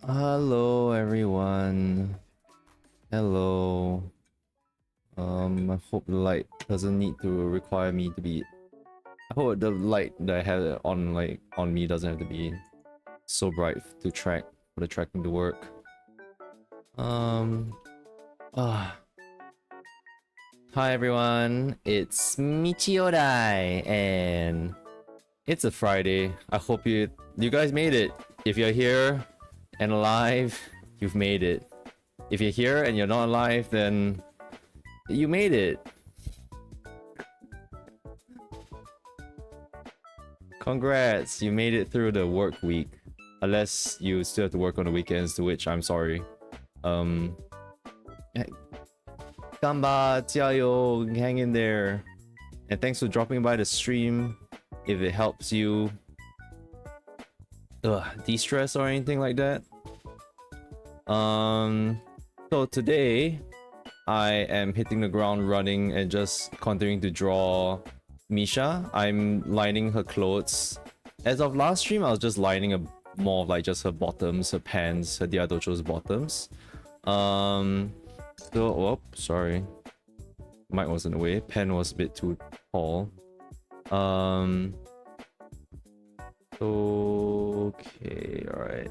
Hello everyone. Hello. I hope the light doesn't need to require me to be. I hope the light that I have on me doesn't have to be so bright to track for the tracking to work. Um. Ah. Hi everyone. It's Michiodai, and it's a Friday. I hope you guys made it. If you're here and alive, you've made it. If you're here and you're not alive, then you made it. Congrats, you made it through the work week. Unless you still have to work on the weekends, to which I'm sorry. Gamba, jiayo, hang in there. And thanks for dropping by the stream. If it helps you de-stress or anything like that. So today I am hitting the ground running and just continuing to draw Misha. I'm lining her clothes. As of last stream, I was just lining more of like just her bottoms, her pants, her Diadocho's bottoms. Oh, sorry. Mic was in the way. Pen was a bit too tall. Okay, alright.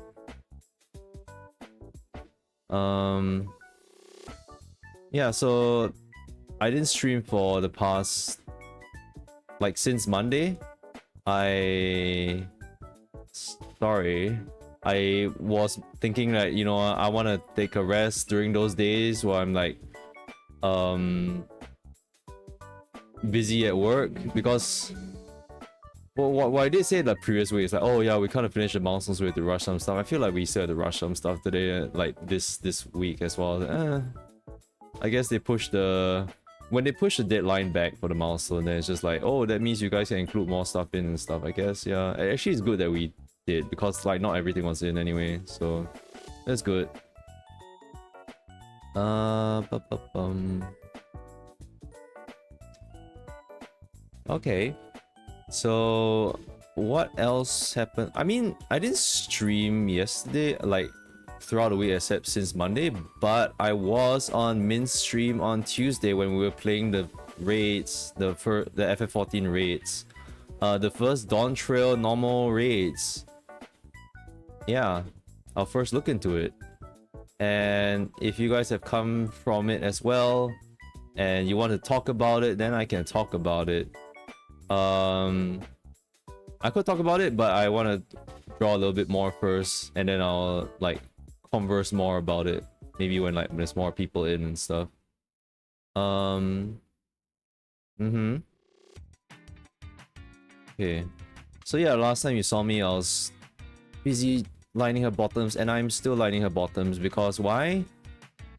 Yeah, so I didn't stream for the past, like, since Monday. Sorry. I was thinking that, you know, I want to take a rest during those days where I'm like busy at work, because what I did say the previous week is like, oh yeah, we kind of finished the milestones, we had to rush some stuff. I feel like we still had to rush some stuff today, like this week as well. I guess they pushed when they push the deadline back for the milestone, then it's just like, oh, that means you guys can include more stuff in and stuff, I guess. Yeah, actually it's good that we did, because like not everything was in anyway, so that's good. Okay, so what else happened? I mean, I didn't stream yesterday, like throughout the week, except since Monday, but I was on Min's stream on Tuesday when we were playing the raids, the FF14 raids, the first Dawn Trail normal raids. Yeah, I'll first look into it, and if you guys have come from it as well and you want to talk about it, then I can talk about it. I could talk about it, but I want to draw a little bit more first, and then I'll like converse more about it, maybe when like there's more people in and stuff. Okay, so yeah, last time you saw me, I was busy lining her bottoms, and I'm still lining her bottoms. Because why?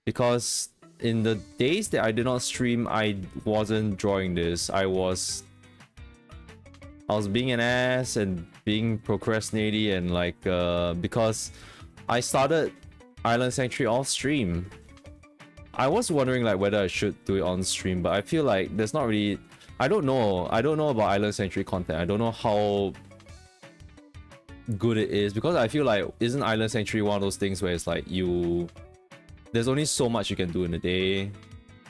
Because in the days that I did not stream, I wasn't drawing this. I was being an ass and being procrastinating, and like because I started Island Sanctuary off stream. I was wondering like whether I should do it on stream, but I feel like there's not really, I don't know about Island Sanctuary content. I don't know how good it is, because I feel like, isn't Island Sanctuary one of those things where it's like there's only so much you can do in a day,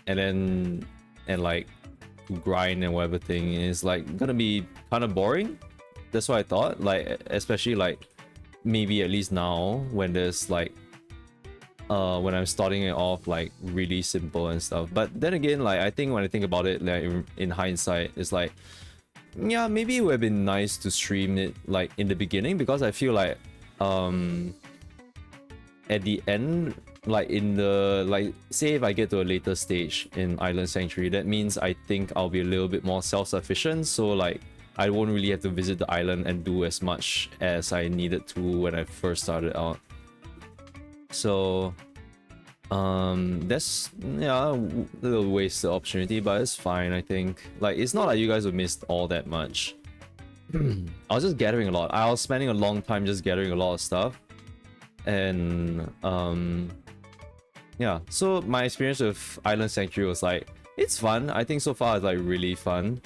and like grind and whatever thing is like gonna be kind of boring. That's what I thought, like especially like maybe at least now when there's like when I'm starting it off like really simple and stuff. But then again, like I think when I think about it, like in hindsight, it's like, yeah, maybe it would have been nice to stream it like in the beginning, because I feel like at the end, like in the, like say if I get to a later stage in Island Sanctuary, that means I think I'll be a little bit more self-sufficient, so like I won't really have to visit the island and do as much as I needed to when I first started out. So that's, yeah, a little wasted opportunity, but it's fine. I think like it's not like you guys have missed all that much. I was just gathering a lot. I was spending a long time just gathering a lot of stuff, and yeah, so my experience with Island Sanctuary was like, it's fun. I think so far it's like really fun.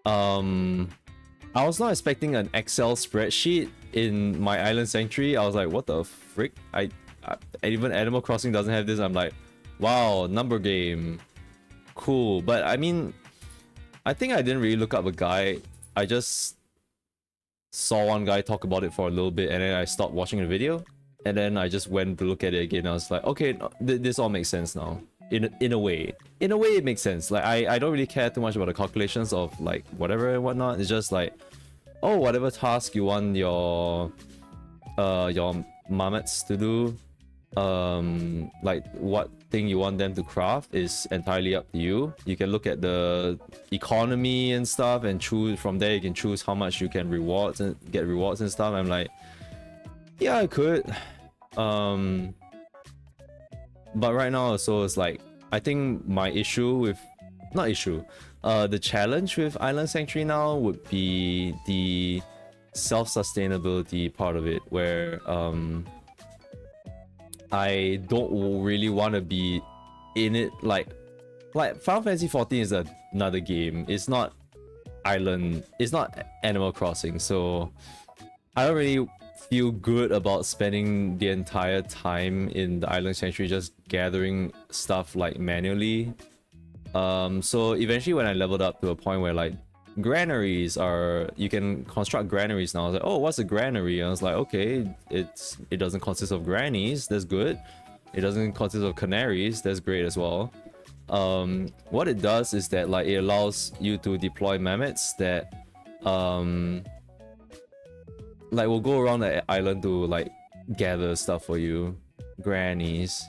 I was not expecting an Excel spreadsheet in my Island Sanctuary. I was like, what the frick? even Animal Crossing doesn't have this. I'm like, wow, number game, cool. But I mean, I think I didn't really look up a guy. I just saw one guy talk about it for a little bit, and then I stopped watching the video. And then I just went to look at it again. I was like, okay, this all makes sense now. In a way, it makes sense. Like I don't really care too much about the calculations of like whatever and whatnot. It's just like, oh, whatever task you want your marmots to do, like what thing you want them to craft is entirely up to you. You can look at the economy and stuff and choose from there. You can choose how much you can rewards and get rewards and stuff. I'm like, yeah, I could. But right now, so it's like, I think my issue with, not issue, the challenge with Island Sanctuary now would be the self-sustainability part of it, where I don't really want to be in it. Like Final Fantasy 14 is another game. It's not Island, it's not Animal Crossing, so I don't really feel good about spending the entire time in the Island Sanctuary just gathering stuff like manually. So eventually when I leveled up to a point where like granaries are, you can construct granaries now. I was like, oh, what's a granary? I was like, okay, it doesn't consist of grannies, that's good. It doesn't consist of canaries, that's great as well. What it does is that like it allows you to deploy mammoths that like will go around the island to like gather stuff for you. Granaries.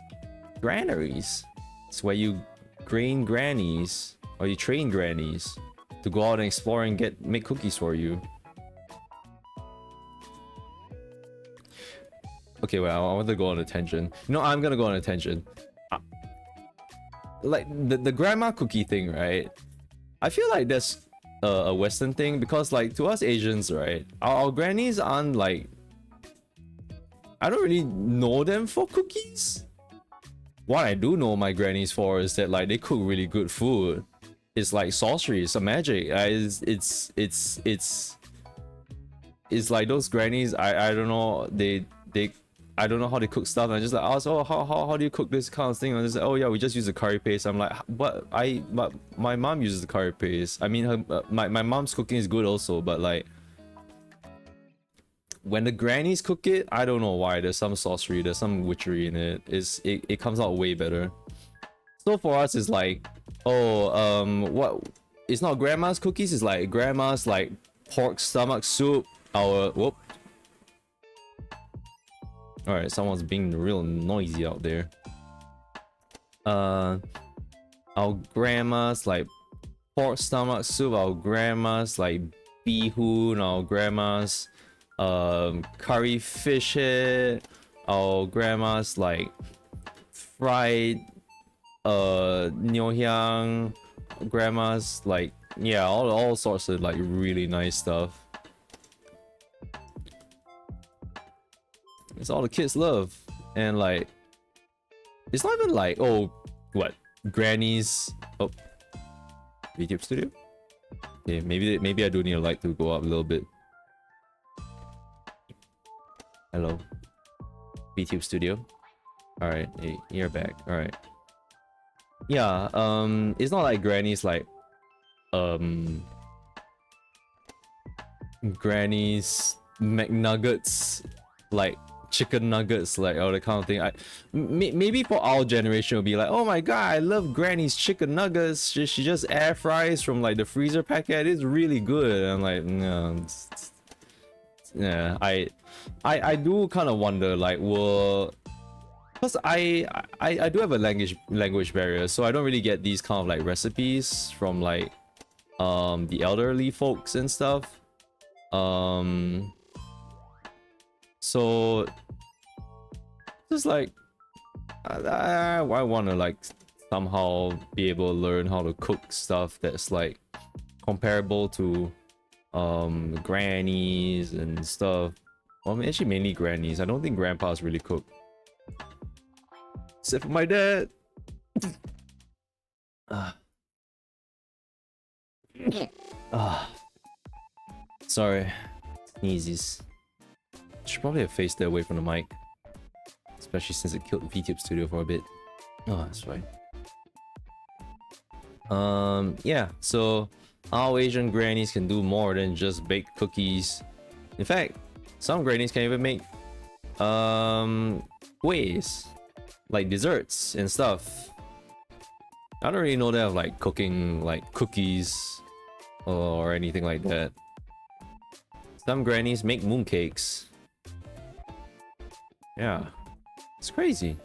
It's where you train grannies, or you train grannies to go out and explore and make cookies for you. Okay, well, I want to go on a tangent. You know, I'm gonna go on a tangent. Like the grandma cookie thing, right? I feel like that's a Western thing, because like to us Asians, right, our grannies aren't like, I don't really know them for cookies. What I do know my grannies for is that like they cook really good food. It's like sorcery, it's a magic. It's like those grannies, I don't know, they I don't know how they cook stuff. And I just like ask, oh, how do you cook this kind of thing? And I just like, oh yeah, we just use the curry paste. I'm like, but my mom uses the curry paste. I mean, my mom's cooking is good also, but like when the grannies cook it, I don't know why. There's some sorcery, there's some witchery in it. It comes out way better. So for us, it's like, oh, what? It's not grandma's cookies. It's like grandma's like pork stomach soup. Whoop. Alright, someone's being real noisy out there. Our grandma's like pork stomach soup, our grandma's like bihun, our grandma's curry fish head, our grandma's like fried nyohyang, grandma's like, yeah, all sorts of like really nice stuff. It's all the kids love. And like, it's not even like, oh, what, grannies. Oh, YouTube studio. Okay, maybe I do need a light to go up a little bit. Hello, VTube studio. All right, hey, you're back. All right. Yeah, it's not like grannies like grannies McNuggets, like chicken nuggets, like all the kind of thing. Maybe for our generation will be like, oh my god, I love Granny's chicken nuggets. She just air fries from like the freezer packet. It's really good. And I'm like, no, yeah. I do kind of wonder, like, well, because I do have a language barrier, so I don't really get these kind of like recipes from like the elderly folks and stuff. So just like I want to like somehow be able to learn how to cook stuff that's like comparable to grannies and stuff. Well, I mean, actually mainly grannies. I don't think grandpas really cook, except for my dad. Sorry, sneezes. Should probably have faced it away from the mic. especially since it killed VTube Studio for a bit. Oh, that's right. Yeah, so our Asian grannies can do more than just bake cookies. In fact, some grannies can even make ways like desserts and stuff. I don't really know they have like cooking like cookies or anything like that. Some grannies make mooncakes. Yeah, it's crazy.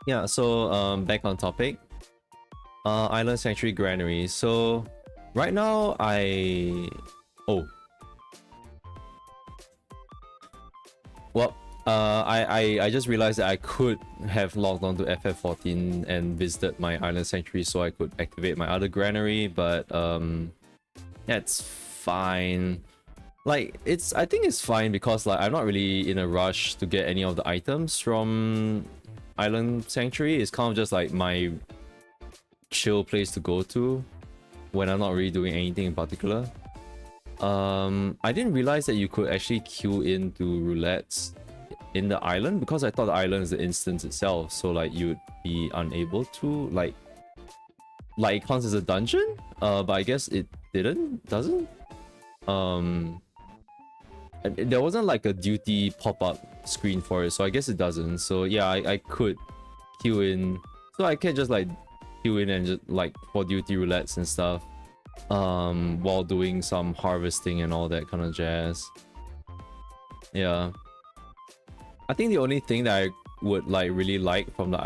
Yeah, so back on topic. Island Sanctuary Granary. So right now I just realized that I could have logged on to FF14 and visited my Island Sanctuary so I could activate my other granary, but that's fine. Like I think it's fine because like I'm not really in a rush to get any of the items from Island Sanctuary. It's kind of just like my chill place to go to when I'm not really doing anything in particular. I didn't realize that you could actually queue into roulettes in the island because I thought the island is the instance itself, so like you'd be unable to like it counts as a dungeon, but I guess it doesn't. There wasn't like a duty pop-up screen for it, so I guess it doesn't. So yeah, I could queue in, so I can just like queue in and just like for duty roulettes and stuff while doing some harvesting and all that kind of jazz. Yeah, I think the only thing that I would like really like from the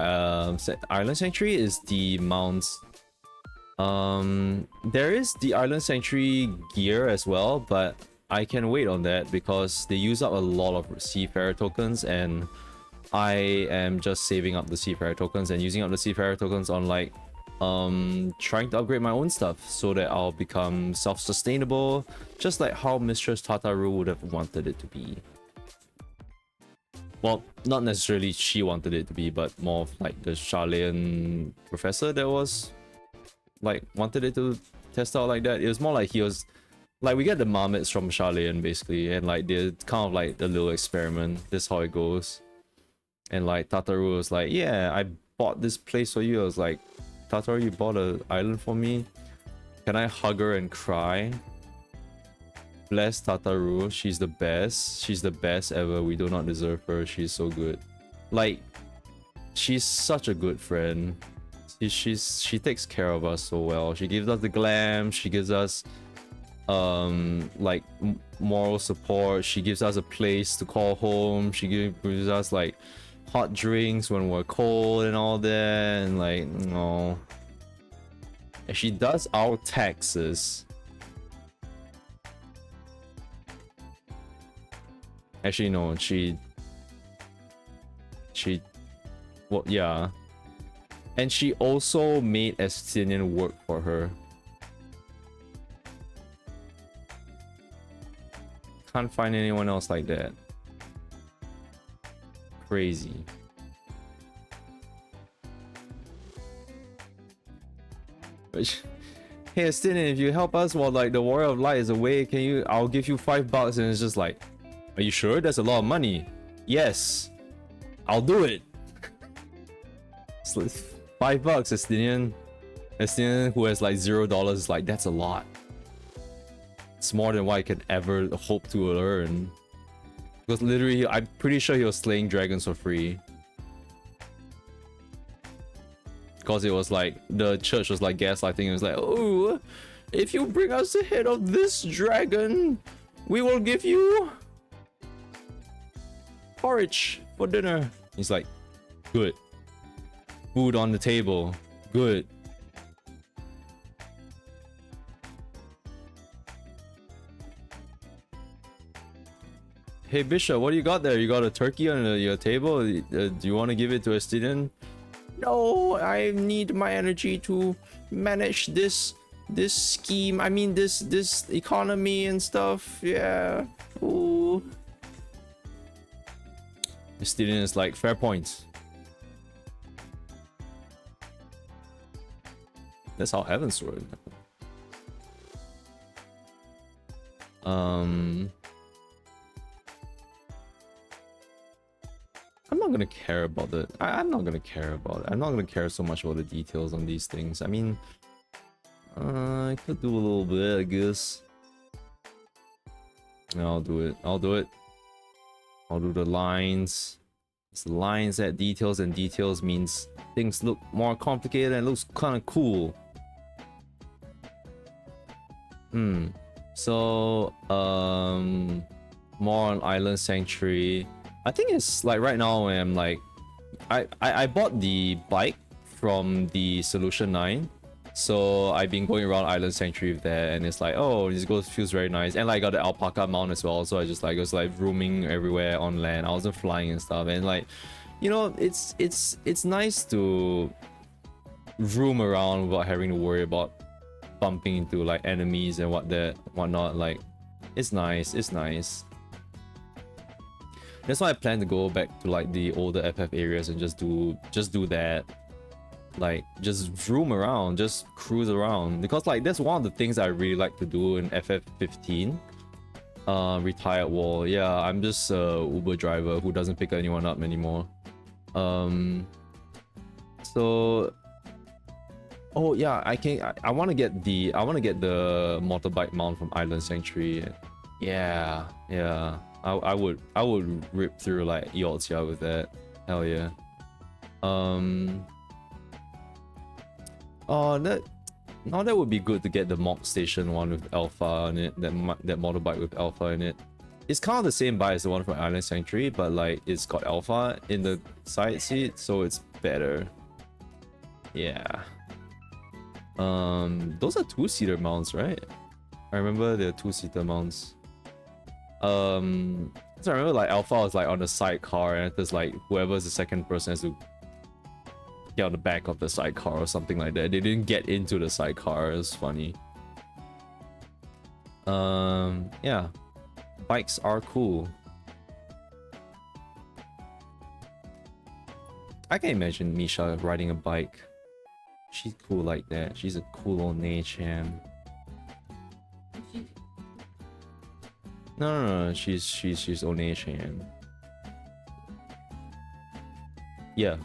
Island Sanctuary is the mounts. There is the Island Sanctuary gear as well, but I can wait on that because they use up a lot of Seafarer tokens, and I am just saving up the Seafarer tokens and using up the Seafarer tokens on like trying to upgrade my own stuff so that I'll become self-sustainable, just like how Mistress Tataru would have wanted it to be. Well, not necessarily she wanted it to be, but more of like the Charlean professor that was like wanted it to test out like that. It was more like he was like, we get the marmots from Charlean basically, and like they're kind of like a little experiment. This is how it goes. And like Tataru was like, yeah, I bought this place for you. I was like, Tataru, you bought an island for me? Can I hug her and cry? Bless Tataru, she's the best. She's the best ever. We do not deserve her. She's so good. Like, she's such a good friend. She takes care of us so well. She gives us the glam. She gives us like moral support. She gives us a place to call home. She gives us like hot drinks when we're cold and all that, and like, no. And she does our taxes. Actually, no, well, yeah. And she also made Estinian work for her. Can't find anyone else like that. Crazy. Hey Estinian, if you help us while like the Warrior of Light is away, I'll give you $5, and it's just like, are you sure? That's a lot of money. Yes, I'll do it. It's like $5, Estinian. Estinian who has like $0 is like, that's a lot. It's more than what I could ever hope to learn. Because literally, I'm pretty sure he was slaying dragons for free. Because it was like, the church was like gaslighting. It was like, oh, if you bring us the head of this dragon, we will give you porridge for dinner. He's like, good. Food on the table. Good. Hey Bishop, what do you got there? You got a turkey on your table? Do you want to give it to a student? No, I need my energy to manage this scheme. I mean this economy and stuff. Yeah. Ooh. The student is like, fair points. That's how heavens work. I'm not gonna care about it. I'm not gonna care about it. I'm not gonna care so much about the details on these things. I mean, I could do a little bit, I guess. I'll do it. I'll do it. I'll do the lines. It's the lines that details, and details means things look more complicated and looks kind of cool. So, more on Island Sanctuary. I think it's like right now when I'm like, I bought the bike from the Solution 9. So I've been going around Island Sanctuary with that, and it's like, oh, this feels very nice. And like I got the alpaca mount as well, so I just like was like roaming everywhere on land. I wasn't flying and stuff, and like, you know, it's nice to roam around without having to worry about bumping into like enemies and whatnot. Like, it's nice. It's nice. That's why I plan to go back to like the older FF areas and just do that. Like, just roam around, just cruise around, because like that's one of the things I really like to do in FF15. Retired wall. Yeah, I'm just a Uber driver who doesn't pick anyone up anymore. So, oh yeah, I want to get the motorbike mount from Island Sanctuary. Yeah, I would rip through like Yortzia with that. Hell yeah. Oh, that would be good to get the mock station one with alpha in it. That motorbike with alpha in it. It's kind of the same bike as the one from Island Sanctuary, but like it's got alpha in the side seat, so it's better. Yeah. Those are 2-seater mounts, right? I remember they're 2-seater mounts. So I remember like alpha was like on the sidecar, and there's like whoever's the second person has to get on the back of the sidecar or something like that. They didn't get into the sidecar. It was funny. Yeah, bikes are cool. I can imagine Misha riding a bike. She's cool like that. She's a cool old Nei-chan. No, she's Onei-chan. Yeah.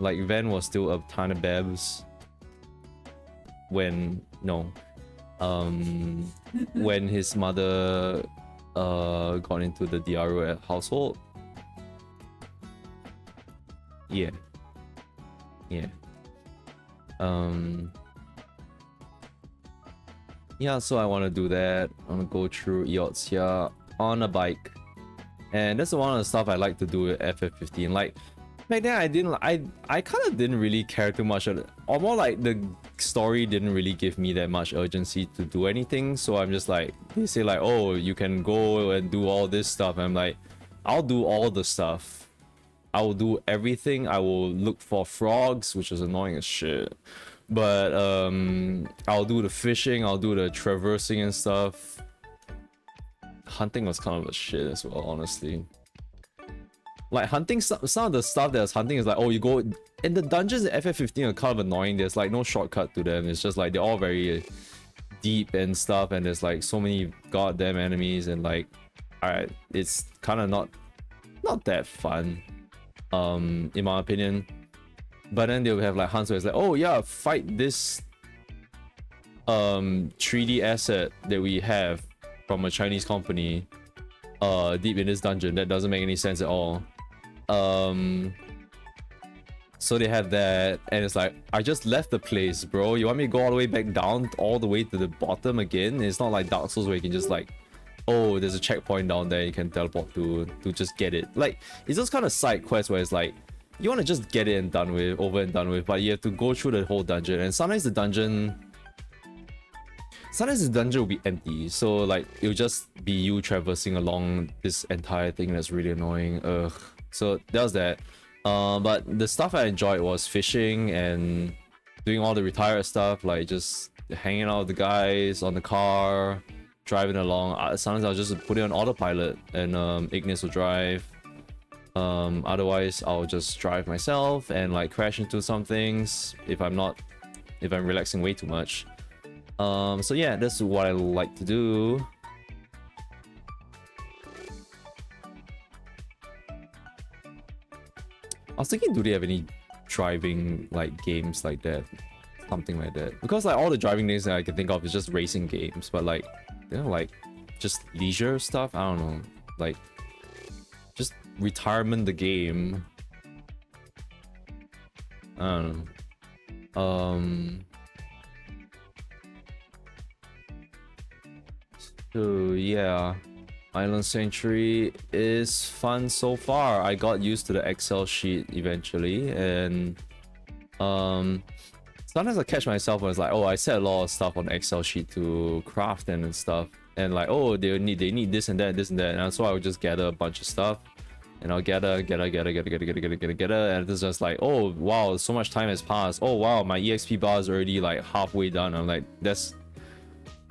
Like, Van was still a ton of babs when when his mother got into the DRO household. Yeah. Yeah, so I want to do that. I want to go through Yortzia on a bike, and that's one of the stuff I like to do with FF15. Like, back then I kind of didn't really care too much, or more like the story didn't really give me that much urgency to do anything. So I'm just like, they say like, oh, you can go and do all this stuff, and I'm like, I'll do all the stuff. I will do everything. I will look for frogs, which is annoying as shit, but I'll do the fishing, I'll do the traversing and stuff. Hunting was kind of a shit as well, honestly. Like, hunting, some of the stuff that's hunting is like, oh, you go in the dungeons in FF15 are kind of annoying. There's like no shortcut to them. It's just like they're all very deep and stuff, and there's like so many goddamn enemies, and like, alright, it's kind of not that fun, in my opinion. But then they'll have like hunts where it's like, oh yeah, fight this 3D asset that we have from a Chinese company deep in this dungeon that doesn't make any sense at all. So they have that, and it's like, I just left the place, bro. You want me to go all the way back down, all the way to the bottom again? It's not like Dark Souls where you can just like, oh, there's a checkpoint down there you can teleport to just get it. Like, it's those kind of side quests where it's like, you want to just get it and done with, over and done with, but you have to go through the whole dungeon, and sometimes the dungeon will be empty, so like it'll just be you traversing along this entire thing. That's really annoying. Ugh. So that was that. But the stuff I enjoyed was fishing and doing all the retired stuff, like just hanging out with the guys on the car, driving along. Sometimes I'll just put it on autopilot and Ignis will drive. Otherwise I'll just drive myself and like crash into some things if I'm relaxing way too much. So yeah, that's what I like to do. I was thinking, do they have any driving like games like that? Something like that. Because like all the driving games that I can think of is just racing games, but like, you know, like just leisure stuff. I don't know. Like just retirement the game. I don't know. So yeah, Island Sanctuary is fun so far. I got used to the Excel sheet eventually, and sometimes I catch myself when it's like, oh, I set a lot of stuff on the Excel sheet to craft and stuff, and like, oh, they need this and that, and so I would just gather a bunch of stuff, and I'll gather, and it's just like, oh wow, so much time has passed. Oh wow, my EXP bar is already like halfway done. I'm like,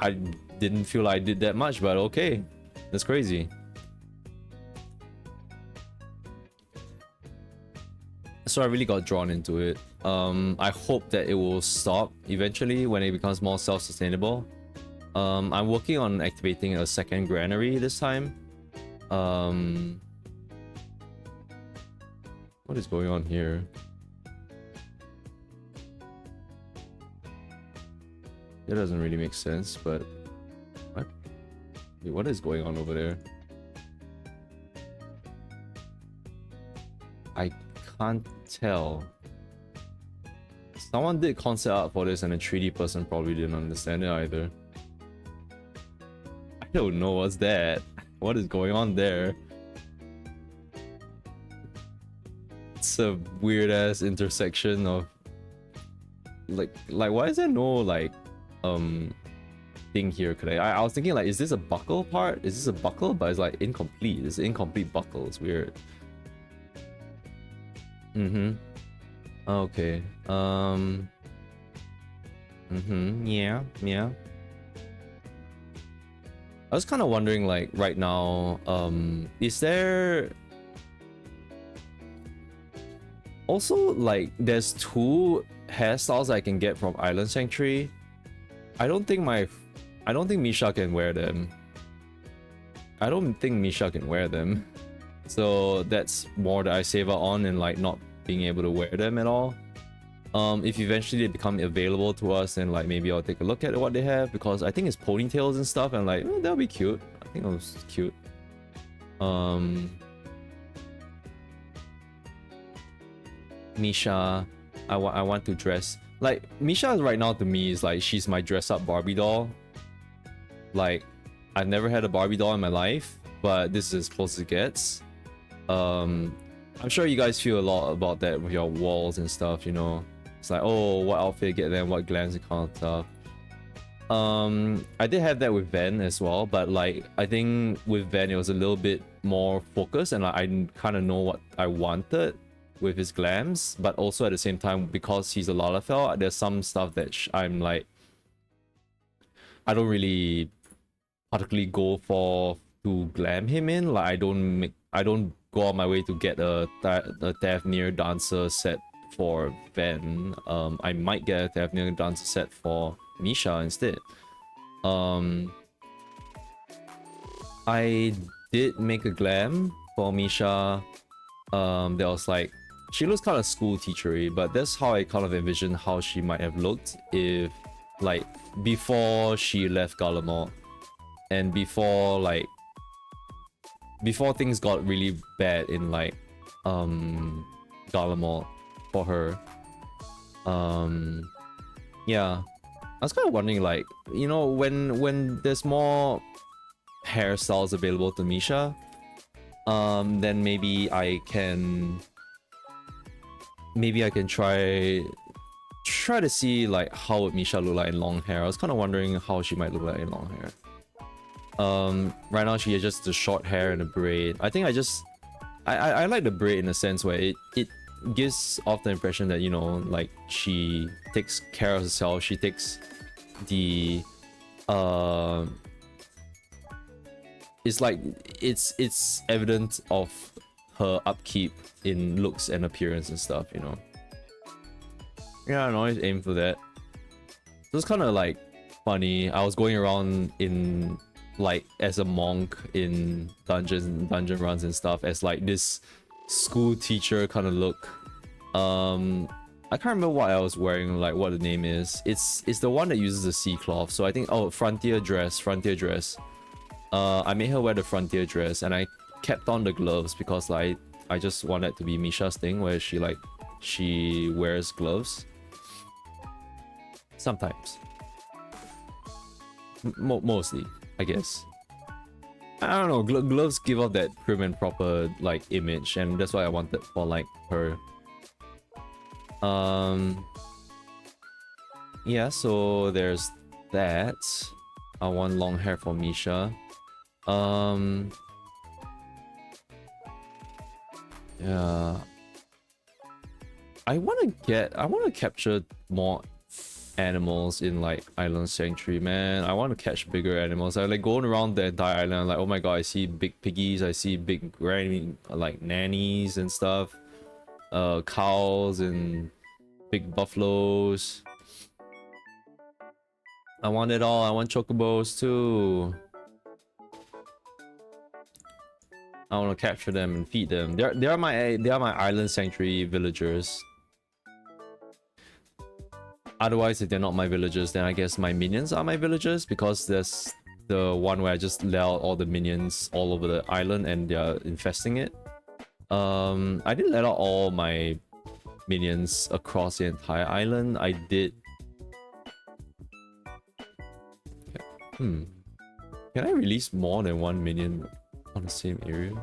I didn't feel like I did that much, but okay, that's crazy. So I really got drawn into it. I hope that it will stop eventually when it becomes more self-sustainable. I'm working on activating a second granary this time. What is going on here? It doesn't really make sense, but what? Wait, what is going on over there? I can't tell. Someone did concept art for this and a 3D person probably didn't understand it either. I don't know what's that. What is going on there? It's a weird ass intersection of like why is there no like thing here? I was thinking like, is this a buckle part? Is this a buckle? But it's like incomplete. It's an incomplete buckle. It's weird. Okay. Yeah. I was kind of wondering like right now, is there also like there's two hairstyles I can get from Island Sanctuary. I don't think Misha can wear them. So that's more that I save out on and like not being able to wear them at all. If eventually they become available to us, then like maybe I'll take a look at what they have, because I think it's ponytails and stuff, and like, oh, that'll be cute. I think it was cute. Misha, I want to dress like Misha right now. To me is like she's my dress up Barbie doll. Like I've never had a Barbie doll in my life, but this is as close as it gets. I'm sure you guys feel a lot about that with your walls and stuff, you know. It's like, oh, what outfit get them, what glams and kind of stuff. I did have that with Van as well, but like I think with Van it was a little bit more focused, and like, I kind of know what I wanted with his glams, but also at the same time, because he's a Lalafell, there's some stuff that I'm like, I don't really particularly go for to glam him in. Like I don't go out my way to get a Thavnir dancer set for Van. I might get a Thavnir dancer set for Misha instead. I did make a glam for Misha. That was like, she looks kind of school teachery, but that's how I kind of envisioned how she might have looked if like before she left Garlemald, and before things got really bad in like Garlemald for her. Yeah, I was kind of wondering, like, you know, when there's more hairstyles available to Misha, then maybe I can try to see like how would Misha look like in long hair. I was kind of wondering how she might look like in long hair. Right now she has just the short hair and a braid. I think I like the braid in a sense where it gives off the impression that, you know, like she takes care of herself. She takes the it's like it's evident of her upkeep in looks and appearance and stuff, you know. Yeah, I always aim for that. So it's kind of like funny. I was going around in like as a monk in dungeon runs and stuff as like this school teacher kind of look. I can't remember what I was wearing, like what the name is. It's the one that uses the sea cloth. So I think, oh, frontier dress. I made her wear the frontier dress, and I kept on the gloves because like I just wanted to be Misha's thing, where she wears gloves. Sometimes. Mostly, I guess. I don't know, gloves give off that prim and proper like image, and that's what I wanted for like her. Yeah, so there's that. I want long hair for Misha. Yeah. I want to capture more animals in like Island Sanctuary, man. I want to catch bigger animals. I like going around the entire island, like, oh my god, I see big piggies, I see big granny like nannies and stuff, cows and big buffaloes. I want it all. I want chocobos too. I want to capture them and feed them. They are my Island Sanctuary villagers. Otherwise, if they're not my villagers, then I guess my minions are my villagers, because there's the one where I just let out all the minions all over the island and they're infesting it. I didn't let out all my minions across the entire island. I did. Can I release more than one minion on the same area?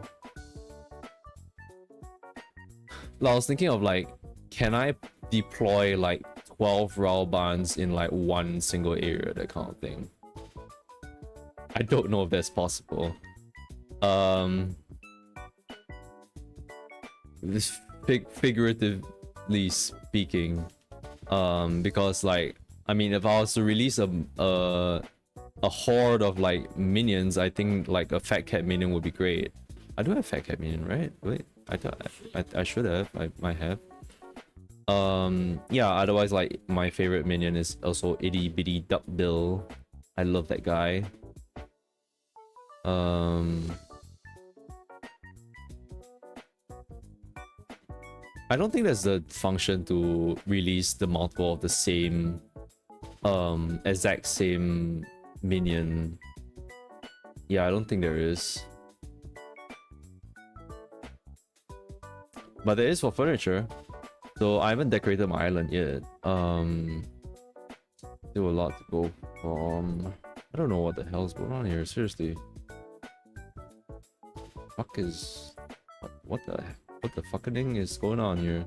I was thinking of like, can I deploy like 12 Raubans in like one single area, that kind of thing. I don't know if that's possible. This figuratively speaking, because like, I mean, if I was to release a horde of like minions, I think like a fat cat minion would be great. I do have fat cat minion, right? Wait, I should have. I might have. Yeah, otherwise like my favorite minion is also Itty Bitty Duck Bill. I love that guy. I don't think there's a function to release the multiple of the same exact same minion. Yeah, I don't think there is. But there is for furniture. So I haven't decorated my island yet. Still a lot to go from. I don't know what the hell's going on here, seriously. Fuck is what the fucking is going on here?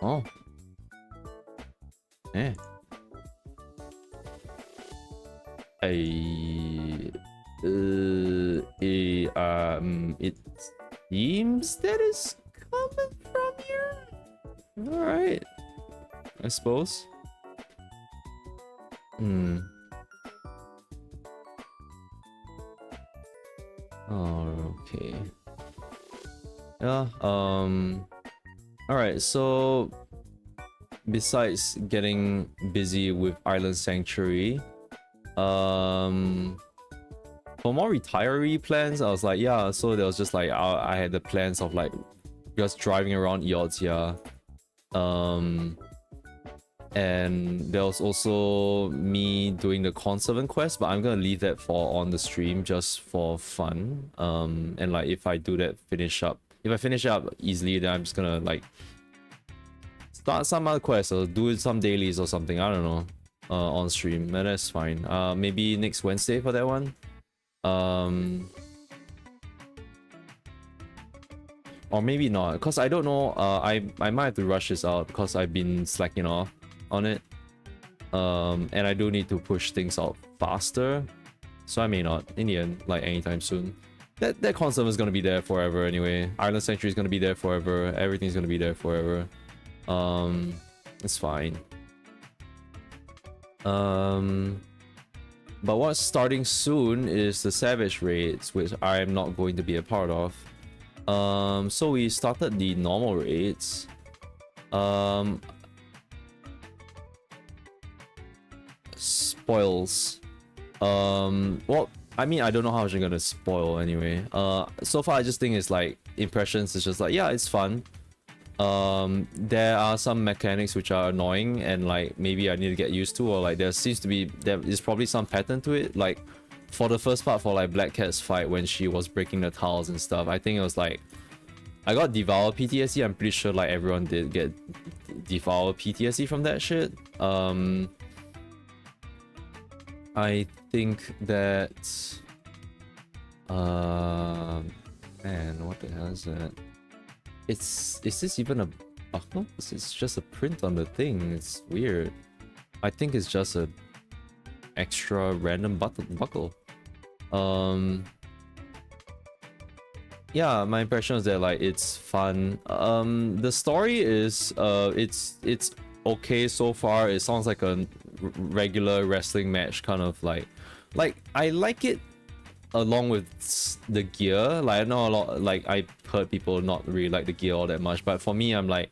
Oh. Eh. It seems that is coming from here. All right, I suppose. Okay. Yeah. All right. So, besides getting busy with Island Sanctuary, for more retiree plans, I was like, yeah. So there was just like I had the plans of like just driving around Eorzea. And there was also me doing the Conservant quest, but I'm gonna leave that for on the stream just for fun. And like if I do that, if I finish up easily, then I'm just gonna like start some other quests or do some dailies or something. I don't know, on stream, and that's fine. Maybe next Wednesday for that one. Or maybe not, because I don't know. I might have to rush this out because I've been slacking off on it. And I do need to push things out faster. So I may not, in the end, like anytime soon. That concept is gonna be there forever anyway. Island Sanctuary is gonna be there forever. Everything's gonna be there forever. It's fine. But what's starting soon is the Savage raids, which I am not going to be a part of. So we started the normal raids. spoils. Well, I mean, I don't know how much I'm gonna spoil anyway. So far I just think it's like impressions is just like, yeah, it's fun. There are some mechanics which are annoying and like maybe I need to get used to, or like there is probably some pattern to it. Like for the first part, for like Black Cat's fight when she was breaking the tiles and stuff, I think it was like I got Devour PTSD. I'm pretty sure like everyone did get Devour PTSD from that shit. I think that man, what the hell is that? Is this even a buckle? This is just a print on the thing. It's weird. I think it's just a extra random buckle. Yeah, my impression is that like it's fun. The story is it's okay so far. It sounds like a regular wrestling match, kind of like I like it along with the gear. Like I know a lot, like I heard people not really like the gear all that much, but for me I'm like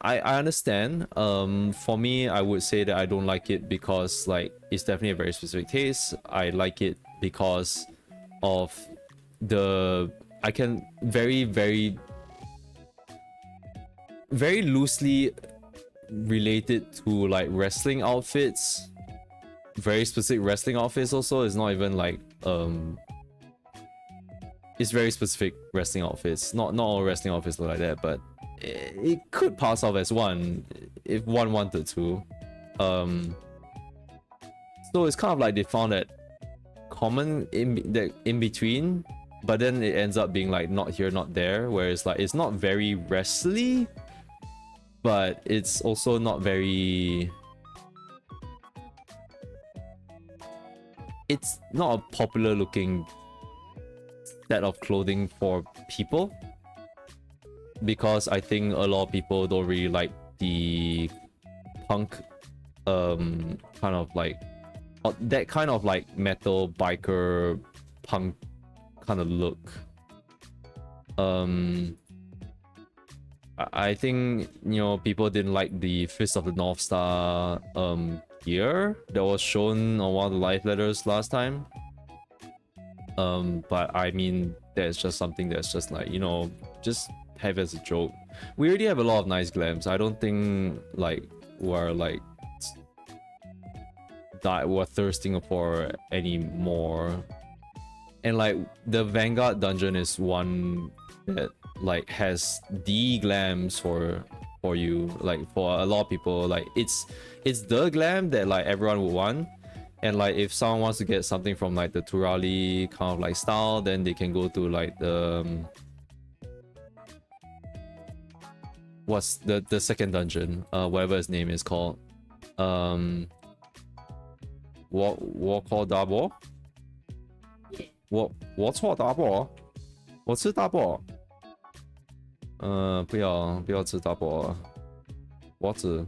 I understand. For me I would say that I don't like it because like it's definitely a very specific taste. I like it because of I can very loosely relate it to like wrestling outfits, very specific wrestling outfits. Also, it's not even like it's very specific wrestling outfits. Not all wrestling outfits look like that, but it could pass off as one if one wanted to. So it's kind of like they found that common in between, but then it ends up being like not here, not there, where it's like it's not very wrestly, but it's also not very, it's not a popular looking set of clothing for people, because I think a lot of people don't really like the punk kind of like that kind of like metal biker punk kind of look. I think, you know, people didn't like the Fist of the North Star gear that was shown on one of the live letters last time. But I mean, that's just something that's just like, you know, just have as a joke. We already have a lot of nice glams. I don't think like we're like we're thirsting for any more. And like the Vanguard dungeon is one that like has the glams for you, like for a lot of people. Like it's the glam that like everyone would want. And like if someone wants to get something from like the Turali kind of like style, then they can go to like the what's the second dungeon, whatever his name is called,我call 大波，我错大波，我吃大波，不要吃大波，我吃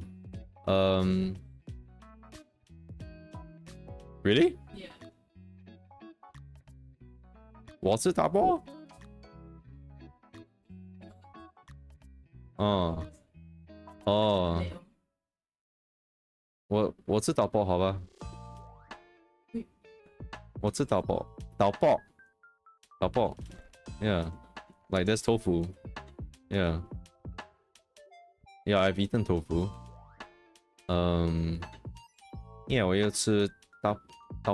，really？ Yeah. 我吃大波？哦，我吃大波好吧？我吃大波，yeah, like that's tofu, yeah, I've eaten tofu. Yeah, 我要吃大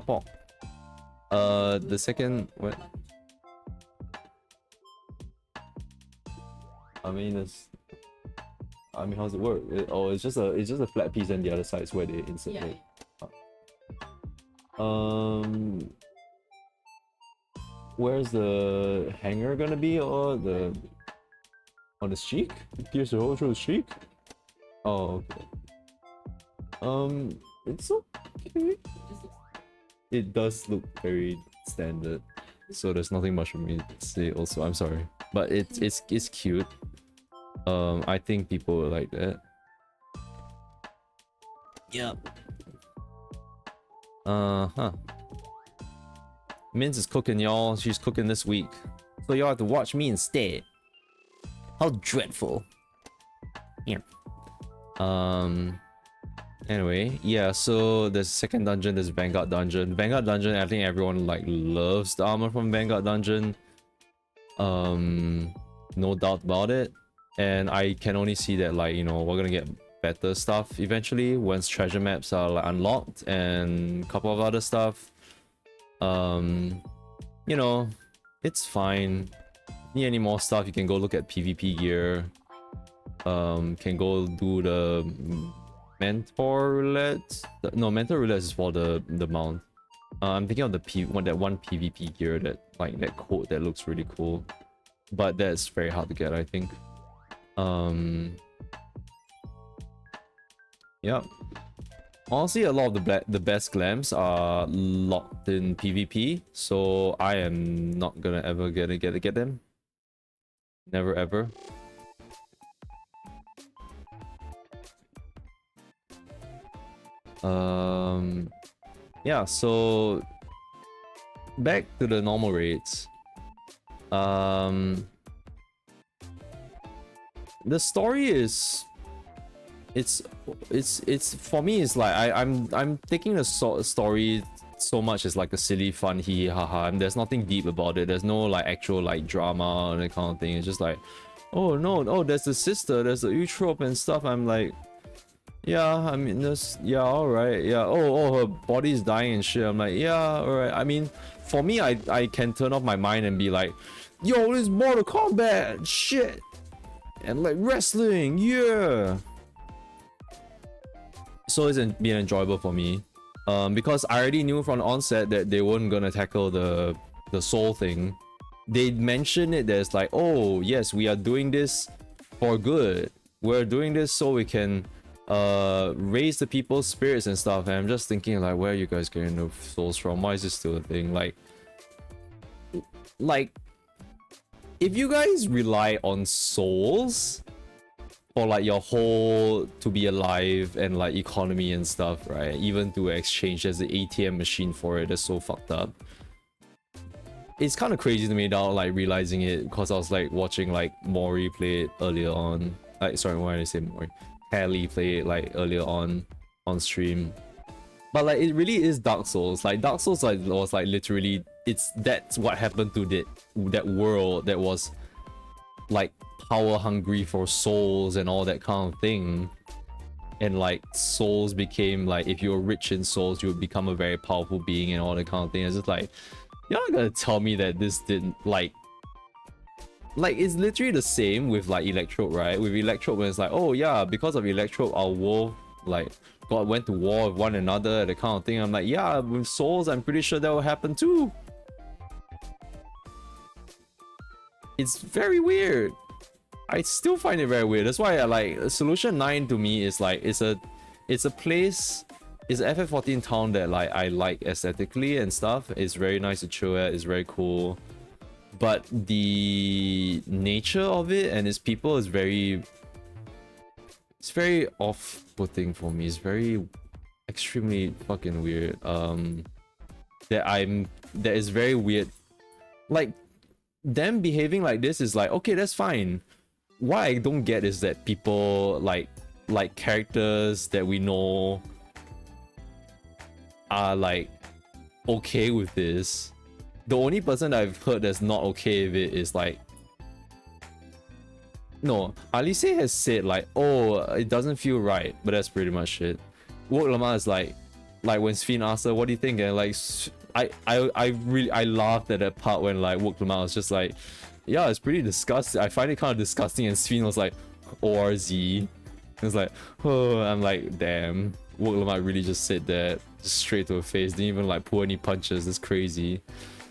波。The second what? I mean, how's it work? It's just a flat piece, and the other side is where they insert it. Where's the hanger gonna be, or the cheek? Pierce the hole through the cheek? Oh, okay. It's okay. It does look very standard, so there's nothing much for me to say. Also, I'm sorry, but it's cute. I think people will like that. Yeah. Minz is cooking, y'all. She's cooking this week, so y'all have to watch me instead. How dreadful. Yeah. Anyway, yeah, so the second dungeon, this Vanguard dungeon. Vanguard dungeon, I think everyone like loves the armor from Vanguard dungeon. No doubt about it. And I can only see that, like, you know, we're gonna get better stuff eventually once treasure maps are like unlocked and a couple of other stuff. You know, it's fine. Need any more stuff, you can go look at PvP gear. Can go do the mentor roulette. No, mentor roulette is for the mount. I'm thinking of the that one PvP gear, that like that coat that looks really cool, but that's very hard to get, I think. Yeah. Honestly, a lot of the best glams are locked in PvP, so I am not gonna ever get them. Never ever. Yeah, so back to the normal rates. The story is it's for me, it's like I'm taking the story so much as like a silly fun hee haha, and there's nothing deep about it. There's no like actual like drama or that kind of thing. It's just like, oh no, oh there's the sister, there's the Eutrope and stuff. I'm like, yeah, I mean, this, yeah, all right, yeah. Oh, her body's dying and shit. I'm like, yeah, all right. I mean, for me, I can turn off my mind and be like, yo, this is Mortal Kombat, shit, and like wrestling, yeah. So it's been enjoyable for me, because I already knew from the onset that they weren't gonna tackle the soul thing. They mentioned it as like, oh yes, we are doing this for good. We're doing this so we can raise the people's spirits and stuff, and I'm just thinking like, where are you guys getting the souls from? Why is this still a thing? Like if you guys rely on souls for like your whole to be alive and like economy and stuff, right, even to exchange as the ATM machine for it, that's so fucked up. It's kind of crazy to me now, like realizing it, because I was like watching like Mori play it earlier on. Like, sorry, why did I say Mori? Kelly play it like earlier on stream, but like it really is Dark Souls. Like Dark Souls like was like literally, that's what happened to that world that was like power hungry for souls and all that kind of thing, and like souls became like, if you were rich in souls you would become a very powerful being and all that kind of thing. It's just like, you're not gonna tell me that this didn't like it's literally the same with like Electrode, right? With Electrode, when it's like, oh yeah, because of Electrode our world like God went to war with one another, that kind of thing. I'm like, yeah, with souls I'm pretty sure that will happen too. It's very weird. I still find it very weird. That's why I like Solution 9 to me is like, it's a place, it's an FF14 town that like I like aesthetically and stuff. It's very nice to chill at, it's very cool. But the nature of it and its people is very, it's very off-putting for me. It's very extremely fucking weird. That is very weird. Like them behaving like this is like, okay, that's fine. What I don't get is that people like characters that we know are like okay with this. The only person I've heard that's not okay with it is like, no, Alice has said like, oh, it doesn't feel right, but that's pretty much it. Woke Lama is like when Sphene asked her, what do you think? And like, I laughed at that part when like Woke Lama was just like, yeah, it's pretty disgusting. I find it kind of disgusting. And Sphene was like, ORZ. It's like, oh, I'm like, damn. Woke Lama really just said that just straight to her face. Didn't even like pull any punches. It's crazy.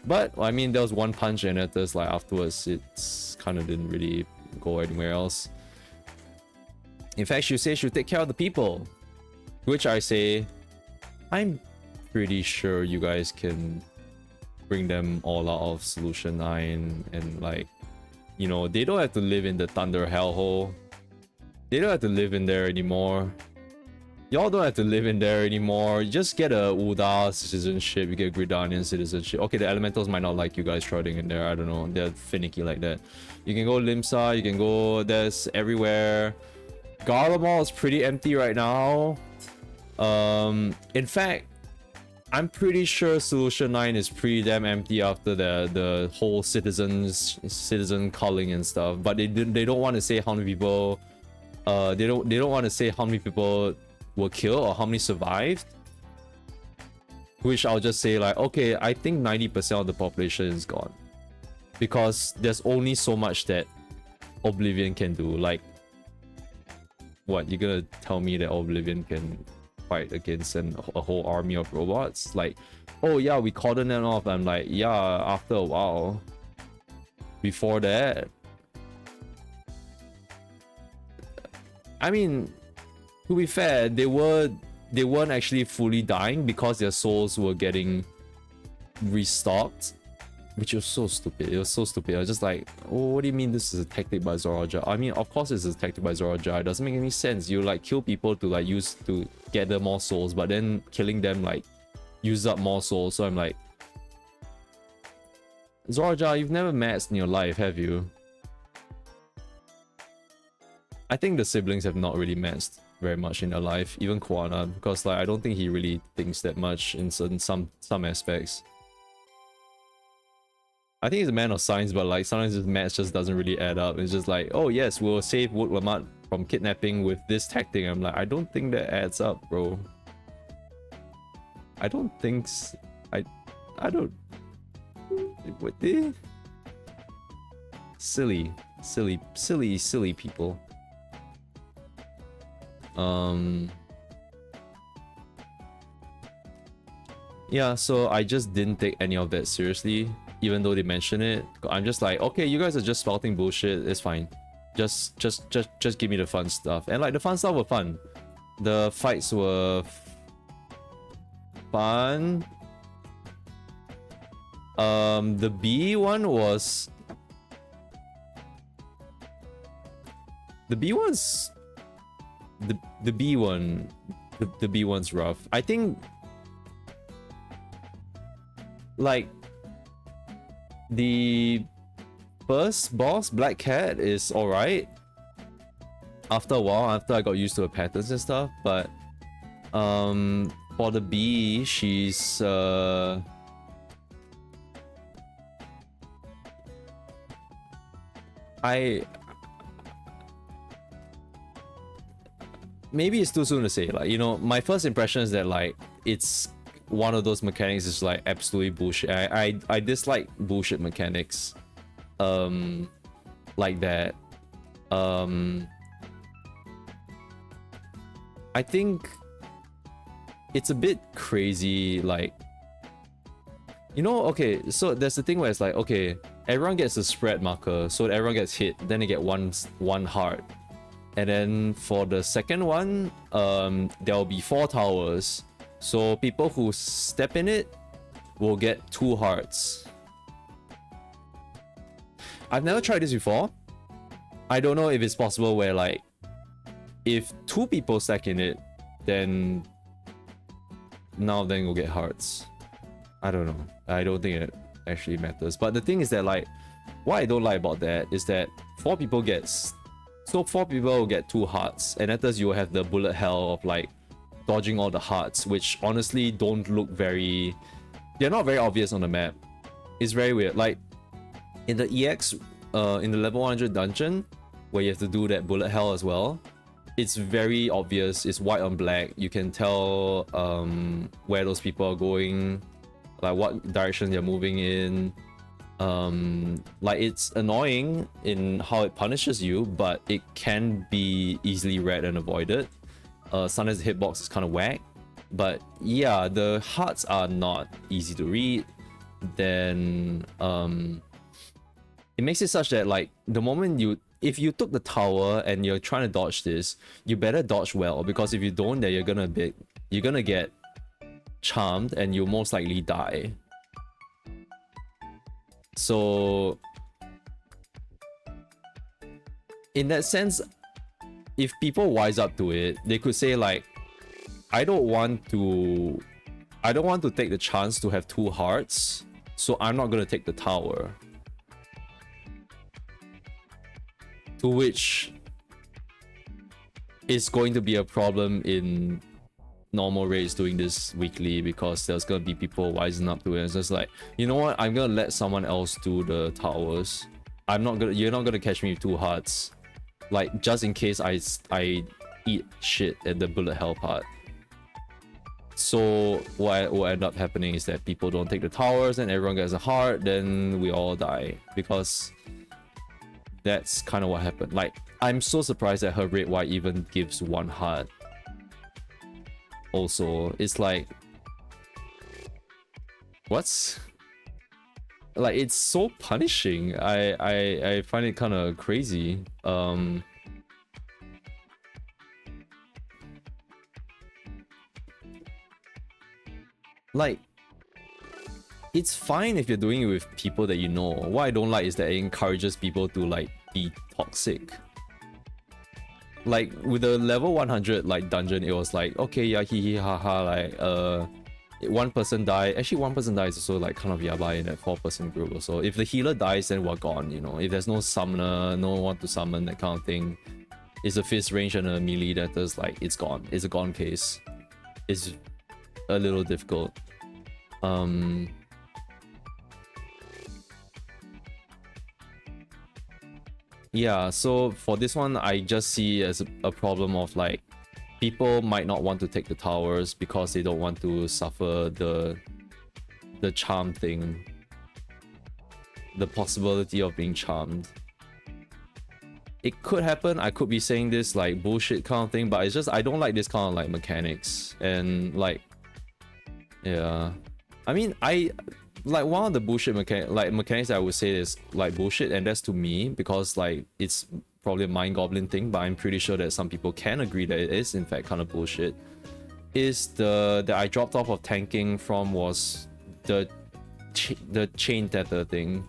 But I mean, there was one punch in it. There's like afterwards, it's kind of didn't really go anywhere else. In fact, she said she'll take care of the people, which I say, I'm pretty sure you guys can bring them all out of Solution 9, and like, you know, they don't have to live in the Thunder hellhole. They don't have to live in there anymore. Y'all don't have to live in there anymore. You just get a Uda citizenship, you get Gridanian citizenship. Okay, the elementals might not like you guys trotting in there, I don't know, they're finicky like that. You can go Limsa, you can go, there's everywhere. Garlemald is pretty empty right now. In fact, I'm pretty sure Solution 9 is pretty damn empty after the whole citizen culling and stuff. But they don't want to say how many people they don't want to say how many people were killed or how many survived. Which I'll just say like, okay, I think 90% of the population is gone. Because there's only so much that Oblivion can do. Like, what, you're gonna tell me that Oblivion can fight against a whole army of robots? Like, oh yeah, we cordoned them off. I'm like, yeah, after a while. Before that, I mean, to be fair, they weren't actually fully dying because their souls were getting restocked, which was so stupid. It was so stupid. I was just like, oh, what do you mean this is a tactic by Zoraja? I mean, of course it's a tactic by Zoraja. It doesn't make any sense. You like kill people to like use to gather more souls, but then killing them like use up more souls. So I'm like, Zoraja, you've never maxed in your life, have you? I think the siblings have not really maxed very much in their life, even Koana, because like I don't think he really thinks that much in some aspects. I think he's a man of science, but like sometimes his maths just doesn't really add up. It's just like, oh yes, we'll save Wood Lamat from kidnapping with this tactic. I'm like, I don't think that adds up, bro. I don't think I don't. What the? Silly people. Yeah, so I just didn't take any of that seriously, even though they mention it. I'm just like, okay, you guys are just spouting bullshit. It's fine. Just give me the fun stuff. And like the fun stuff were fun. The fights were fun. The B one was. The B one's. The B one. The B one's rough. I think. Like. The first boss, Black Cat, is alright. After a while, after I got used to her patterns and stuff, but for the B, she's maybe it's too soon to say. Like, you know, my first impression is that like it's one of those mechanics is like absolutely bullshit. I dislike bullshit mechanics like that. I think it's a bit crazy, like, you know, okay, so there's the thing where it's like, okay, everyone gets a spread marker, so everyone gets hit, then they get one heart. And then for the second one, there'll be 4 towers. So people who step in it will get 2 hearts. I've never tried this before. I don't know if it's possible where like, if 2 people stack in it, then now then you'll get hearts. I don't know. I don't think it actually matters. But the thing is that like, what I don't like about that is that 4 people gets... So 4 people will get 2 hearts, and that does you will have the bullet hell of like dodging all the hearts, which honestly don't look very... They're not very obvious on the map. It's very weird. Like in the EX, in the level 100 dungeon, where you have to do that bullet hell as well, it's very obvious. It's white on black. You can tell where those people are going, like what direction they're moving in. Like it's annoying in how it punishes you, but it can be easily read and avoided. Sometimes the hitbox is kind of whack, but yeah, the hearts are not easy to read. Then it makes it such that like the moment if you took the tower and you're trying to dodge this, you better dodge well, because if you don't, then you're gonna get charmed and you'll most likely die. So in that sense, if people wise up to it, they could say like, I don't want to take the chance to have 2 hearts, so I'm not gonna take the tower. To which is going to be a problem in normal raids doing this weekly because there's gonna be people wising up to it. It's just like, you know what, I'm gonna let someone else do the towers. You're not gonna catch me with 2 hearts, like just in case I eat shit at the bullet hell part. So what will end up happening is that people don't take the towers and everyone gets a heart, then we all die, because that's kind of what happened. Like, I'm so surprised that her red white even gives 1 heart. Also, it's like, what's like, it's so punishing. I find it kind of crazy. Like, it's fine if you're doing it with people that you know. What I don't like is that it encourages people to like be toxic. Like with the level 100 like dungeon, it was like, okay, yeah, hee hee ha ha, like 1 person died. Actually, 1 person dies also like kind of yabai in that 4-person group also. If the healer dies, then we're gone, you know. If there's no summoner, no one to summon, that kind of thing, it's a fist range and a melee, that is like, it's gone. It's a gone case. It's a little difficult. Yeah, so for this one, I just see as a problem of like, people might not want to take the towers because they don't want to suffer the charm thing, the possibility of being charmed. It could happen. I could be saying this like bullshit kind of thing, but it's just I don't like this kind of like mechanics. And like, yeah, I mean, like one of the bullshit mechanics that I would say is like bullshit, and that's to me because like it's probably a mind goblin thing, but I'm pretty sure that some people can agree that it is in fact kind of bullshit, is that I dropped off of tanking from was the chain tether thing.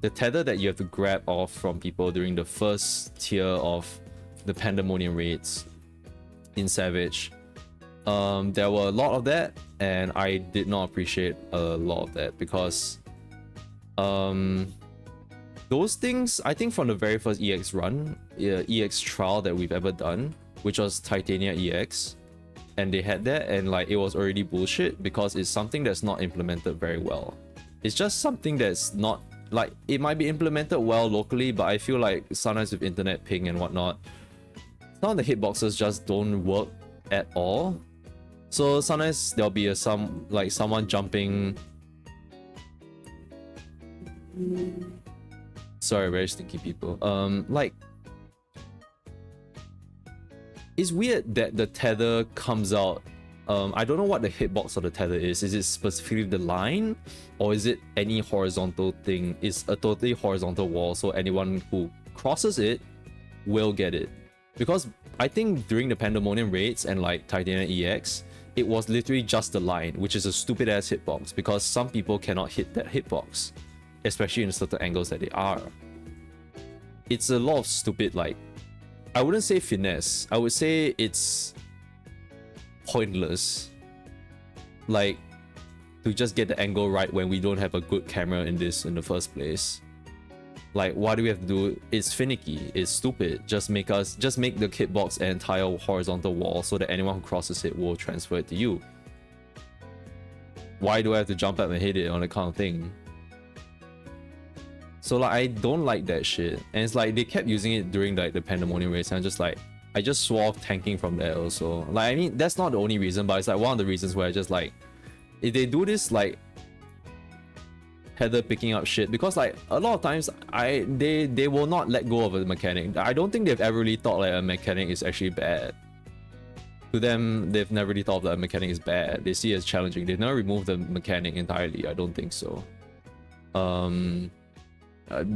The tether that you have to grab off from people during the first tier of the Pandemonium raids in Savage. There were a lot of that, and I did not appreciate a lot of that because those things, I think from the very first EX run, EX trial that we've ever done, which was Titania EX, and they had that, and like it was already bullshit because it's something that's not implemented very well. It's just something that's not, like, it might be implemented well locally, but I feel like sometimes with internet ping and whatnot, some of the hitboxes just don't work at all. So sometimes there'll be someone jumping. Sorry, very stinky people. Like, it's weird that the tether comes out. I don't know what the hitbox of the tether is. Is it specifically the line, or is it any horizontal thing? It's a totally horizontal wall, so anyone who crosses it will get it. Because I think during the Pandemonium raids and like Titania EX, it was literally just the line, which is a stupid ass hitbox because some people cannot hit that hitbox, especially in certain angles that they are. It's a lot of stupid, like, I wouldn't say finesse, I would say it's pointless. Like, to just get the angle right when we don't have a good camera in this in the first place. Like, why do we have to do? It's finicky, it's stupid. Just make the hitbox an entire horizontal wall so that anyone who crosses it will transfer it to you. Why do I have to jump up and hit it on that kind of thing? So like, I don't like that shit. And it's like they kept using it during like the Pandemonium race, and I'm just like, I just swore off tanking from there also. Like, I mean, that's not the only reason, but it's like one of the reasons where I just like, if they do this like Heather picking up shit, because like a lot of times they will not let go of a mechanic. I don't think they've ever really thought like a mechanic is actually bad. To them, they've never really thought that a mechanic is bad. They see it as challenging. They've never removed the mechanic entirely. I don't think so.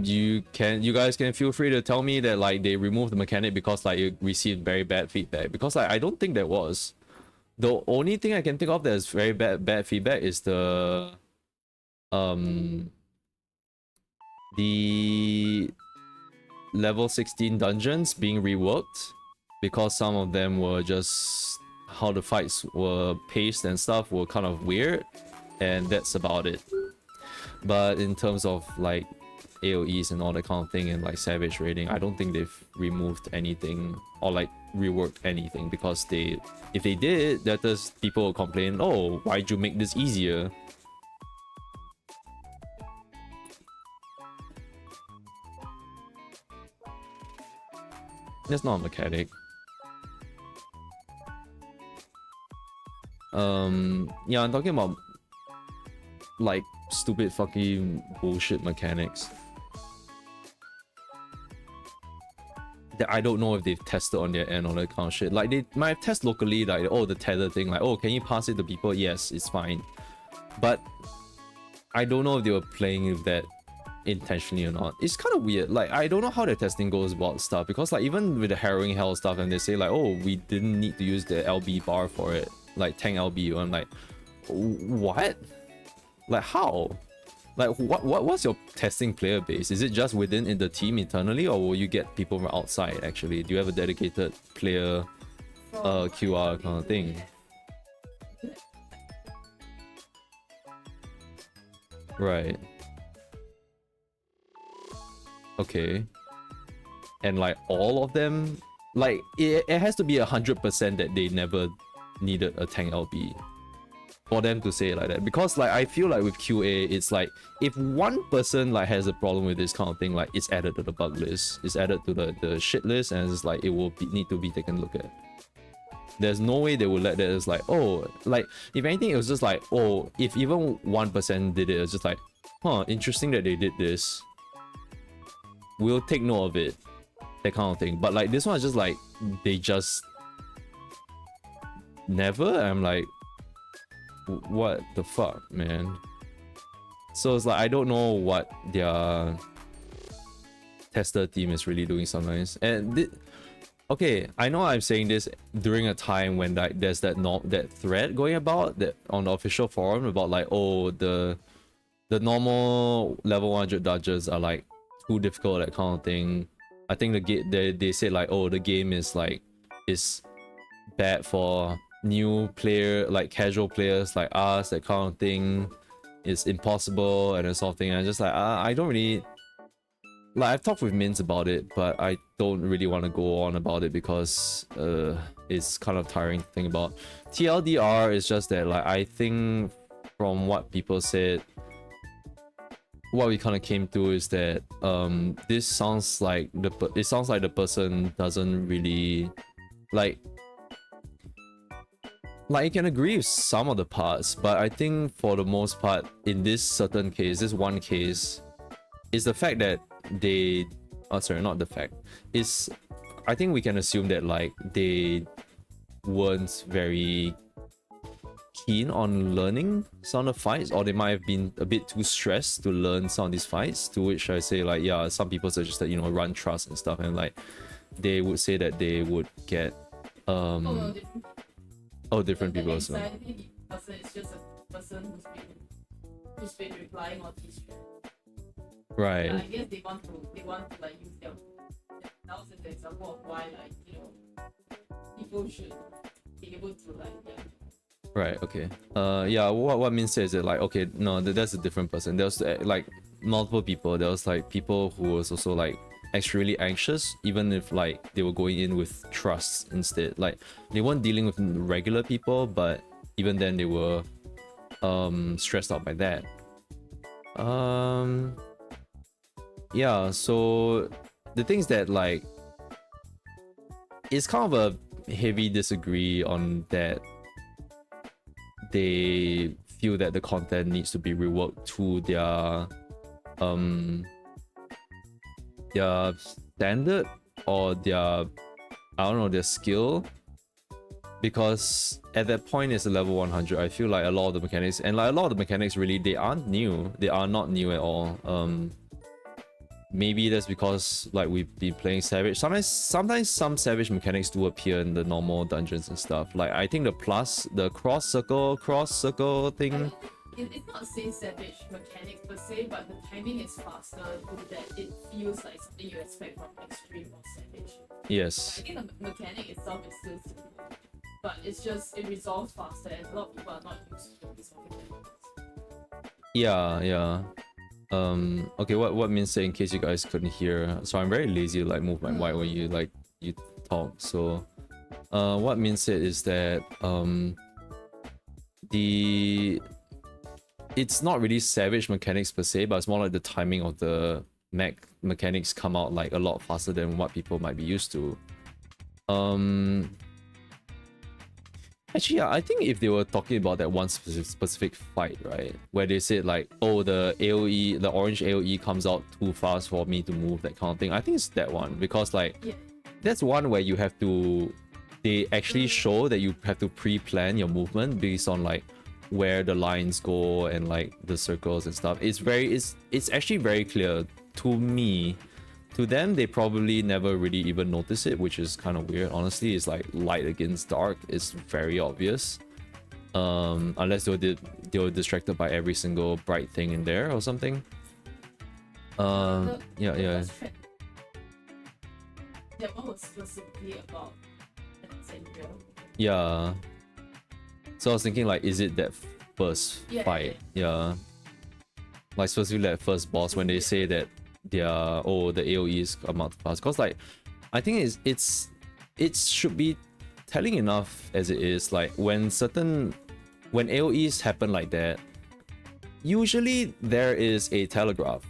You guys can feel free to tell me that like they removed the mechanic because like you received very bad feedback, because like I don't think that was. The only thing I can think of that is very bad feedback is the level 16 dungeons being reworked, because some of them were just, how the fights were paced and stuff were kind of weird, and that's about it. But in terms of like AoEs and all that kind of thing and like Savage raiding, I don't think they've removed anything or like rework anything, because if they did, that does people will complain, oh, why'd you make this easier? That's not a mechanic. Yeah, I'm talking about like stupid fucking bullshit mechanics that I don't know if they've tested on their end or that kind of shit. Like, they might test locally, like, oh, the tether thing, like, oh, can you pass it to people? Yes, it's fine. But I don't know if they were playing with that intentionally or not. It's kind of weird. Like, I don't know how their testing goes about stuff, because like even with the harrowing hell stuff, and they say like, oh, we didn't need to use the LB bar for it, like tank LB. I'm like, what? Like, how? Like, what's your testing player base? Is it just within the team internally, or will you get people from outside? Actually, do you have a dedicated player QR kind of thing? Right. Okay. And like all of them, like it has to be 100% that they never needed a tank LB for them to say it like that. Because like I feel like with QA, it's like if one person like has a problem with this kind of thing, like it's added to the bug list, it's added to the shit list, and it's like it will need to be taken a look at. There's no way they would let that. It's like, oh, like if anything, it was just like, oh, if even 1% did it, it's just like, huh, interesting that they did this. We'll take note of it, that kind of thing. But like this one is just like they just never. I'm like, what the fuck, man? So it's like I don't know what their tester team is really doing sometimes. And okay, I know I'm saying this during a time when like there's that thread going about that on the official forum about like, oh, the normal level 100 dungeons are like too difficult, that kind of thing. I think they say like, oh, the game is like bad for new player, like casual players like us, that kind of thing. It's impossible and that sort of thing. And I'm just like, I don't really like, I've talked with Mints about it, but I don't really want to go on about it because it's kind of tiring to think about. TLDR is just that, like, I think from what people said, what we kind of came to is that this sounds like the person doesn't really like you can agree with some of the parts, but I think for the most part in this certain case, this one case, is the fact that they not the fact, is I think we can assume that like they weren't very keen on learning some of the fights, or they might have been a bit too stressed to learn some of these fights, to which I say like, yeah, some people suggested, you know, run trust and stuff, and like they would say that they would get different people as well. Person is just a person who's been replying on these threads. Right. Yeah, I guess they want to like use their now as an example of why, like, you know, people should be able to like, yeah. Right, okay. Yeah, what Min says is like, okay, no, that's a different person. There was like multiple people. There was like people who was also like extremely anxious, even if like they were going in with trust instead. Like they weren't dealing with regular people, but even then they were stressed out by that. Yeah, so the things that like, it's kind of a heavy disagree on that. They feel that the content needs to be reworked to their standard or their, I don't know, their skill, because at that point it's a level 100. I feel like a lot of the mechanics, and like a lot of the mechanics really, they aren't new. They are not new at all. Maybe that's because like we've been playing Savage. Sometimes some Savage mechanics do appear in the normal dungeons and stuff. Like I think the cross circle thing. It's not say Savage mechanics per se, but the timing is faster, so that it feels like something you expect from Extreme or Savage. Yes. I think the mechanic itself is still simple, but it's just, it resolves faster, and a lot of people are not used to resolving that. Yeah. Okay, what Min's saying, in case you guys couldn't hear, so I'm very lazy to like move my mic when you talk, so What Min said is that it's not really savage mechanics per se, but it's more like the timing of the mechanics come out like a lot faster than what people might be used to. Actually, yeah, I think if they were talking about that one specific fight, right, where they said like, oh, the AoE, the orange AoE comes out too fast for me to move, that kind of thing, I think it's that one, because like, that's one where you have to, they actually show that you have to pre-plan your movement based on like where the lines go and like the circles and stuff. It's actually very clear to me. To them, they probably never really even notice it, which is kind of weird. Honestly, it's like light against dark. It's very obvious. Unless they were distracted by every single bright thing in there or something. Yeah. That one was specifically about Alexandria. Yeah. So I was thinking like, is it that first fight? Yeah. Like specifically that first boss when they say that the AoEs come out fast, because like I think it should be telling enough as it is. Like when AoEs happen like that, usually there is a telegraph.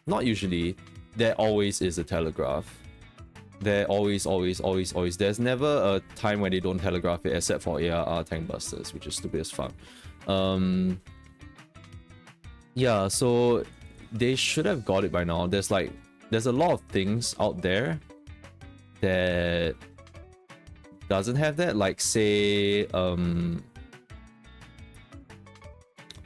Not usually, there always is a telegraph. There always. There's never a time when they don't telegraph it except for ARR tank busters, which is stupid as fuck. Yeah, so they should have got it by now. There's a lot of things out there that doesn't have that, like say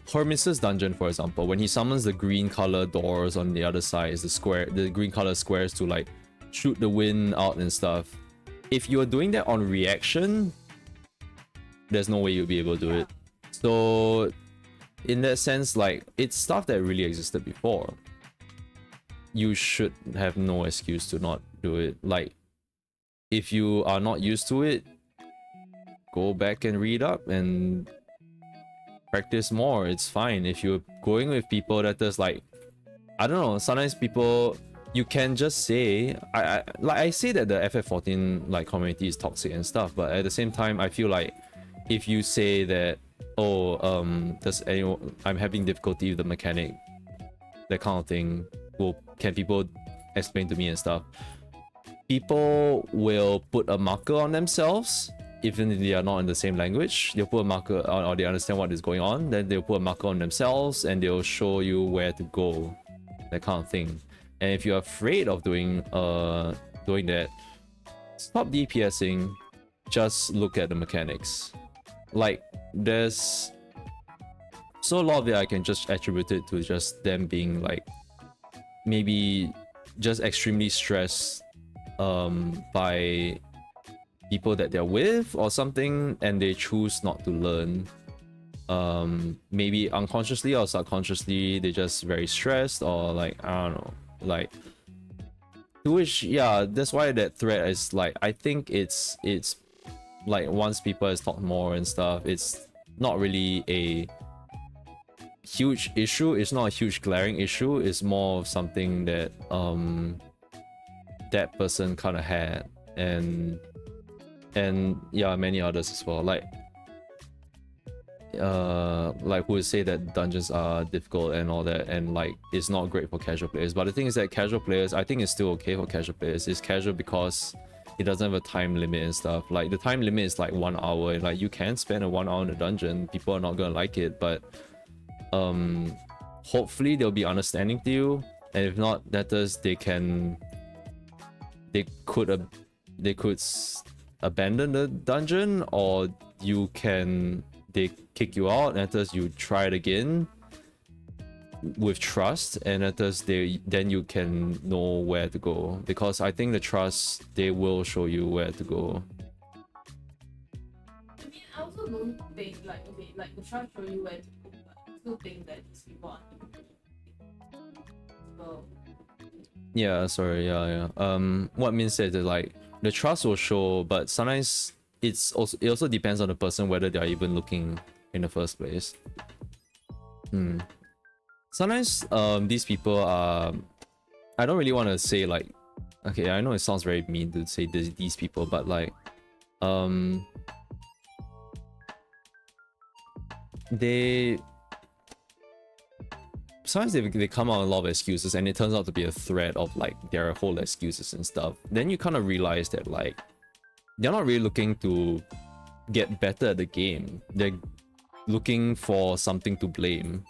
Hormis's dungeon, for example. When he summons the green color doors on the other side, is the green color squares to like shoot the wind out and stuff. If you're doing that on reaction, there's no way you'll be able to do it. So in that sense, like, it's stuff that really existed before. You should have no excuse to not do it. Like, if you are not used to it, go back and read up and practice more. It's fine. If you're going with people that is like, I don't know, sometimes people, you can just say, I say that the FF14 like community is toxic and stuff, but at the same time, I feel like if you say that, oh, I'm having difficulty with the mechanic, that kind of thing, well, can people explain to me and stuff? People will put a marker on themselves, even if they are not in the same language. They'll put a marker on, or they understand what is going on, then they'll put a marker on themselves and they'll show you where to go, that kind of thing. And if you're afraid of doing that, stop DPSing, just look at the mechanics. Like, there's so a lot of it I can just attribute it to just them being like maybe just extremely stressed by people that they're with or something, and they choose not to learn. Maybe unconsciously or subconsciously they're just very stressed, or like, I don't know, like, to which, yeah, that's why that thread is like, I think it's like, once people has talked more and stuff, it's not really a huge issue. It's not a huge glaring issue. It's more of something that that person kind of had, and yeah, many others as well. Like who would say that dungeons are difficult and all that, and like it's not great for casual players. But the thing is that casual players, I think it's still okay for casual players. It's casual because it doesn't have a time limit and stuff. Like the time limit is like 1 hour, and like you can spend a 1 hour in a dungeon. People are not gonna like it, but hopefully they'll be understanding to you. And if not, that is, they could abandon the dungeon, or they kick you out, and thus you try it again with trust, and then you can know where to go, because I think the trust, they will show you where to go. I mean, I also don't think like, okay, like the trust show you where to go, but I still think that these people are so. Yeah, sorry, yeah. What Min said is like, the trust will show, but sometimes it also depends on the person whether they are even looking in the first place. Sometimes these people are, I don't really want to say like, okay, I know it sounds very mean to say these people, but like, They sometimes they come out with a lot of excuses, and it turns out to be a thread of like their whole excuses and stuff. Then you kind of realize that like they're not really looking to get better at the game. They're looking for something to blame.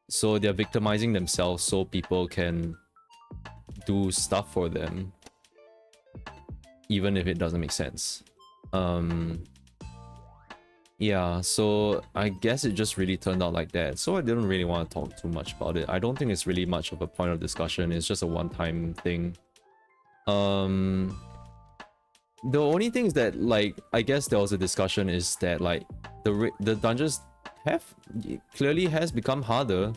So they're victimizing themselves so people can do stuff for them, even if it doesn't make sense. Yeah, so I guess it just really turned out like that. So I didn't really want to talk too much about it. I don't think it's really much of a point of discussion. It's just a one-time thing. The only things that like I guess there was a discussion is that like the dungeons clearly has become harder,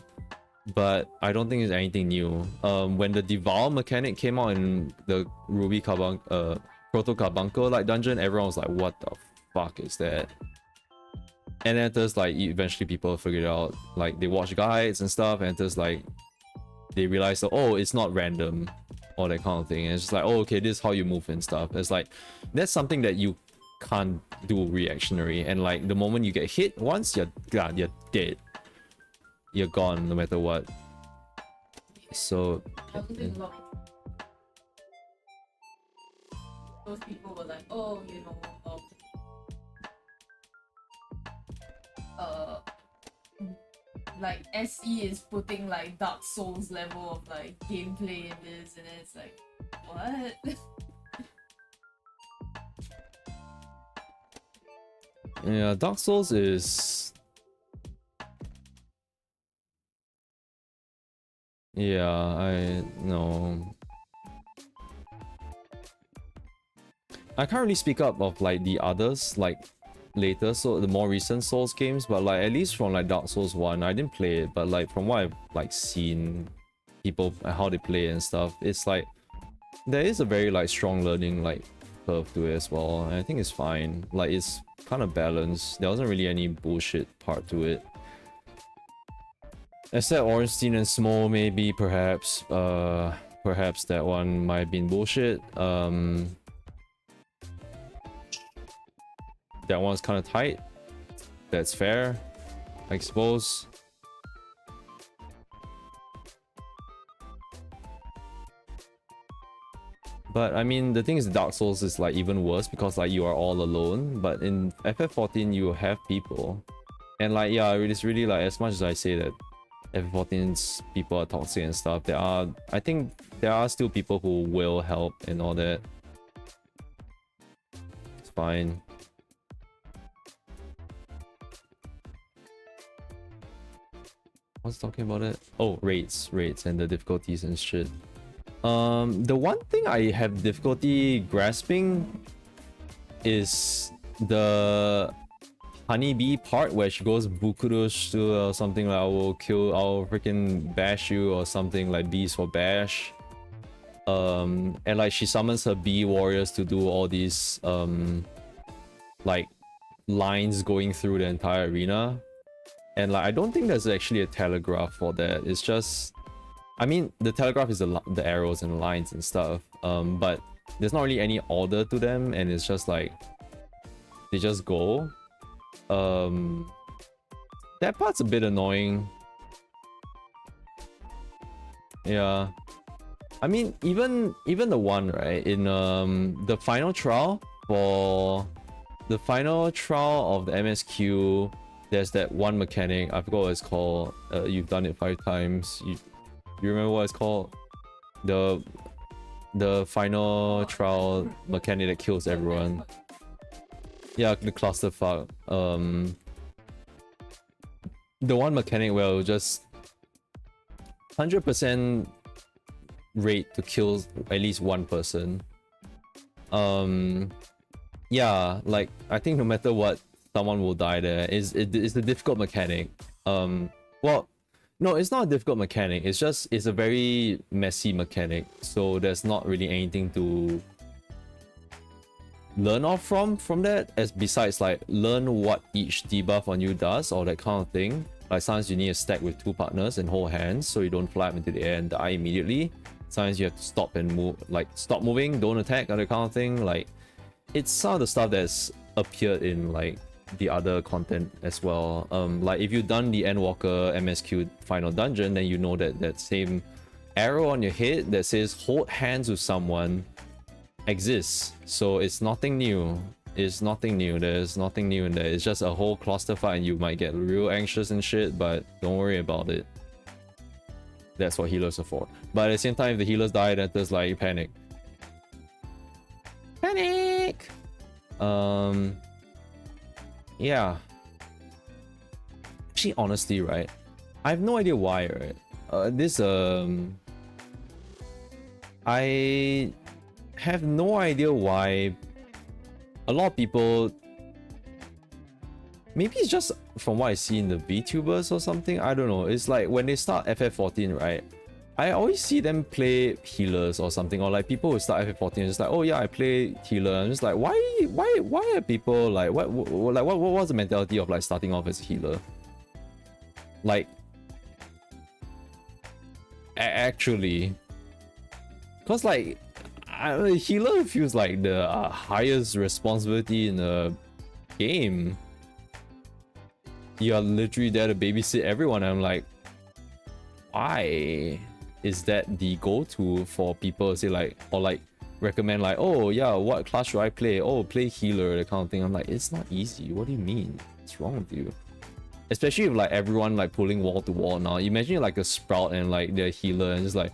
but I don't think it's anything new. When the Devour mechanic came out in the Ruby Proto Carbuncle like dungeon, everyone was like, what the fuck is that? And then there's like eventually people figured out, like they watch guides and stuff, and there's like they realize that, oh, it's not random or that kind of thing. And it's just like, oh, okay, this is how you move and stuff. It's like that's something that you can't do reactionary, and like the moment you get hit once, you're dead. You're gone no matter what. So I don't think a lot of those people were like, oh, you know, like SE is putting like Dark Souls level of like gameplay in this, and then it's like, what? Yeah, Dark Souls is... Yeah, I know. I can't really speak up of like the others, like later, so the more recent Souls games, but like at least from like Dark Souls 1, I didn't play it, but like from what I've like seen people how they play and stuff, it's like there is a very like strong learning like curve to it as well, and I think it's fine. Like it's kind of balanced. There wasn't really any bullshit part to it. Except Ornstein and Smo, maybe, perhaps that one might have been bullshit. That one's kind of tight. That's fair, I suppose. But I mean, the thing is, Dark Souls is like even worse because like you are all alone. But in FF14, you have people, and like yeah, it's really like, as much as I say that FF14's people are toxic and stuff, I think there are still people who will help and all that. It's fine. I was talking about it. Oh, raids and the difficulties and shit. The one thing I have difficulty grasping is the honeybee part where she goes bukurush or something like, I'll freaking bash you or something like bees for bash. And like she summons her bee warriors to do all these like lines going through the entire arena. And like I don't think there's actually a telegraph for that. It's just, I mean, the telegraph is the arrows and the lines and stuff, but there's not really any order to them, and it's just like they just go. That part's a bit annoying. Yeah, I mean, even the one right in the final trial of the MSQ. There's that one mechanic, I forgot what it's called. You've done it 5 times. You remember what it's called? The final trial mechanic that kills everyone. Yeah, the clusterfuck. The one mechanic where it'll just 100% rate to kill at least one person. Yeah, like I think no matter what, someone will die there. It's a difficult mechanic. Well, no, it's not a difficult mechanic. It's a very messy mechanic. So there's not really anything to learn off from that, as besides like learn what each debuff on you does or that kind of thing. Like sometimes you need to stack with 2 partners and hold hands so you don't fly up into the air and die immediately. Sometimes you have to stop and move, like stop moving, don't attack, other kind of thing. Like, it's some of the stuff that's appeared in like the other content as well. Like if you've done the Endwalker MSQ final dungeon, then you know that that same arrow on your head that says hold hands with someone exists. So it's nothing new. It's nothing new. There's nothing new in there. It's just a whole clusterfuck and you might get real anxious and shit, but don't worry about it. That's what healers are for. But at the same time, if the healers die, then there's like panic. Panic! Yeah. Actually, honestly, right? I have no idea why, right? I have no idea why a lot of people, maybe it's just from what I see in the VTubers or something, I don't know. It's like when they start FF14, right? I always see them play healers or something, or like people who start FF14 just like, oh yeah, I play healer. I'm just like, why are people like, what was the mentality of like starting off as a healer? Like, actually, because like, healer feels like the highest responsibility in the game. You're literally there to babysit everyone. I'm like, why is that the go-to for people to say like, or like recommend like, oh yeah, what class should I play? Oh, play healer, that kind of thing. I'm like, it's not easy. What do you mean? What's wrong with you? Especially if like everyone like pulling wall to wall now. Imagine like a Sprout and like their healer and just like,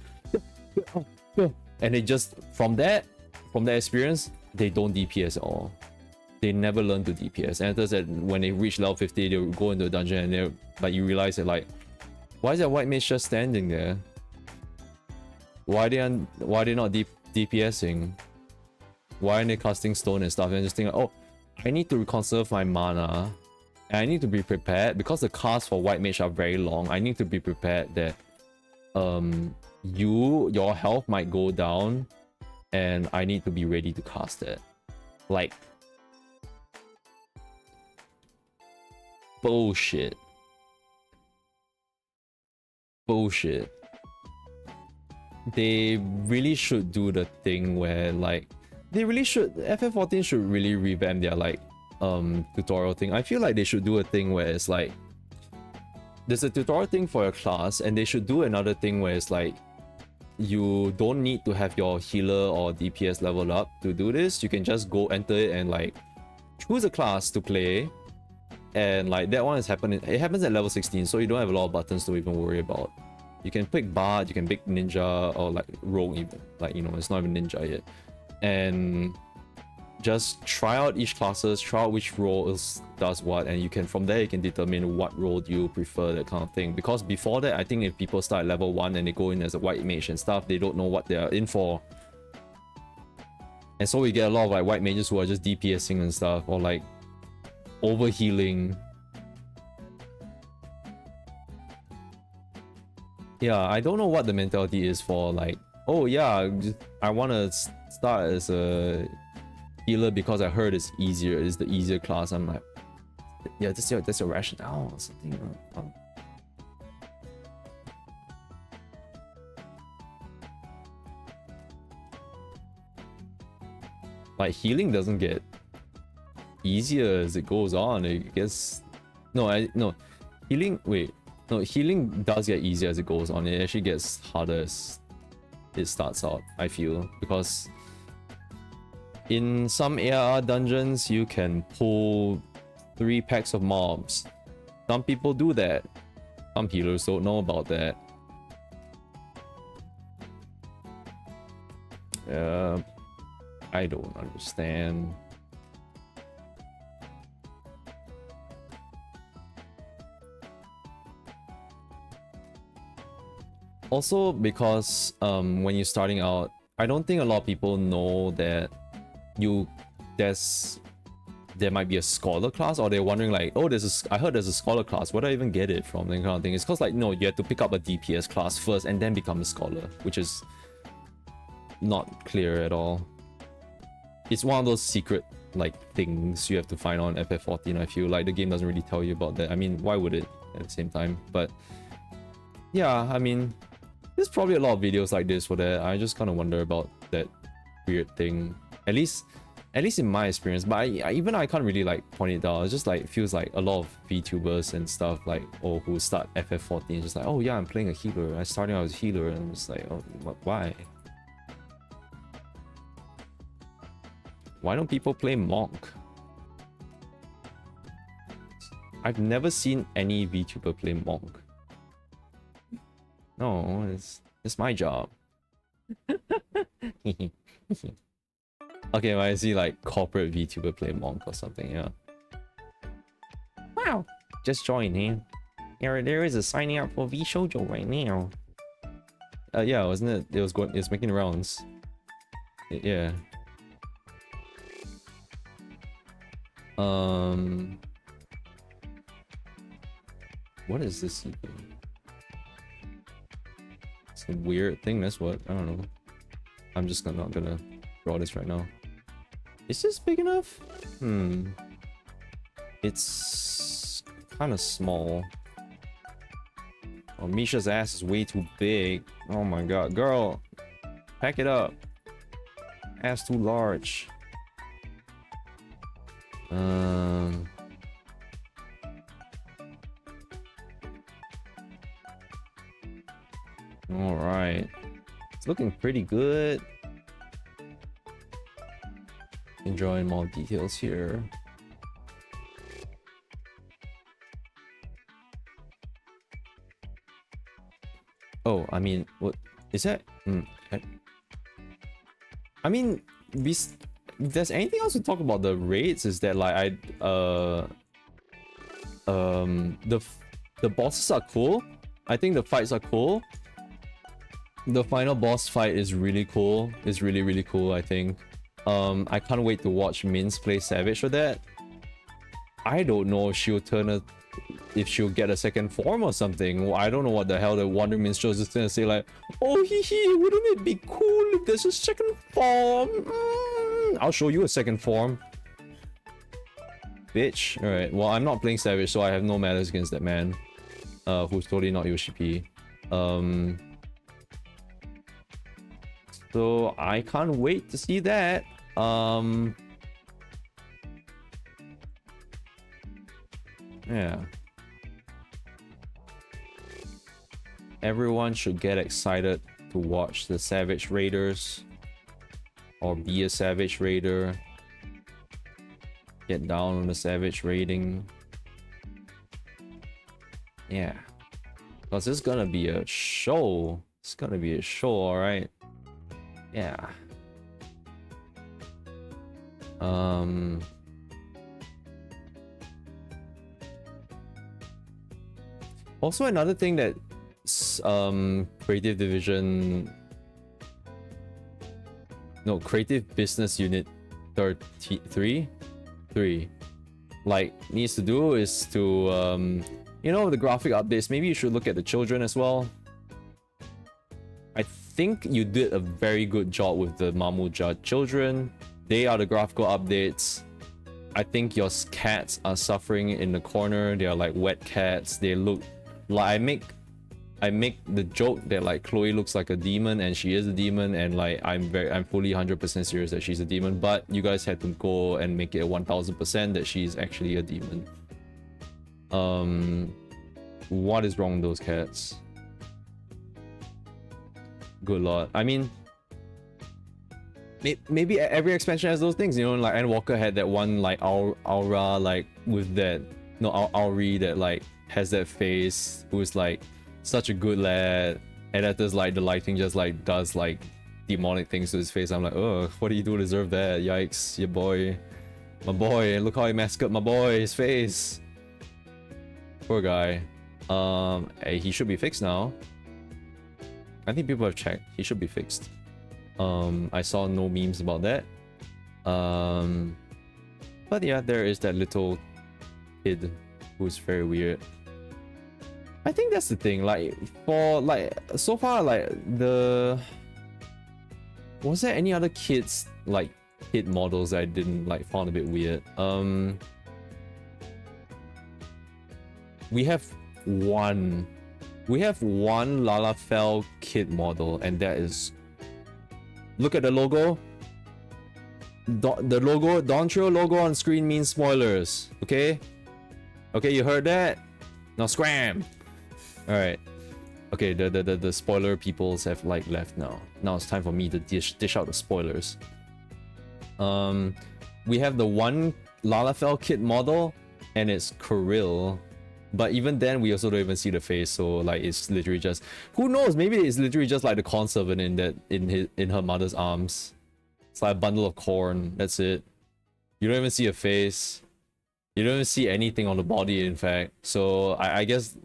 and they just from that experience, they don't DPS at all. They never learn to DPS. And it's that when they reach level 50, they'll go into a dungeon and they're like, you realize that like, why is that white mage just standing there? Why they not DPSing? Why aren't they casting stone and stuff? And just think, oh, I need to conserve my mana. And I need to be prepared because the casts for white mage are very long. I need to be prepared that your health might go down and I need to be ready to cast it. Like, bullshit. Bullshit. They really should do the thing where like, FF14 should really revamp their like tutorial thing. I feel like they should do a thing where it's like, there's a tutorial thing for your class, and they should do another thing where it's like, you don't need to have your healer or DPS leveled up to do this. You can just go enter it and like choose a class to play, and like that one is happening. It happens at level 16, so you don't have a lot of buttons to even worry about. You can pick Bard, you can pick Ninja, or like Rogue even. Like, you know, it's not even Ninja yet. And just try out each classes, try out which role does what, and you can, from there you can determine what role you prefer, that kind of thing. Because before that, I think if people start at level 1 and they go in as a white mage and stuff, they don't know what they're in for. And so we get a lot of like white mages who are just DPSing and stuff, or like over healing. Yeah, I don't know what the mentality is for like, oh yeah, I want to start as a healer because I heard it's easier, it's the easier class. I'm like, yeah, that's your rationale or something. Like, healing doesn't get easier as it goes on. It gets healing does get easier as it goes on. It actually gets harder as it starts out, I feel, because in some ARR dungeons you can pull 3 packs of mobs. Some people do that. Some healers don't know about that. I don't understand. Also, because when you're starting out, I don't think a lot of people know that there might be a scholar class, or they're wondering like, oh, I heard there's a scholar class, where do I even get it from, that kind of thing. It's because like, no, you have to pick up a DPS class first and then become a scholar, which is not clear at all. It's one of those secret like things you have to find on FF14. I feel like the game doesn't really tell you about that. I mean, why would it at the same time? But yeah, I mean, There's probably a lot of videos like this for that. I just kind of wonder about that weird thing. At least in my experience. But I can't really like point it out. It's just like, it feels like a lot of VTubers and stuff like, oh, who start FF14 just like, oh yeah, I'm playing a healer. I started out as a healer, and I'm just like, oh, why? Why don't people play Monk? I've never seen any VTuber play Monk. No, it's my job. Okay, well, I see like corporate VTuber play Monk or something, yeah. Wow, just joined here. There is a signing up for V Shoujo right now. Yeah, wasn't it? It was making rounds. Yeah. What is this? It's a weird thing, that's what. I don't know. I'm just not gonna draw this right now. Is this big enough? It's kind of small. Oh, Misha's ass is way too big. Oh my god. Girl, pack it up. Ass too large. Alright. It's looking pretty good. Enjoying more details here. Oh, I mean, what is that? I mean, if there's anything else to talk about the raids, is that like the bosses are cool. I think the fights are cool. The final boss fight is really cool. It's really, really cool, I think. I can't wait to watch Mince play Savage for that. I don't know if she'll get a second form or something. I don't know what the hell the Wonder Minstrel is just gonna say like, oh wouldn't it be cool if there's a second form? I'll show you a second form. Bitch. Alright, well, I'm not playing Savage, so I have no malice against that man. Who's totally not Yoshi P. So I can't wait to see that. Yeah. Everyone should get excited to watch the Savage Raiders. Or be a Savage Raider. Get down on the Savage raiding. Yeah. Because it's gonna be a show. It's gonna be a show, alright? Yeah. Also another thing that Creative Business Unit 3 like needs to do is to you know, the graphic updates, maybe you should look at the children as well. I think you did a very good job with the Mamuja children. They are the graphical updates. I think your cats are suffering in the corner. They are like wet cats. They look like I make the joke that like Chloe looks like a demon and she is a demon, and like I'm fully 100% serious that she's a demon, but you guys had to go and make it 1000% that she's actually a demon. What is wrong with those cats? Good lord. I mean, maybe every expansion has those things, you know, like Endwalker had that one like aura like with that Auri that like has that face, who's like such a good lad, and that there's like the lighting just like does like demonic things to his face. I'm like, oh, what do you do to deserve that? Yikes, your boy. My boy, look how he messed up my boy, his face. Poor guy. Hey, he should be fixed now. I think people have checked. He should be fixed. I saw no memes about that. But yeah, there is that little kid who's very weird. I think that's the thing. Like for like so far, like was there any other kids like kid models that I didn't like found a bit weird? We have one We have one Lalafell kit model, and that is... Look at the logo. The logo, Dontrio logo on screen means spoilers, okay? Okay, you heard that? Now scram! Alright. Okay, the spoiler peoples have like left now. Now it's time for me to dish out the spoilers. We have the one Lalafell kit model, and it's Kirill. But even then, we also don't even see the face, so like it's literally just... Who knows? Maybe it's literally just like the corn servant in her mother's arms. It's like a bundle of corn, that's it. You don't even see a face. You don't even see anything on the body, in fact. So I guess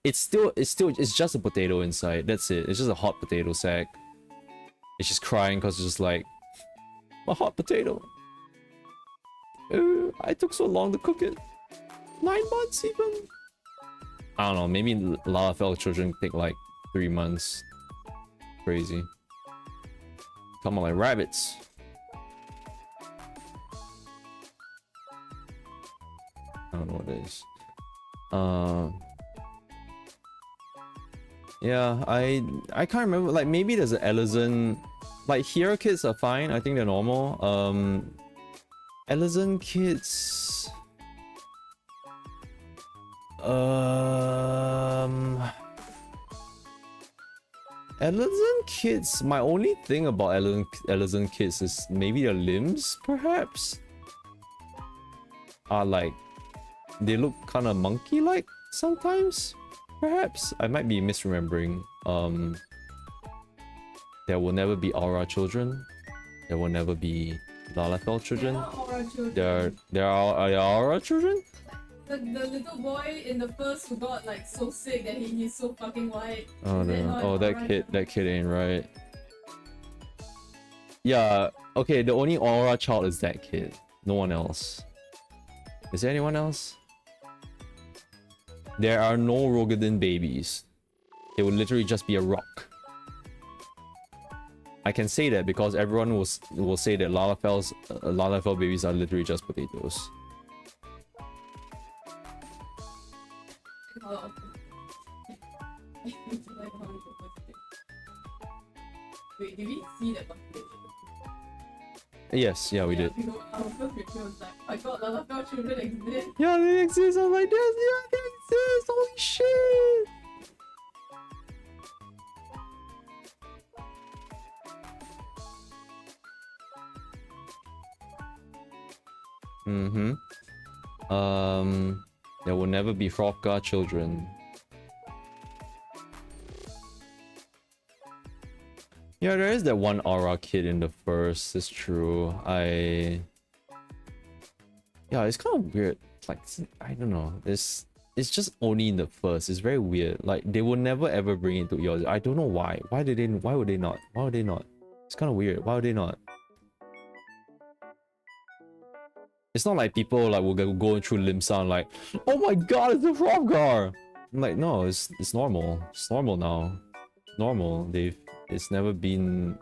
it's just a potato inside. That's it. It's just a hot potato sack. It's just crying because it's just like a hot potato. I took so long to cook it. 9 months even. I don't know. Maybe Lalafell children take like 3 months. Crazy. Come on, like rabbits. I don't know what it is. Yeah, I can't remember. Like maybe there's an Ellison. Like here kids are fine. I think they're normal. Ellison kids. Ellison kids. My only thing about Ellison kids is maybe their limbs, perhaps, are like. They look kind of monkey-like sometimes, perhaps. I might be misremembering. There will never be Aura children. There will never be Lalafell children. There are Aura children? The little boy in the first who got like so sick that he's so fucking white. Oh no! Oh, that kid ain't right. Yeah. Okay. The only Aura child is that kid. No one else. Is there anyone else? There are no Rogadin babies. It will literally just be a rock. I can say that because everyone will say that Lalafell babies are literally just potatoes. Wait, did we see that? Yes, yeah, we did. Our first picture was like, I got Lalafell children exist. Yeah, they exist. I'm like, yes, yeah, they exist. Holy shit. There will never be Hrothgar children. Yeah, there is that one Aura kid in the first. It's true. Yeah, it's kind of weird. Like, I don't know. It's just only in the first. It's very weird. Like, they will never ever bring it to yours. I don't know why. Why would they not? Why would they not? It's kind of weird. Why would they not? It's not like people like will go through Limsa and like, oh my god, it's a Hrothgar! I'm like, no, it's normal. It's normal now. Normal. It's never been.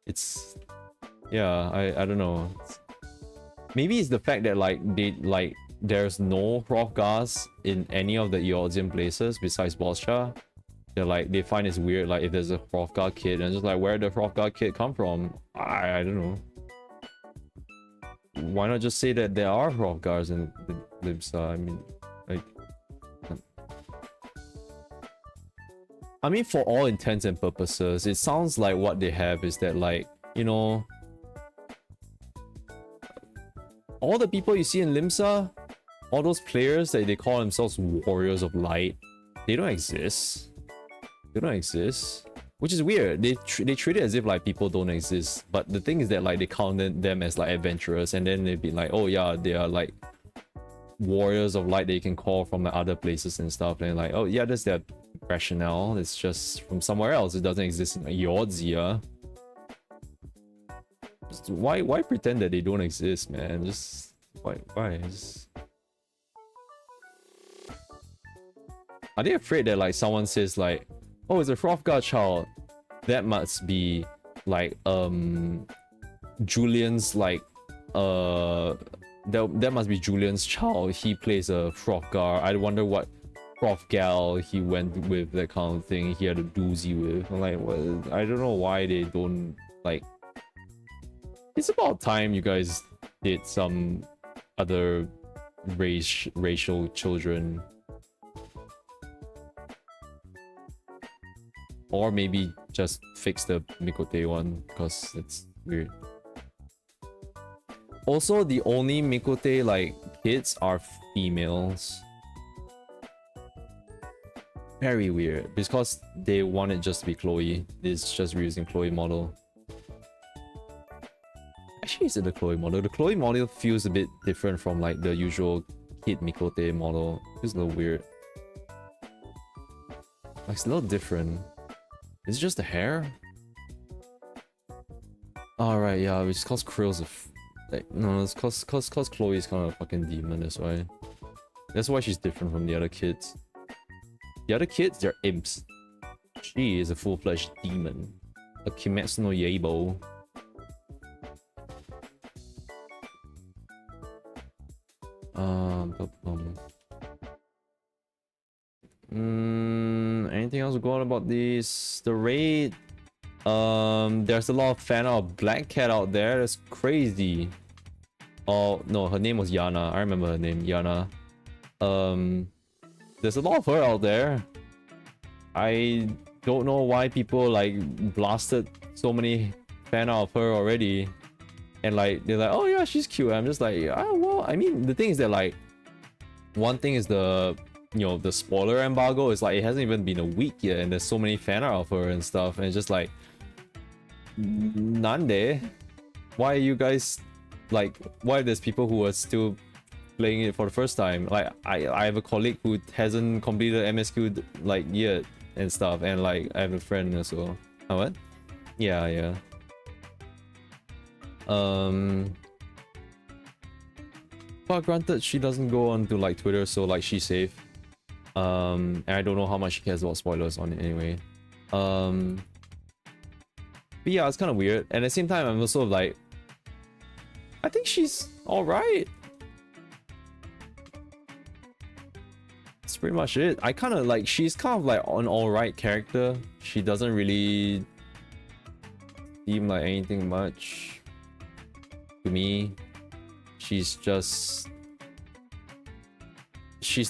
It's, yeah. I don't know. Maybe it's the fact that like there's no Hrothgars in any of the Eorzean places besides Bolscha. They find it's weird. Like if there's a Hrothgar kid and just like, where did the Hrothgar kid come from? I don't know. Why not just say that there are Hrothgars in Limsa? I mean, like, I mean, for all intents and purposes, it sounds like what they have is that, like, you know, all the people you see in Limsa, all those players that they call themselves Warriors of Light, they don't exist. They don't exist. Which is weird. They treat it as if like people don't exist. But the thing is that like they counted them as like adventurers, and then they'd be like, oh yeah, they are like Warriors of Light that you can call from the other places and stuff. And like, oh yeah, that's their rationale. It's just from somewhere else. It doesn't exist in Eorzea. Why pretend that they don't exist, man? Just why? Just... Are they afraid that like someone says like, oh, it's a Hrothgar child? That must be like Julian's like that must be Julian's child. He plays a Hrothgar. I wonder what prof gal he went with, that kind of thing. He had a doozy with. I'm like, what? I don't know why they don't like. It's about time you guys did some other racial children, or maybe just fix the Mikote one because it's weird. Also, the only Mikote like kids are females. Very weird because they want it just to be Chloe. It's just reusing Chloe model. Actually, is it the Chloe model? The Chloe model feels a bit different from like the usual kid Mikote model. It feels a little weird. Like, it's a little different. Is it just the hair? Alright, yeah, it's cause Krill's a like, no, it's cause Chloe's kind of a fucking demon, that's why. That's why she's different from the other kids. The other kids, they're imps. She is a full-fledged demon. A Kimetsu no Yaiba. Anything else going on about this? The raid. There's a lot of fan of Black Cat out there. That's crazy. Oh no, her name was Yana. I remember her name, Yana. There's a lot of her out there. I don't know why people like blasted so many fan of her already, and like they're like, oh yeah, she's cute. I'm just like, oh well. I mean, the thing is that like, one thing is the the spoiler embargo is like it hasn't even been a week yet, and there's so many fan art of her and stuff, and it's just like, Nande? Why are you guys like? Why there's people who are still playing it for the first time? Like I have a colleague who hasn't completed MSQ like yet and stuff, and like I have a friend also. Oh, what? Yeah. But granted, she doesn't go on to like Twitter, so like she's safe. And I don't know how much she cares about spoilers on it anyway. But yeah, it's kind of weird. And at the same time, I'm also like, I think she's alright. That's pretty much it. I kind of like, she's kind of like an alright character. She doesn't really seem like anything much to me. She's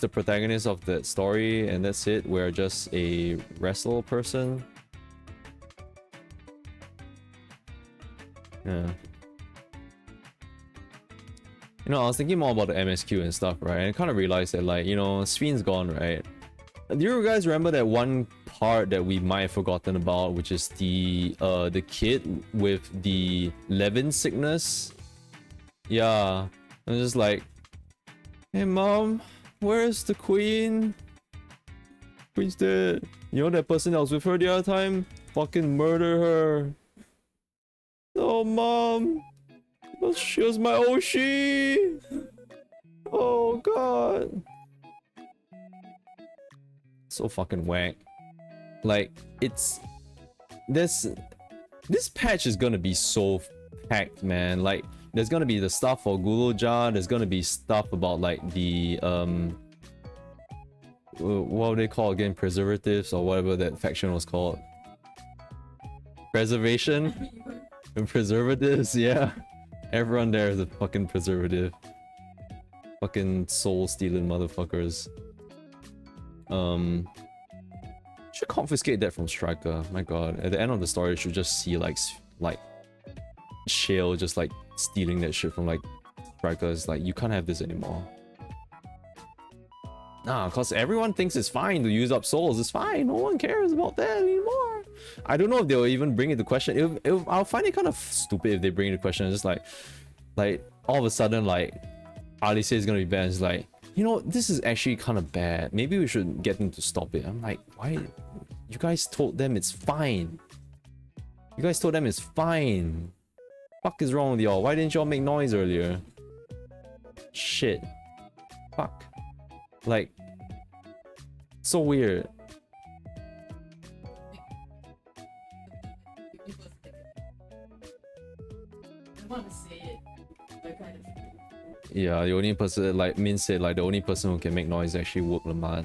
the protagonist of that story, and that's it. We're just a wrestle person. Yeah. I was thinking more about the MSQ and stuff, right? And I kind of realized that, like, Sveen's gone, right? Do you guys remember that one part that we might have forgotten about, which is the kid with the Levin sickness? Yeah. I'm just like, hey mom, where's the queen? Queen's dead. You know that person that was with her the other time? Fucking murder her. Oh mom. She was my Oshi. Oh god. So fucking whack. Like, it's this patch is gonna be so packed, man. Like, there's gonna be the stuff for Guloja, there's gonna be stuff about like the what would they call again? Preservatives or whatever that faction was called. Preservation? Preservatives, yeah. Everyone there is a fucking preservative. Fucking soul stealing motherfuckers. Should confiscate that from Striker. My god. At the end of the story, you should just see like Shale just like stealing that shit from like Strikers. Like, you can't have this anymore. Nah, cause everyone thinks it's fine to use up souls. It's fine. No one cares about that anymore. I don't know if they'll even bring it to question. I'll find it kind of stupid if they bring it to question. It's just like all of a sudden like Alice is gonna be banned. It's like, this is actually kind of bad. Maybe we should get them to stop it. I'm like, why? You guys told them it's fine. You guys told them it's fine. Fuck is wrong with y'all? Why didn't y'all make noise earlier? Shit. Fuck. Like, so weird. Yeah, the only person, like Min said, like the only person who can make noise is actually Wook Lamar.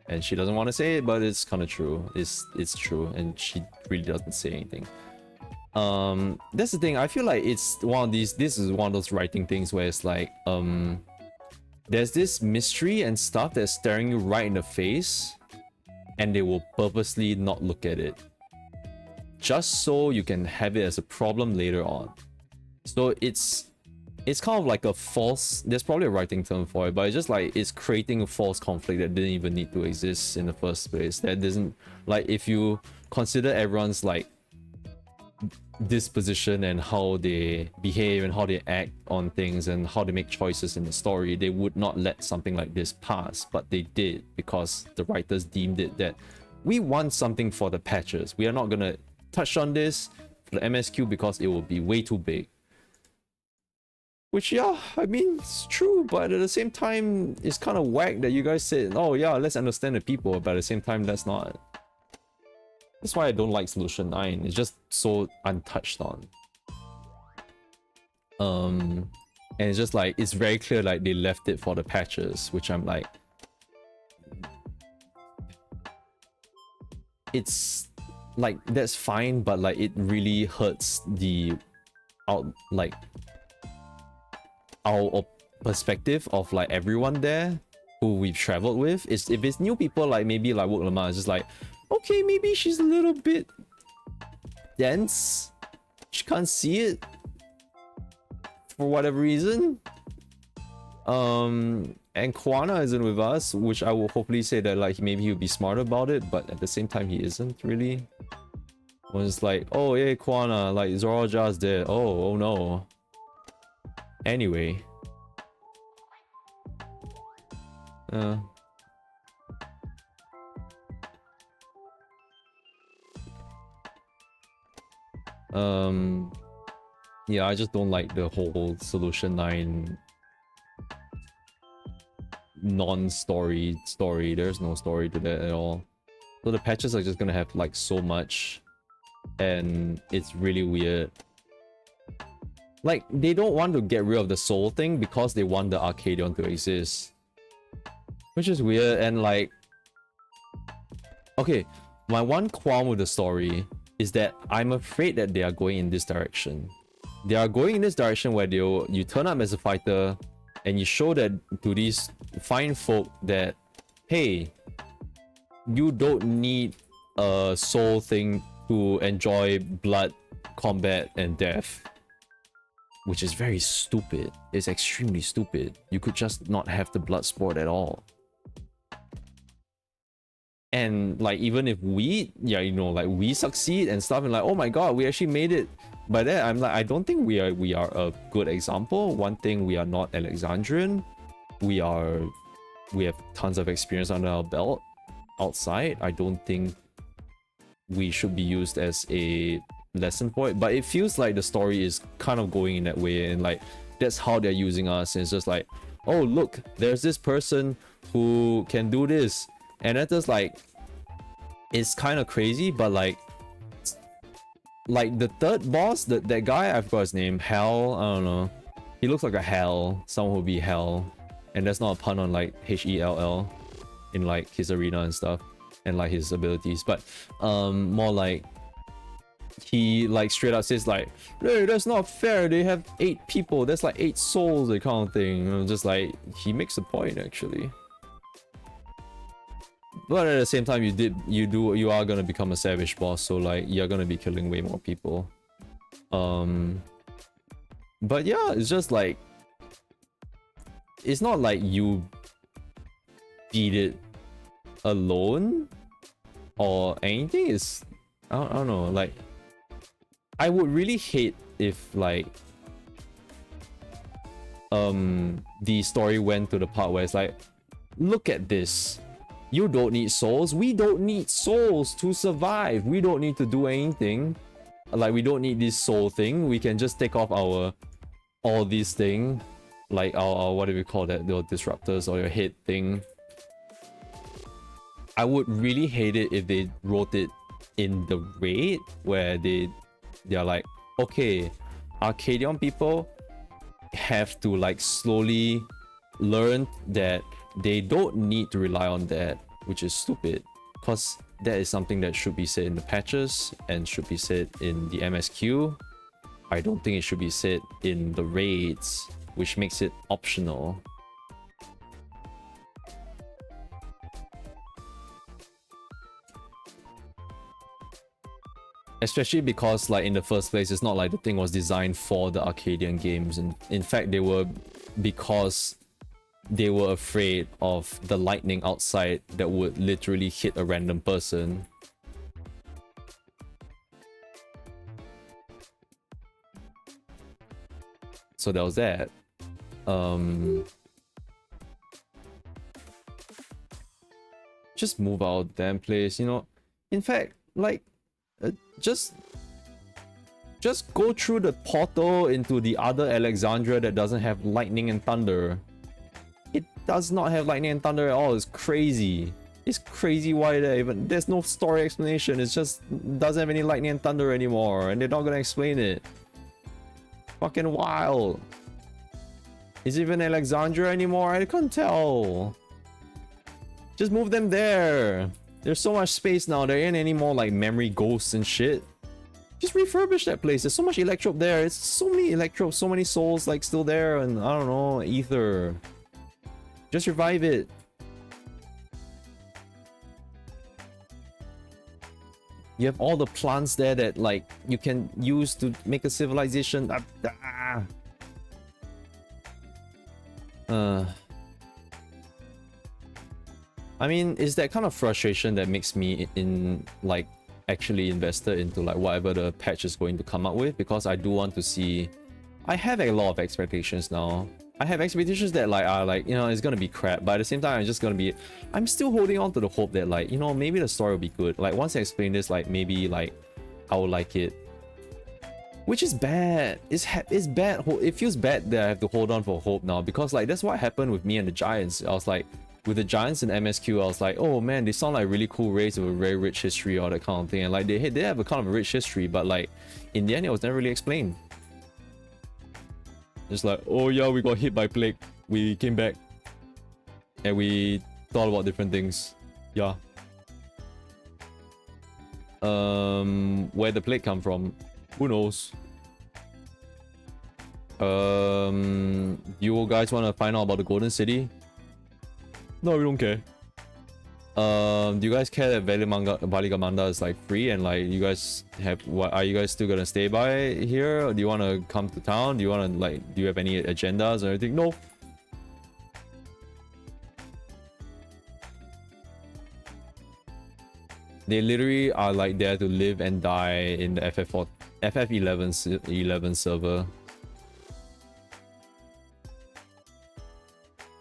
and she doesn't want to say it, but it's kind of true. It's true, and she really doesn't say anything. That's the thing. I feel like it's one of these. This is one of those writing things where it's like there's this mystery and stuff that's staring you right in the face, and they will purposely not look at it, just so you can have it as a problem later on. So it's kind of like a false, there's probably a writing term for it, but it's just like it's creating a false conflict that didn't even need to exist in the first place. That doesn't, like, if you consider everyone's like disposition and how they behave and how they act on things and how they make choices in the story, they would not let something like this pass, but they did, because the writers deemed it that we want something for the patches. We are not gonna touch on this for the MSQ because it will be way too big. Which, yeah, I mean, it's true, but at the same time, it's kind of whack that you guys said, oh yeah, let's understand the people, but at the same time, that's not. That's why I don't like Solution 9. It's just so untouched on. And it's just like, it's very clear like they left it for the patches, which I'm like, it's like, that's fine, but like it really hurts the our perspective of like everyone there who we've traveled with. Is if it's new people, like maybe like Wook Lamar, it's just like, okay, maybe she's a little bit dense, she can't see it for whatever reason. And Kwana isn't with us, which I will hopefully say that like maybe he'll be smart about it, but at the same time he isn't really. When it's like, oh yeah, Kwana, like Zoroja's dead, oh no. Anyway. Yeah, I just don't like the whole Solution 9 non-story story. There's no story to that at all. So the patches are just gonna have like so much, and it's really weird. Like, they don't want to get rid of the soul thing because they want the Arcadion to exist. Which is weird, and like... Okay, my one qualm with the story is that I'm afraid that they are going in this direction. They are going in this direction where you turn up as a fighter and you show that to these fine folk that, hey, you don't need a soul thing to enjoy blood, combat, and death. Which is very stupid. It's extremely stupid. You could just not have the blood sport at all. And like, even if we, yeah, you know, like we succeed and stuff, and like, oh my god, we actually made it. By that, I'm like, I don't think we are a good example. One thing, we are not Alexandrian. We have tons of experience under our belt outside. I don't think we should be used as a lesson for it, but it feels like the story is kind of going in that way, and like that's how they're using us. And it's just like, oh look, there's this person who can do this, and that's just like, it's kind of crazy. But like the third boss, that guy, I forgot his name, Hell, I don't know, he looks like a Hell, someone who would be Hell, and that's not a pun on like Hell in like his arena and stuff and like his abilities, but more like he like straight up says like, hey, that's not fair, they have 8 people, that's like 8 souls, that kind of thing. And just like, he makes a point actually, but at the same time, you are gonna become a savage boss, so like you're gonna be killing way more people. But yeah, it's just like, it's not like you beat it alone or anything. It's, I don't know, like, I would really hate if like the story went to the part where it's like, look at this, you don't need souls, we don't need souls to survive, we don't need to do anything, like we don't need this soul thing, we can just take off our all these thing, like our what do we call that, the disruptors or your head thing. I would really hate it if they wrote it in the raid where they're like, okay, Arcadion people have to like slowly learn that they don't need to rely on that. which is stupid, because that is something that should be said in the patches and should be said in the MSQ. I don't think it should be said in the raids, which makes it optional. Especially because, like, in the first place, it's not like the thing was designed for the Arcadian games. And in fact, they were, because they were afraid of the lightning outside that would literally hit a random person. So that was that. Just move out damn place, you know. In fact, like, just go through the portal into the other Alexandria that doesn't have lightning and thunder. It does not have lightning and thunder at all. It's crazy. It's crazy why there's no story explanation. It's just doesn't have any lightning and thunder anymore, and they're not gonna explain it. Fucking wild. Is it even Alexandria anymore? I can't tell. Just move them there. There's so much space now. There ain't any more like memory ghosts and shit. Just refurbish that place. There's so much electrope there. It's so many electropes, so many souls like still there, and I don't know, ether. Just revive it. You have all the plants there that like you can use to make a civilization. I mean, it's that kind of frustration that makes me like actually invested into like whatever the patch is going to come up with, because I do want to see. I have a lot of expectations now. I have expectations that like are like, you know, it's gonna be crap, but at the same time I'm still holding on to the hope that like, you know, maybe the story will be good. Like once I explain this, like maybe like I will like it. Which is bad. It's bad. It feels bad that I have to hold on for hope now, because like that's what happened with me and the Giants. I was like, with the Giants and MSQ, I was like, oh man, they sound like really cool raids with a very rich history or that kind of thing. And like they have a kind of a rich history, but like in the end it was never really explained. Just like, oh yeah, we got hit by plague. We came back and we thought about different things. Yeah. Where the plague come from? Who knows? You guys want to find out about the Golden City? No, we don't care. Do you guys care that Valigamanda is like free and like you guys have what? Are you guys still gonna stay by here? Or do you want to come to town? Do you want to like? Do you have any agendas or anything? No. They literally are like there to live and die in the FF11 server.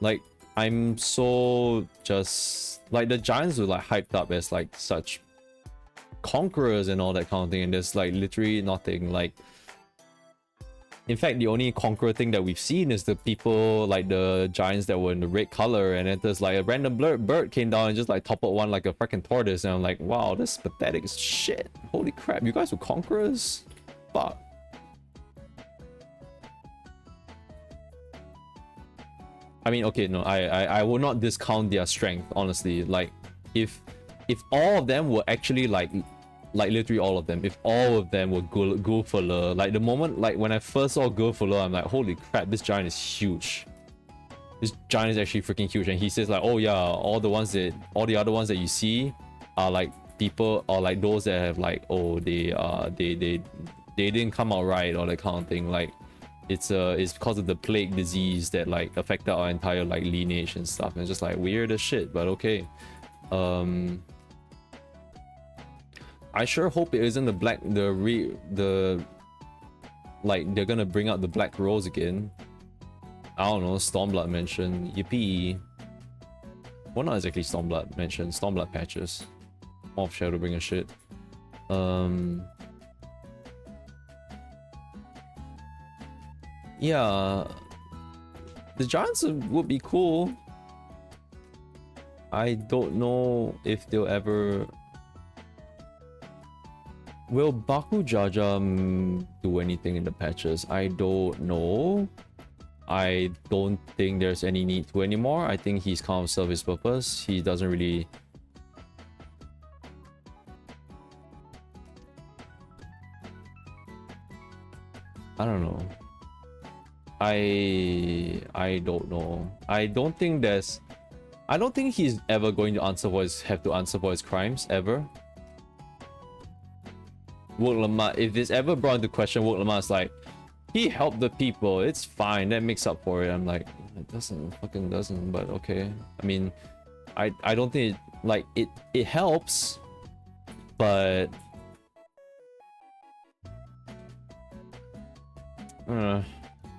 Like, I'm so just like the Giants were like hyped up as like such conquerors and all that kind of thing, and there's like literally nothing. Like, in fact, the only conqueror thing that we've seen is the people like the Giants that were in the red color, and then there's like a random bird came down and just like toppled one like a freaking tortoise, and I'm like, wow, this is pathetic as shit. Holy crap, you guys were conquerors? Fuck. I mean, okay, no, I will not discount their strength, honestly. Like, if all of them were actually like literally all of them, if all of them were Gulfuller, like the moment, like when I first saw Gulfuller, I'm like, holy crap, this giant is huge. This giant is actually freaking huge. And he says like, oh yeah, all the other ones that you see are like people, or like those that have like, oh, they didn't come out right, or that kind of thing. Like, it's because of the plague disease that like affected our entire like lineage and stuff, and it's just like weird as shit, but okay. I sure hope it isn't like they're gonna bring out the Black Rose again. I don't know, Stormblood mention, yippee. Well, not exactly Stormblood mention, Stormblood patches. Off Shadowbringer shit. Yeah, the Giants would be cool. I don't know if they'll ever. Will Baku Jaja do anything in the patches? I don't know. I don't think there's any need to anymore. I think he's kind of served his purpose. He doesn't really I don't know. I don't know. I don't think he's ever going to have to answer for his crimes ever. Woke Lamar, if it's ever brought into question, Woke Lamar is like, he helped the people, it's fine, that makes up for it. I'm like, it fucking doesn't, but okay. I mean, I don't think it helps, but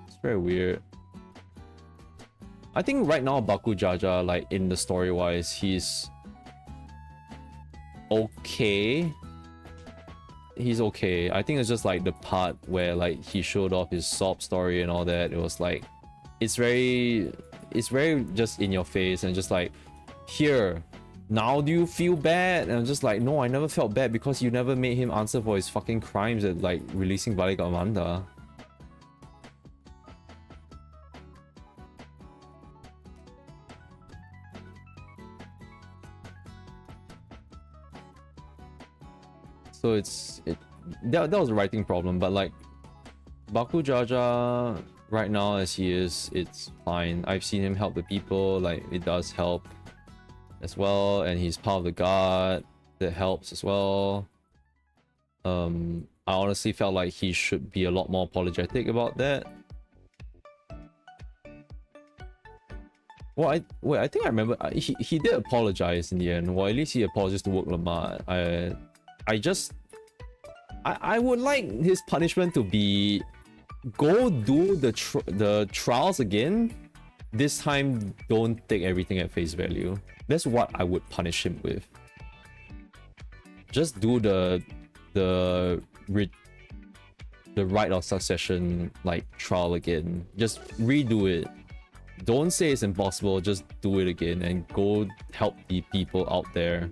it's very weird. I think right now Baku Jaja, like in the story wise, he's okay. He's okay. I think it's just like the part where like he showed off his sob story and all that. It was like, it's very just in your face and just like, here, now do you feel bad? And I'm just like, no, I never felt bad because you never made him answer for his fucking crimes at like releasing Balik Amanda. So that was a writing problem, but like Baku Jaja right now as he is, it's fine. I've seen him help the people, like it does help as well, and he's part of the guard that helps as well. I honestly felt like he should be a lot more apologetic about that. Well, I think I remember he did apologize in the end. Well, at least he apologized to Woke Lamar. I would like his punishment to be go do the trials again. This time, don't take everything at face value. That's what I would punish him with. Just do the right of succession like trial again. Just redo it. Don't say it's impossible. Just do it again and go help the people out there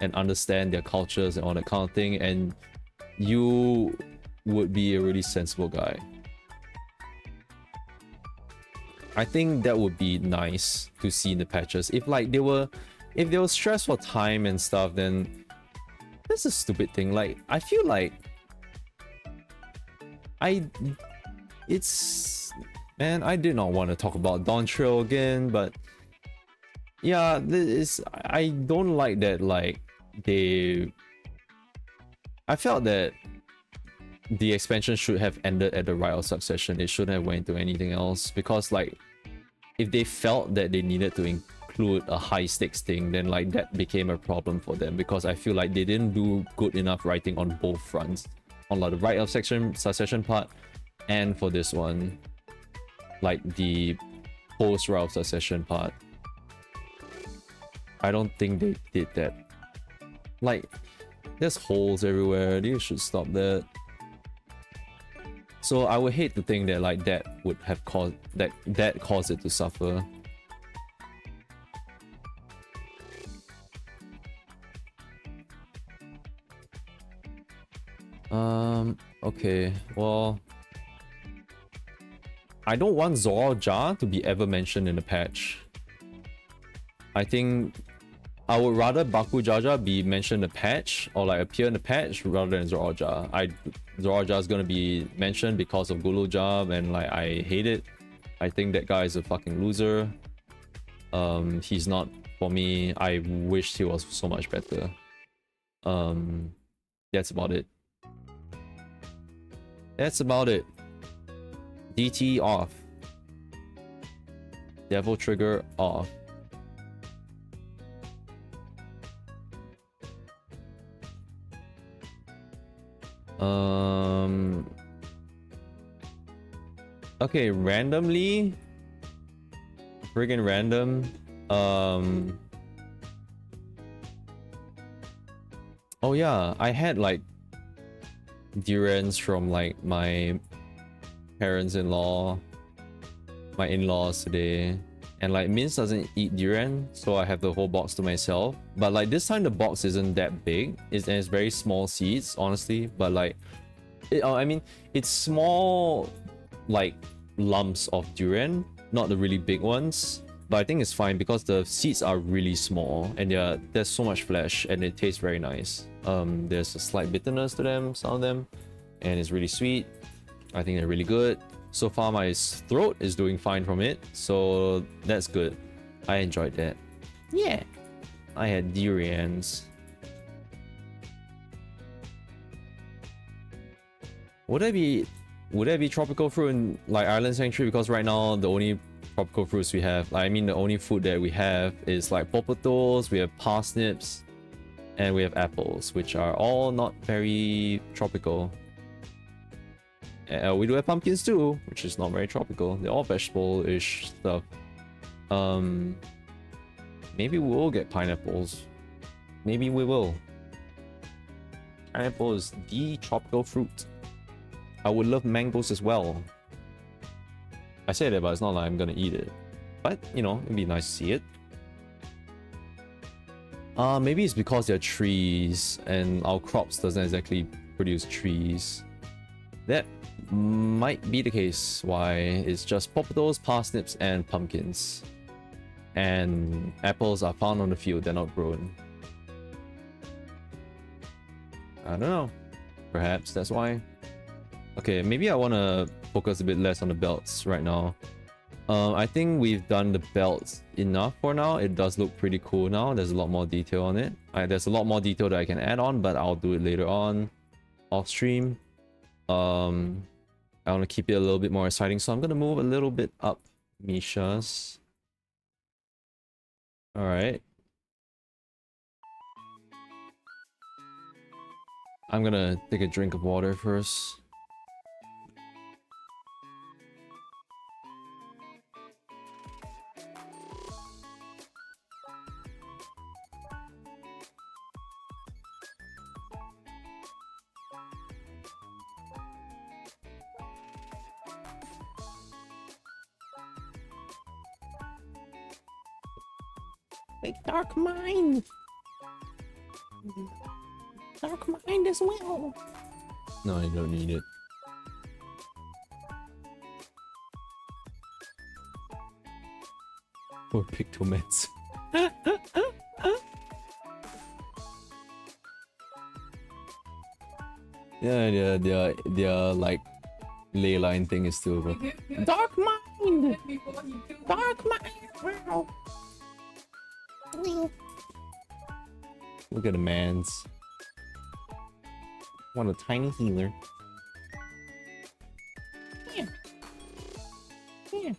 and understand their cultures and all that kind of thing, and you would be a really sensible guy. I think that would be nice to see in the patches. If like they were stressed for time and stuff, then that's a stupid thing. Like I feel like man, I did not want to talk about Dawn Trail again, but yeah, I don't like that. Like I felt that the expansion should have ended at the right of succession. It shouldn't have went to anything else, because like if they felt that they needed to include a high stakes thing, then like that became a problem for them, because I feel like they didn't do good enough writing on both fronts, on like the right of succession part and for this one, like the post right of succession part. I don't think they did that. Like there's holes everywhere. They should stop that. So I would hate to think that like that would have caused that caused it to suffer. Okay, well, I don't want Zoroja to be ever mentioned in the patch. I think I would rather Baku Jaja be mentioned in the patch, or like appear in the patch, rather than Zoroja. Zoroja is gonna be mentioned because of Gulu Job, and like I hate it. I think that guy is a fucking loser. He's not for me. I wish he was so much better. That's about it. That's about it. DT off. Devil Trigger off. Okay, randomly. Friggin' random. Oh yeah, I had like durians from like my parents-in-law, my in-laws today, and like Mince doesn't eat durian, so I have the whole box to myself. But like this time the box isn't that big. It's very small seeds, honestly, but like I mean it's small like lumps of durian, not the really big ones. But I think it's fine because the seeds are really small and there's so much flesh and it tastes very nice. There's a slight bitterness to them, some of them, and it's really sweet. I think they're really good. So far, my throat is doing fine from it, so that's good. I enjoyed that. Yeah, I had durians. Would there be tropical fruit in like Island Sanctuary? Because right now the only tropical fruits we have, I mean the only food that we have is like poppatoes, we have parsnips, and we have apples, which are all not very tropical. We do have pumpkins too, which is not very tropical. They're all vegetable-ish stuff. Maybe we'll get pineapples. Maybe we will. Pineapple is the tropical fruit. I would love mangoes as well. I say that, but it's not like I'm gonna eat it. But, you know, it'd be nice to see it. Maybe it's because they're trees and our crops doesn't exactly produce trees. That might be the case why it's just poppatoes, parsnips, and pumpkins. And apples are found on the field, they're not grown. I don't know. Perhaps that's why. Okay, maybe I want to focus a bit less on the belts right now. I think we've done the belts enough for now. It does look pretty cool now. There's a lot more detail on it. There's a lot more detail that I can add on, but I'll do it later on off stream. I want to keep it a little bit more exciting, so I'm going to move a little bit up Misha's. Alright. I'm going to take a drink of water first. Like dark mind. Dark mind as well. No, I don't need it. Or pictomets. Yeah, their like ley line thing is still dark mind. Dark mind. Look at the man's. What a tiny healer. Yeah. Yeah.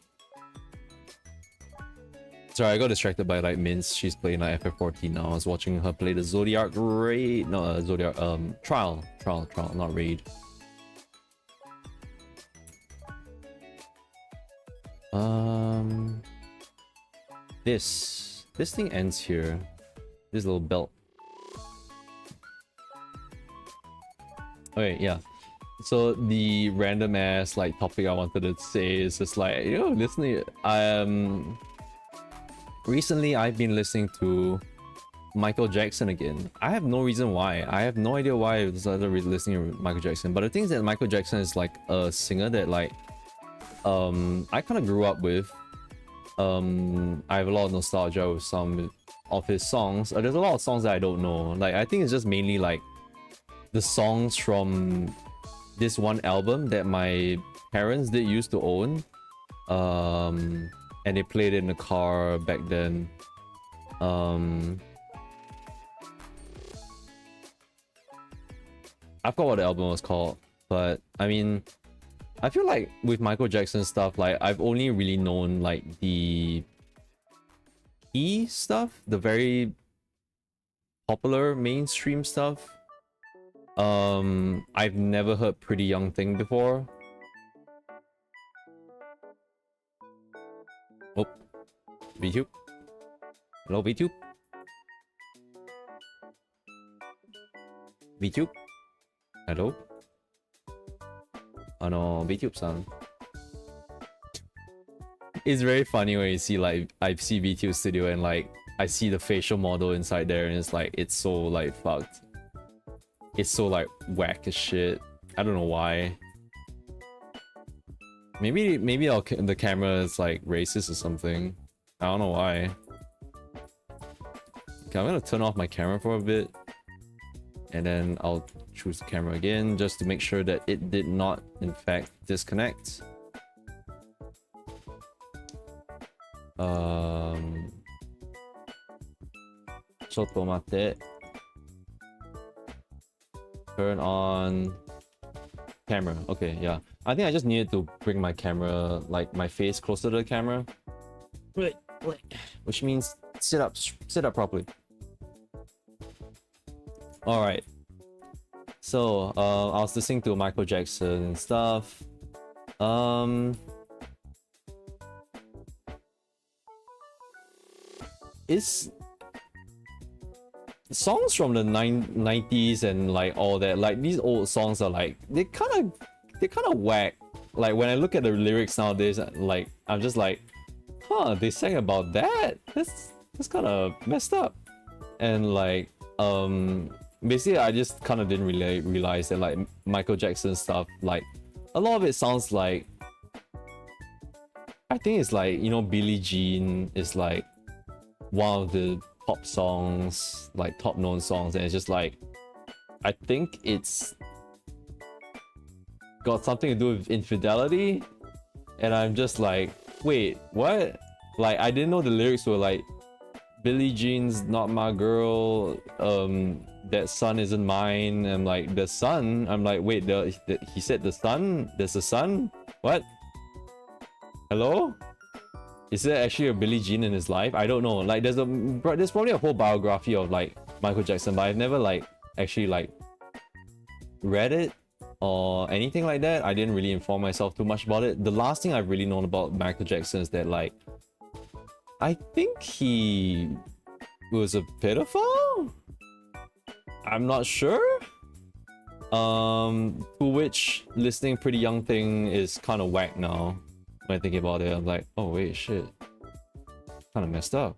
Sorry, I got distracted by like Mince. She's playing like FF14 now. I was watching her play the Zodiac Raid. No, Zodiac Trial, not Raid. This thing ends here. This little belt. Okay, yeah. So the random ass like topic I wanted to say is just like, you know, listening. Recently I've been listening to Michael Jackson again. I have no reason why. I have no idea why I started listening to Michael Jackson. But the thing is that Michael Jackson is like a singer that like I kind of grew up with. I have a lot of nostalgia with some of his songs. There's a lot of songs that I don't know. Like I think it's just mainly like the songs from this one album that my parents did used to own. And they played it in the car back then. I forgot what the album was called, but I mean, I feel like with Michael Jackson stuff, like I've only really known like the key stuff, the very popular mainstream stuff. I've never heard Pretty Young Thing before. Oh, VTube. Hello, VTube. VTube. Hello. Oh no, VTube-san. It's very funny when you see like I see VTube Studio and like I see the facial model inside there and it's like it's so like fucked. It's so like whack as shit. I don't know why. Maybe the camera is like racist or something. I don't know why. Okay, I'm gonna turn off my camera for a bit. and then I'll choose the camera again just to make sure that it did not in fact disconnect. Chotomate. Turn on camera. Okay, yeah. I think I just needed to bring my camera, like my face closer to the camera. Right. Which means sit up properly. Alright. So, I was listening to Michael Jackson and stuff. It's songs from the 90s and like all that, like these old songs are like they kind of whack. Like when I look at the lyrics nowadays, like I'm just like, huh, they sang about that? That's kind of messed up. And like basically I just kind of didn't really realize that like Michael Jackson stuff, like a lot of it sounds like, I think it's like, you know, Billie Jean is like one of the pop songs, like top known songs, and it's just like, I think it's got something to do with infidelity, and I'm just like, wait, what? Like I didn't know the lyrics were like, Billie Jean's not my girl, that sun isn't mine. I'm like, the sun? I'm like, wait, he said the sun? There's a sun? What? Hello? Is there actually a Billie Jean in his life? I don't know. Like there's probably a whole biography of like Michael Jackson, but I've never like actually like read it or anything like that. I didn't really inform myself too much about it. The last thing I've really known about Michael Jackson is that like, I think he was a pedophile? I'm not sure. To which listening Pretty Young Thing is kind of whack now. When I think about it, I'm like, oh wait, shit. Kind of messed up.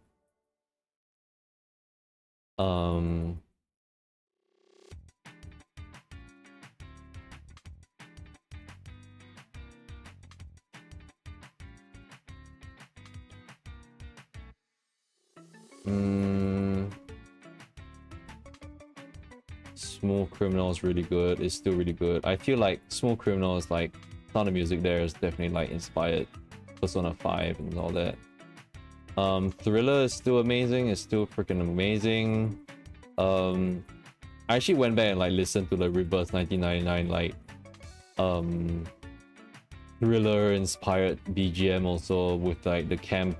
Smooth Criminal is really good. It's still really good. I feel like Smooth Criminal is like, sound of music there is definitely like inspired Persona 5 and all that. Thriller is still amazing. It's still freaking amazing. I actually went back and like listened to the Rebirth 1999 like thriller inspired BGM also with like the camp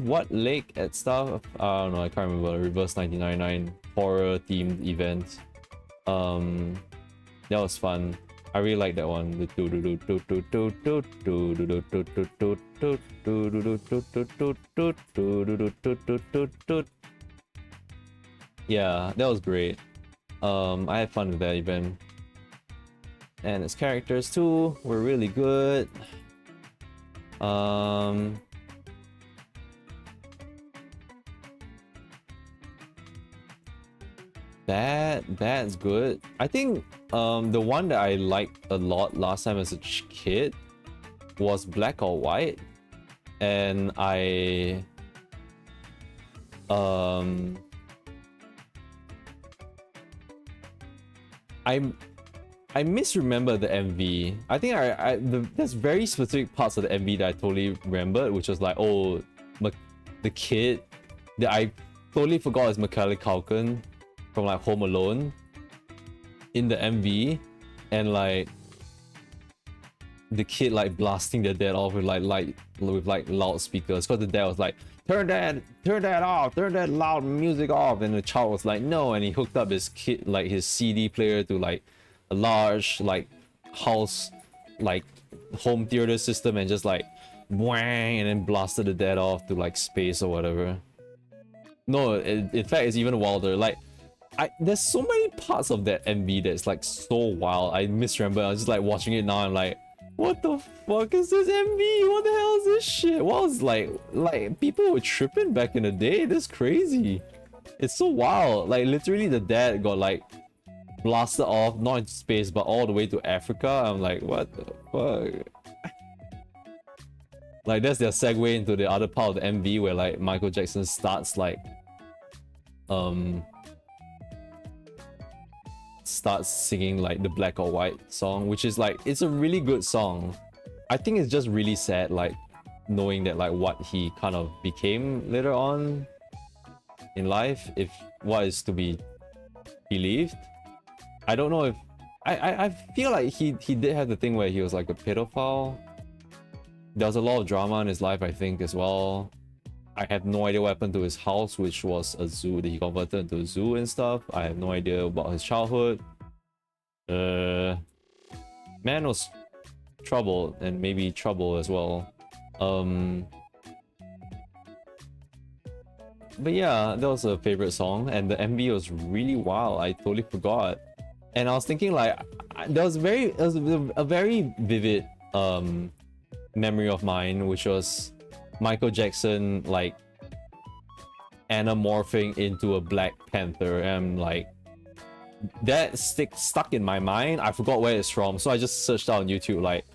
what lake at stuff. I don't know, I can't remember. Reverse 1999 horror themed event. That was fun. I really like that one. Yeah, that was great. I had fun with that event. And its characters too were really good. That's good. I think the one that I liked a lot last time as a kid was Black or White, and I misremember the MV. I think there's very specific parts of the MV that I totally remembered, which was like, oh, the kid that I totally forgot is Macaulay Culkin from like Home Alone in the MV, and like the kid like blasting their dad off with like loudspeakers, because the dad was like, turn that off, turn that loud music off, and the child was like, no, and he hooked up his kid like his CD player to like a large like house like home theater system and just like whang, and then blasted the dad off to like space or whatever. No, in fact it's even wilder. Like there's so many parts of that MV that's like so wild. I misremember. I was just like watching it now. I'm like, what the fuck is this MV? What the hell is this shit? What was like people were tripping back in the day. That's crazy. It's so wild. Like literally the dad got like blasted off, not into space, but all the way to Africa. I'm like, what the fuck? Like that's their segue into the other part of the MV where like Michael Jackson starts like starts singing like the Black or White song, which is like, it's a really good song. I think it's just really sad, like knowing that like what he kind of became later on in life, if what is to be believed. I don't know if I feel like he did have the thing where he was like a pedophile. There was a lot of drama in his life, I think, as well. I have no idea what happened to his house, which was a zoo that he converted into a zoo and stuff. I have no idea about his childhood. Man was troubled, and maybe trouble as well. But yeah, that was a favorite song, and the MV was really wild. I totally forgot. And I was thinking like, there was a very vivid memory of mine, which was Michael Jackson like anamorphing into a Black Panther, and like that stuck in my mind. I forgot where it's from, so I just searched out on YouTube like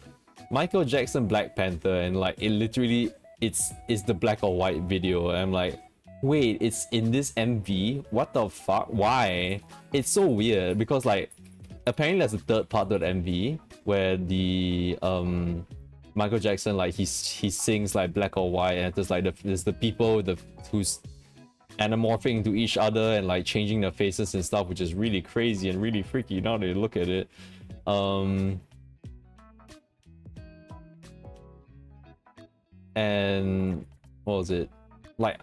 Michael Jackson Black Panther, and like it literally it's the black or white video, and I'm like, wait, it's in this MV? What the fuck? Why? It's so weird because like apparently there's a third part to the MV where the Michael Jackson like he sings like black or white, and there's like there's the people who's anamorphing into each other and like changing their faces and stuff, which is really crazy and really freaky now that you look at it. And what was it? Like it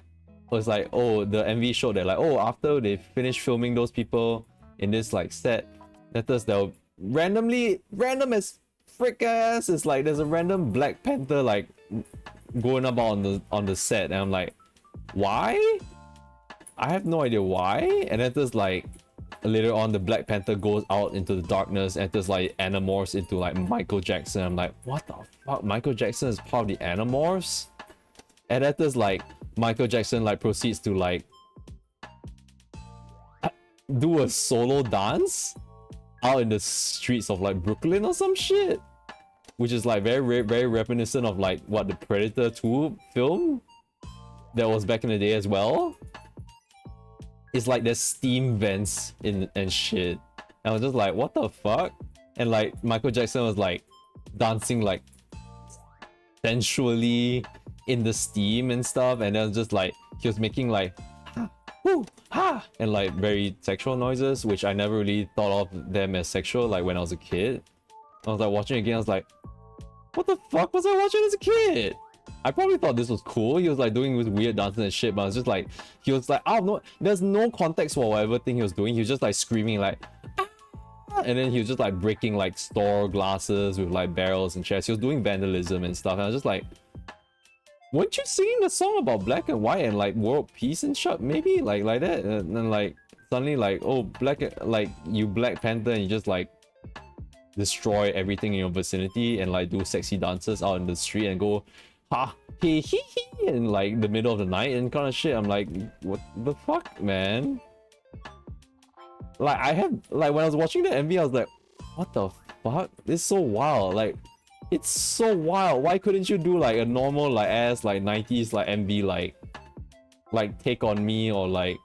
was like, oh, the MV showed that like, oh, after they finish filming those people in this like set, they'll random as frick ass, it's like there's a random Black Panther like going about on the set, and I'm like, why? I have no idea why. And then there's like later on the Black Panther goes out into the darkness and there's like Animorphs into like Michael Jackson. I'm like, what the fuck? Michael Jackson is part of the Animorphs? And then there's like Michael Jackson like proceeds to like do a solo dance out in the streets of like Brooklyn or some shit, which is like very reminiscent of like what the Predator 2 film that was back in the day as well. It's like there's steam vents in and shit. And I was just like, what the fuck? And like Michael Jackson was like dancing like sensually in the steam and stuff, and then just like he was making like ha, woo, ha, and like very sexual noises, which I never really thought of them as sexual like when I was a kid. I was like watching it again, I was like, what the fuck was I watching as a kid? I probably thought this was cool. He was like doing with weird dances and shit, but I was just like, he was like, oh no, there's no context for whatever thing he was doing. He was just like screaming like, ah! And then he was just like breaking like store glasses with like barrels and chairs. He was doing vandalism and stuff. And I was just like, weren't you singing the song about black and white and like world peace and shit? Maybe like that. And then like suddenly like, oh, like you Black Panther, and you just like destroy everything in your vicinity and like do sexy dances out in the street and go ha he in like the middle of the night and kind of shit. I'm like, what the fuck, man? Like I had like when I was watching the MV, I was like, what the fuck? It's so wild. Like it's so wild. Why couldn't you do like a normal like ass like 90s like MV like Take On Me or like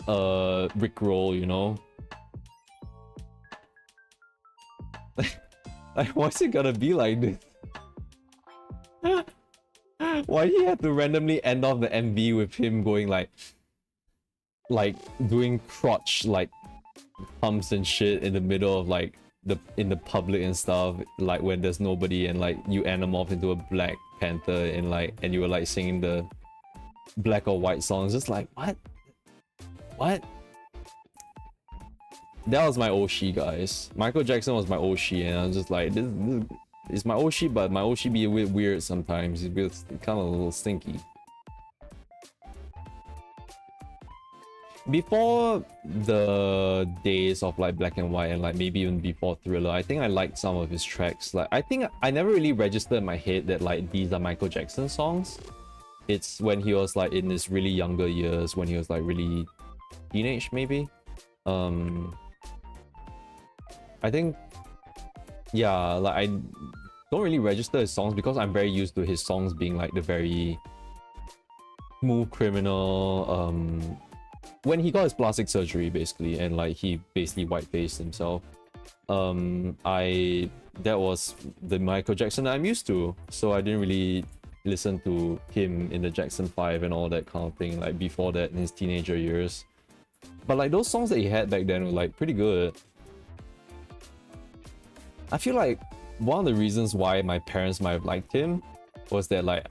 Rickroll, you know? Like why's it gonna be like this? Why he had to randomly end off the MV with him going like doing crotch like humps and shit in the middle of like in the public and stuff, like when there's nobody, and like you animorph into a Black Panther and like and you were like singing the black or white songs, just like what? That was my Oshi, guys. Michael Jackson was my Oshi, and I was just like, this is my Oshi, but my Oshi be a bit weird sometimes. It feels kind of a little stinky. Before the days of like black and white and like maybe even before Thriller, I think I liked some of his tracks. Like I think I never really registered in my head that like these are Michael Jackson songs. It's when he was like in his really younger years, when he was like really teenage maybe. I think, yeah, like I don't really register his songs because I'm very used to his songs being like the very smooth criminal, when he got his plastic surgery basically, and like he basically white-faced himself, that was the Michael Jackson I'm used to, so I didn't really listen to him in the Jackson 5 and all that kind of thing, like before that in his teenager years. But like those songs that he had back then were like pretty good. I feel like one of the reasons why my parents might have liked him was that like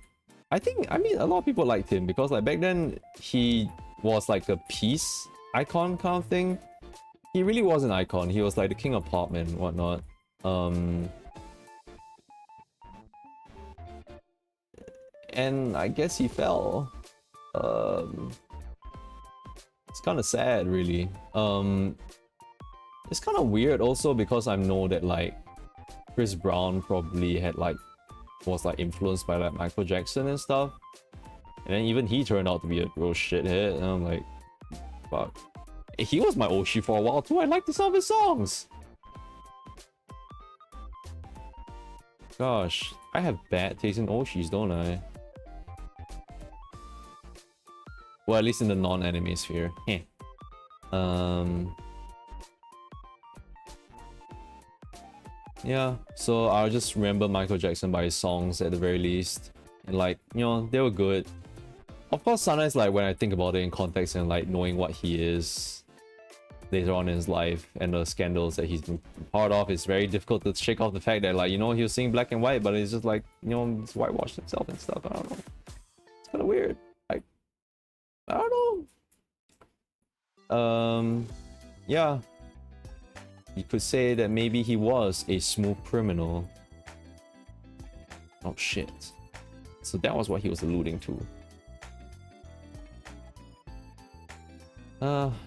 I mean a lot of people liked him because like back then he was like a peace icon kind of thing. He really was an icon. He was like the king of pop and whatnot. And I guess he fell. It's kind of sad, really. It's kind of weird also because I know that like Chris Brown probably had like was like influenced by like Michael Jackson and stuff, and then even he turned out to be a real shithead. And I'm like, fuck. He was my Oshi for a while too. I liked some of his songs. Gosh, I have bad taste in Oshis, don't I? Well, at least in the non-anime sphere. Heh. Yeah, so I'll just remember Michael Jackson by his songs at the very least. And like, you know, they were good. Of course, sometimes like when I think about it in context and like knowing what he is later on in his life and the scandals that he's been part of, it's very difficult to shake off the fact that like, you know, he was singing black and white, but it's just like, you know, he's whitewashed himself and stuff. I don't know. It's kind of weird. Like, I don't know. Yeah. You could say that maybe he was a smooth criminal. Oh shit. So that was what he was alluding to.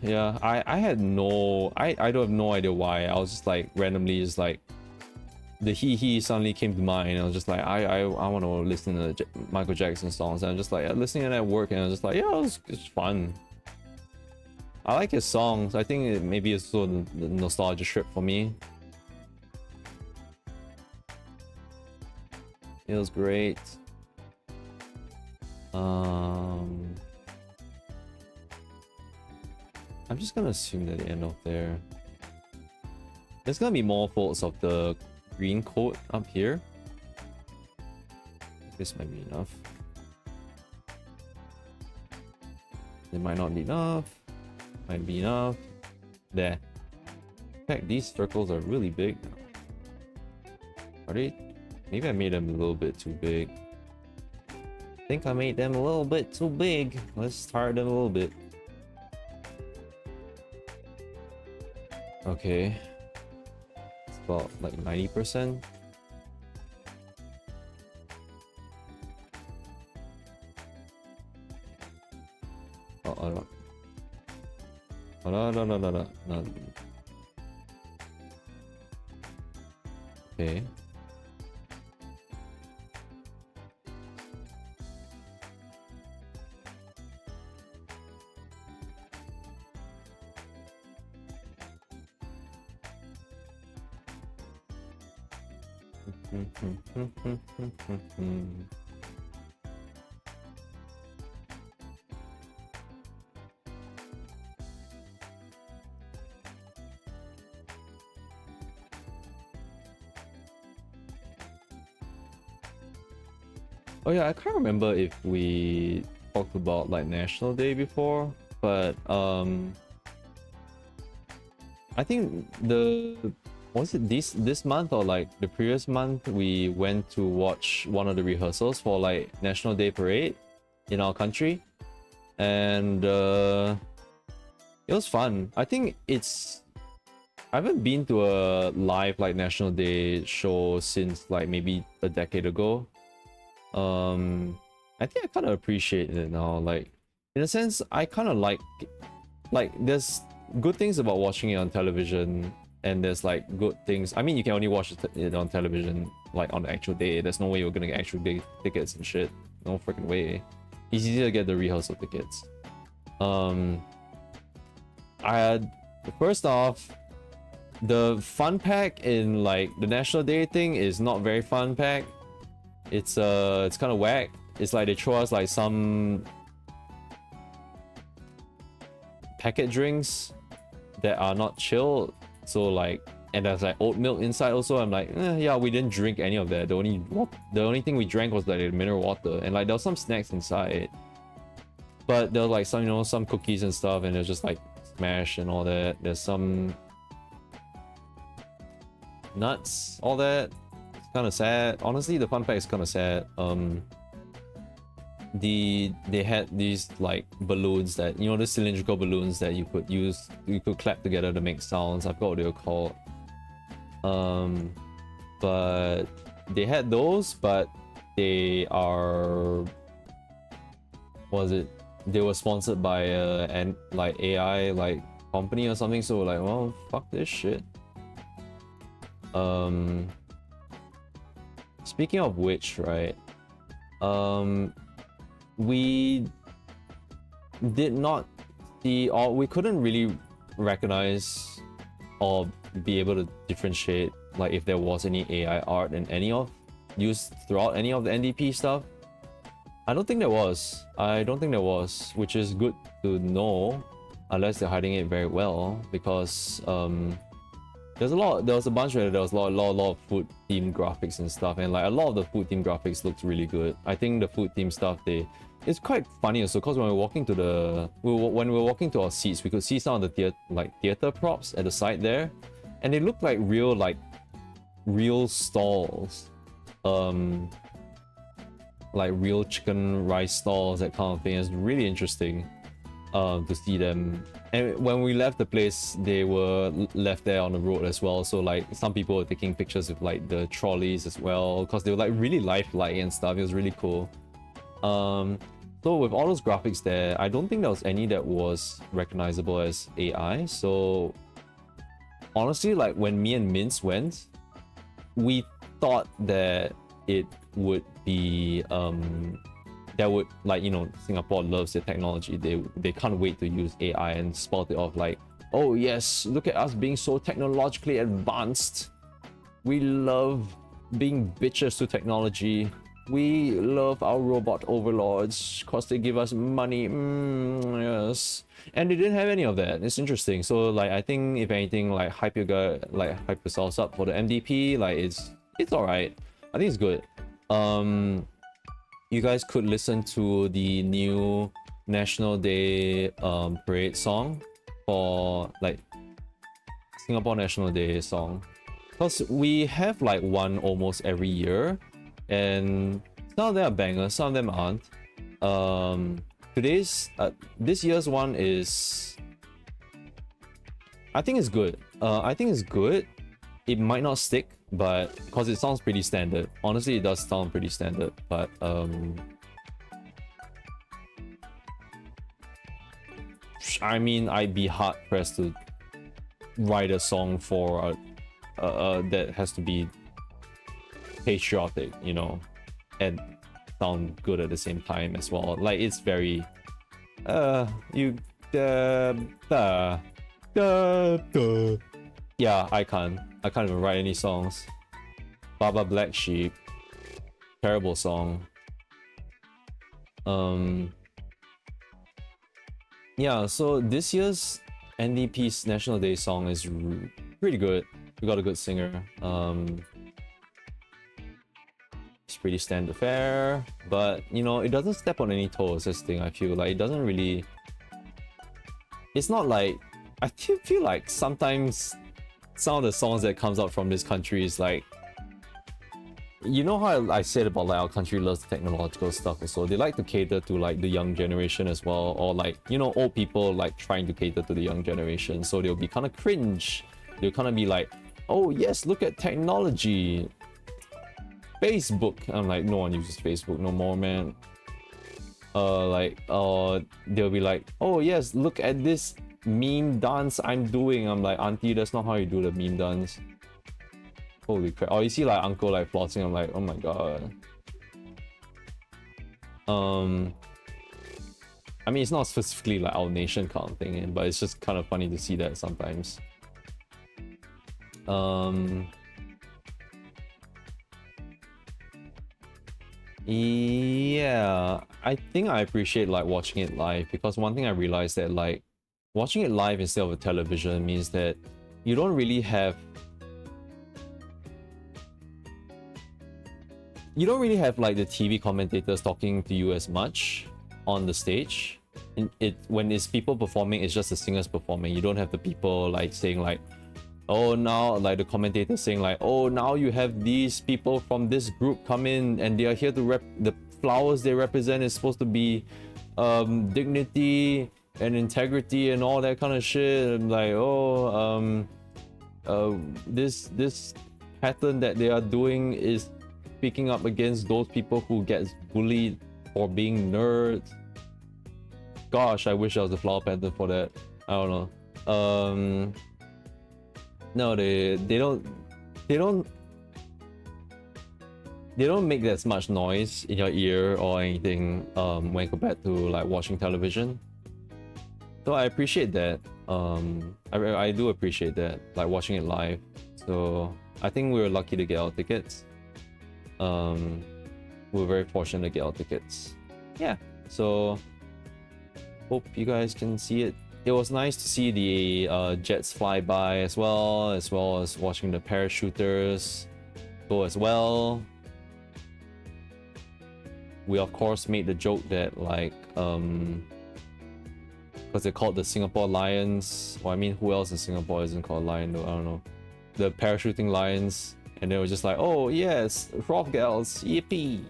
Yeah, I had no... I don't have no idea why. I was just like, randomly just like... The he suddenly came to mind. I was just like, I want to listen to Michael Jackson songs. And I'm just like, listening to that at work, and I was just like, yeah, it's fun. I like his songs. I think maybe it's sort of the nostalgia trip for me. It was great. I'm just gonna assume that they end up there. There's gonna be more folds of the green coat up here. This might be enough. It might not be enough. Might be enough. There. In fact, these circles are really big now. Are they? Maybe I made them a little bit too big. I think I made them a little bit too big. Let's start them a little bit. Okay. It's about like 90%. Oh, no. Okay. Oh yeah, I can't remember if we talked about like National Day before, but I think was it this month or like the previous month we went to watch one of the rehearsals for like National Day parade in our country, and it was fun. I think I haven't been to a live like National Day show since like maybe a decade ago. I think I kind of appreciate it now. Like, in a sense, I kind of like there's good things about watching it on television, and there's like good things. I mean, you can only watch it on television like on the actual day. There's no way you're gonna get actual day tickets and shit. No freaking way. It's easier to get the rehearsal tickets. First off, the fun pack in like the National Day thing is not very fun pack. It's kind of whack. It's like they throw us like some packet drinks that are not chilled. So like, and there's like oat milk inside also. I'm like, yeah, we didn't drink any of that. The only thing we drank was like mineral water, and like there was some snacks inside. But there was like some, you know, some cookies and stuff, and there's just like Smash and all that. There's some nuts, all that. It's kind of sad. Honestly, the fun fact is kind of sad. They had these like balloons that, you know, the cylindrical balloons that you could clap together to make sounds. I forgot what they were called. But they had those, but they are, what was it? They were sponsored by an like AI like company or something. So we're like, well, fuck this shit. Speaking of which, right? We did not see, or we couldn't really recognize or be able to differentiate like if there was any AI art in any of used throughout any of the NDP stuff. I don't think there was. Which is good to know, unless they're hiding it very well, because there was a bunch where there was a lot of food themed graphics and stuff, and like a lot of the food themed graphics looked really good. I think the food themed stuff, it's quite funny also, because when we were walking to our seats, we could see some of the theater props at the side there, and they looked like real stalls, like real chicken rice stalls, that kind of thing. It's really interesting to see them. And when we left the place, they were left there on the road as well, so like some people were taking pictures with like the trolleys as well, because they were like really lifelike and stuff. It was really cool. So with all those graphics there, I don't think there was any that was recognizable as AI. So honestly, like when me and Mince went, we thought that it would be that would, like, you know, Singapore loves the technology. They can't wait to use AI and spout it off like, oh yes, look at us being so technologically advanced. We love being bitches to technology. We love our robot overlords because they give us money. Yes. And they didn't have any of that. It's interesting. So like, I think if anything, like hype yourselves up for the MDP. Like it's alright. I think it's good. You guys could listen to the new National Day parade song, for like Singapore National Day song, because we have like one almost every year, and some of them are bangers, some of them aren't. This year's one is, I think it's good. It might not stick, but because it sounds pretty standard. Honestly, it does sound pretty standard, but I mean, I'd be hard pressed to write a song for that has to be patriotic, you know, and sound good at the same time as well. Like, it's very yeah, I can't even write any songs. Baba Black Sheep, terrible song. Yeah, so this year's NDP's National Day song is pretty good. We got a good singer. It's pretty standard fare, but you know, it doesn't step on any toes. This thing, I feel like it doesn't really. It's not like, I feel like sometimes some of the songs that comes out from this country is like, you know how I said about like our country loves technological stuff also. They like to cater to like the young generation as well, or like, you know, old people like trying to cater to the young generation. So they'll be kind of cringe. They'll kind of be like, oh yes, look at technology. Facebook. I'm like, no one uses Facebook no more, man. They'll be like, oh yes, look at this meme dance I'm doing. I'm like, auntie, that's not how you do the meme dance. Holy crap. Oh, you see like uncle like flossing. I'm like, oh my god. I mean, it's not specifically like our nation kind of thing, but it's just kind of funny to see that sometimes. Yeah, I think I appreciate like watching it live, because one thing I realized that like watching it live instead of a television means that you don't really have like the TV commentators talking to you as much on the stage. When it's people performing, it's just the singers performing. You don't have the people like saying like, oh, now like the commentator saying like, oh, now you have these people from this group come in and they are here to the flowers they represent is supposed to be dignity and integrity and all that kind of shit. And like, oh, this pattern that they are doing is speaking up against those people who get bullied for being nerds. Gosh, I wish I was the flower pattern for that. I don't know. No, they don't make that much noise in your ear or anything when compared to like watching television. So I appreciate that. I do appreciate that, like watching it live. So I think we were lucky to get our tickets. We were very fortunate to get our tickets. Yeah, so hope you guys can see it. It was nice to see the jets fly by as well as watching the parachuters go as well. We of course made the joke that like because they're called the Singapore Lions, or I mean, who else in Singapore isn't called Lion though? I don't know. The parachuting lions, and they were just like, oh yes, Roth Gals, yippee!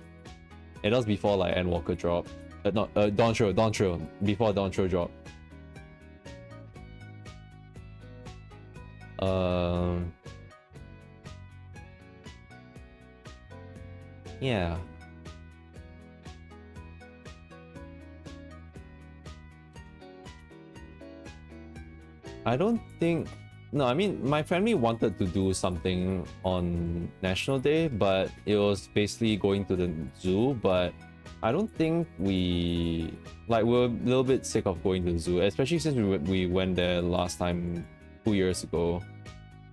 And that was before like Ann Walker dropped. Not Dawn Trail, before Dawn Trail dropped. Yeah. I don't think... No, I mean, my family wanted to do something on National Day, but it was basically going to the zoo, but I don't think we... Like, we're a little bit sick of going to the zoo, especially since we went there last time 2 years ago.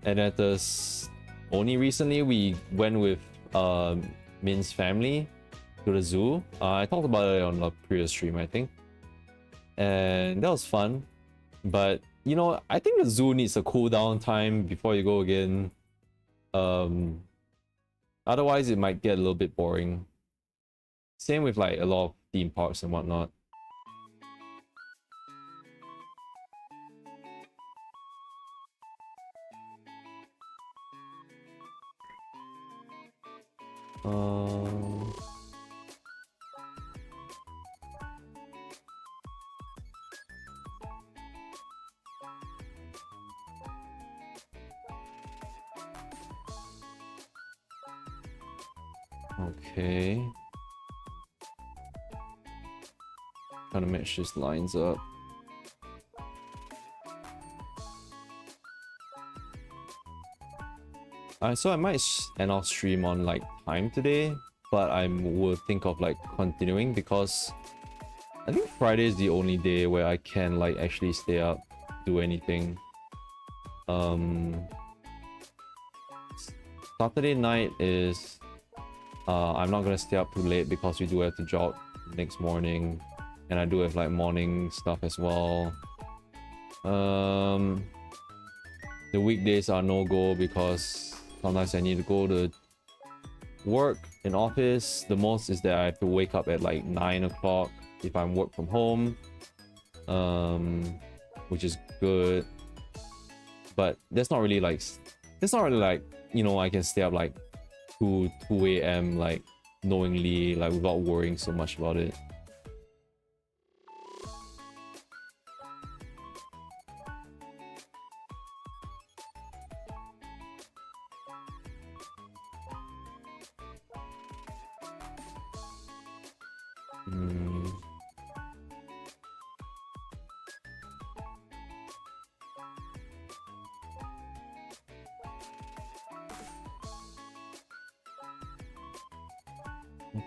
And at this... Only recently we went with Min's family to the zoo. I talked about it on the previous stream, I think. And that was fun. But, you know, I think the zoo needs a cool down time before you go again. Otherwise, it might get a little bit boring. Same with like a lot of theme parks and whatnot. Okay. Trying to match these lines up. So I might end off stream on like time today, but I will think of like continuing because I think Friday is the only day where I can like actually stay up, do anything. Saturday night is I'm not gonna stay up too late because we do have to jog next morning, and I do have like morning stuff as well. The weekdays are no go because sometimes I need to go to work in office. The most is that I have to wake up at like 9 o'clock if I'm work from home, which is good. But that's not really like you know, I can stay up like 2 a.m. like knowingly, like without worrying so much about it.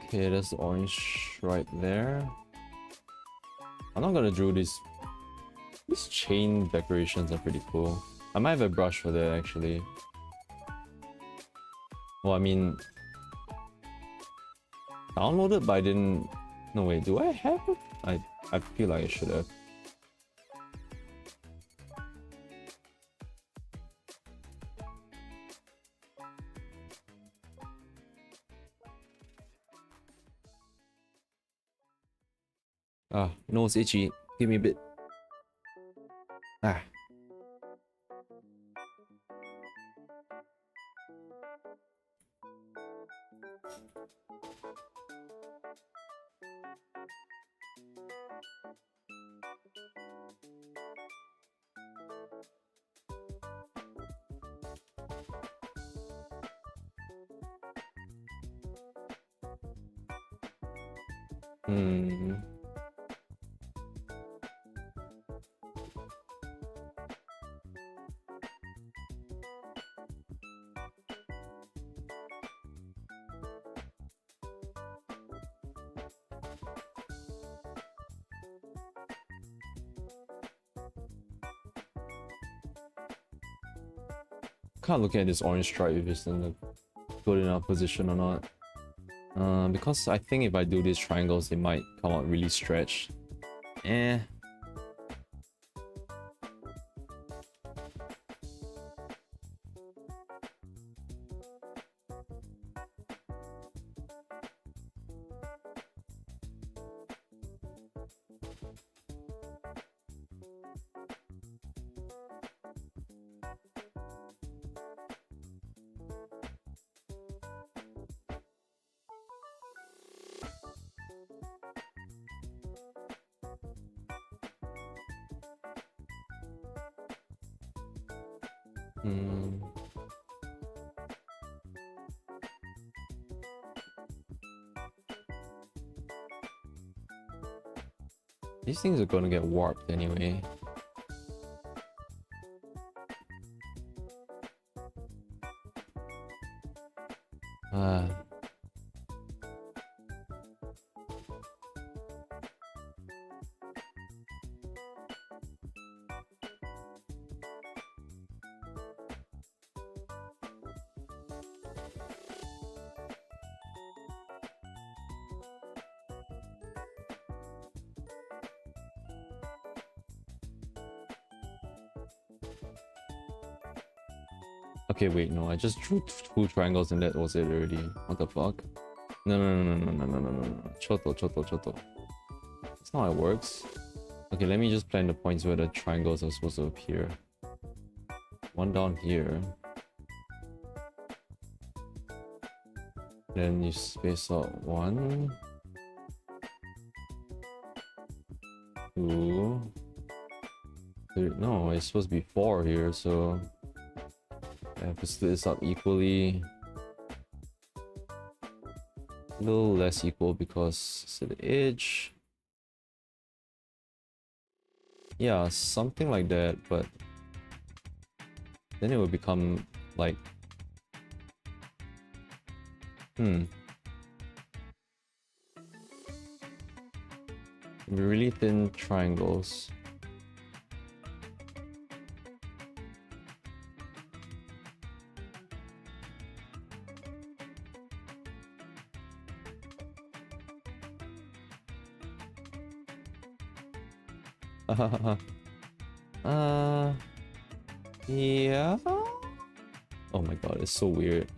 Okay, there's the orange right there. I'm not gonna draw these chain decorations are pretty cool. I might have a brush for that actually. Well, I mean, downloaded, but I didn't. No wait, do I have it? I feel like I should have. Ah, nose itchy. Give me a bit. Ah. Hmm. Can't look at this orange stripe if it's in a good enough position or not. Because I think if I do these triangles, they might come out really stretched. Eh. Hmm. These things are gonna get warped anyway. Ah. Okay, wait, no, I just drew two triangles and that was it already. What the fuck? No, no, no, no, no, no, no, no, no. Choto, choto, choto. That's not how it works. Okay, let me just plan the points where the triangles are supposed to appear. One down here. Then you space out 1, 2, 3. No, it's supposed to be 4 here, so I have to split this up equally. A little less equal because it's at the edge. Yeah, something like that, but then it would become like really thin triangles. uh yeah. Oh my god, it's so weird.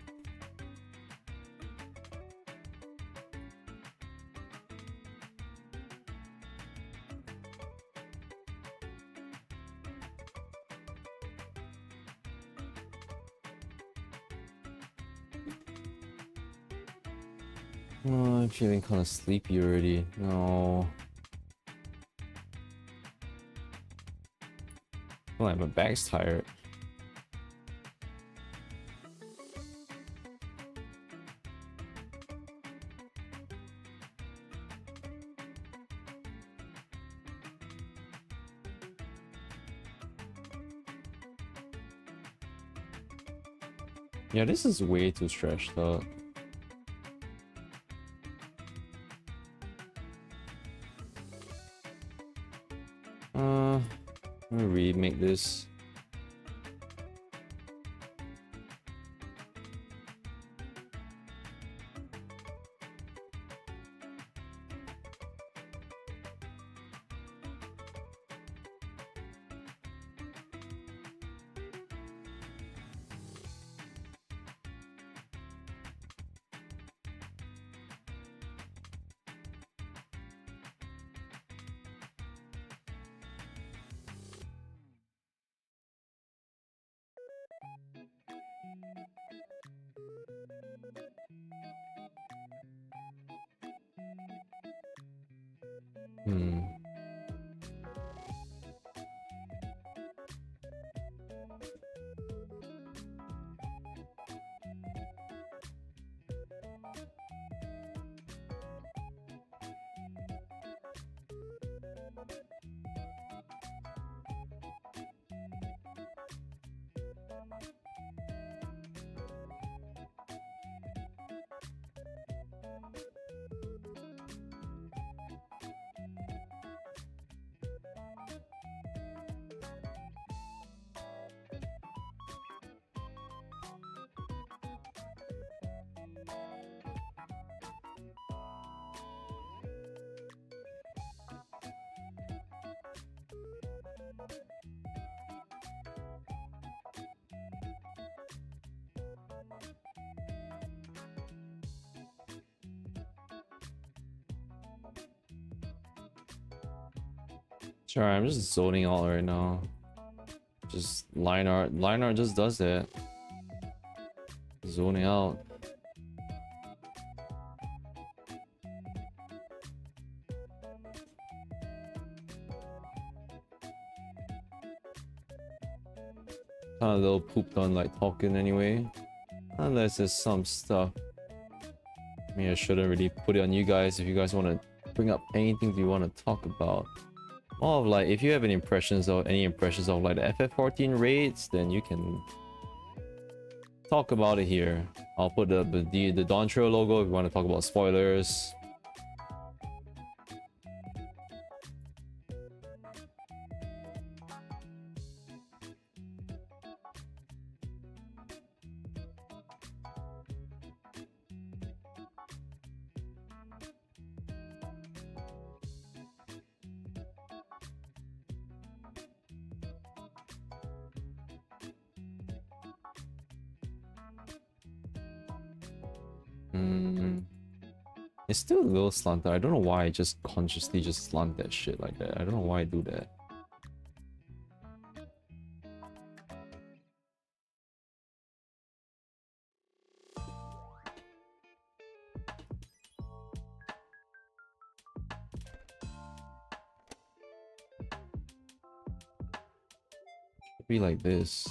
Oh, I'm feeling kind of sleepy already. No. Oh, my back's tired. Yeah, this is way too stretched out. Let me remake this. Hmm. Sorry, I'm just zoning out right now. Just Lineart. Lineart just does that. Zoning out. Kind of a little pooped on like talking anyway. Unless there's some stuff. I mean, I shouldn't really put it on you guys if you guys want to bring up anything you want to talk about. More of like, if you have any impressions of like the FF14 raids, then you can talk about it here. I'll put the Dawn Trail logo if you want to talk about spoilers. It's still a little slanted. I don't know why I just consciously just slant that shit like that. I don't know why I do that. Be like this.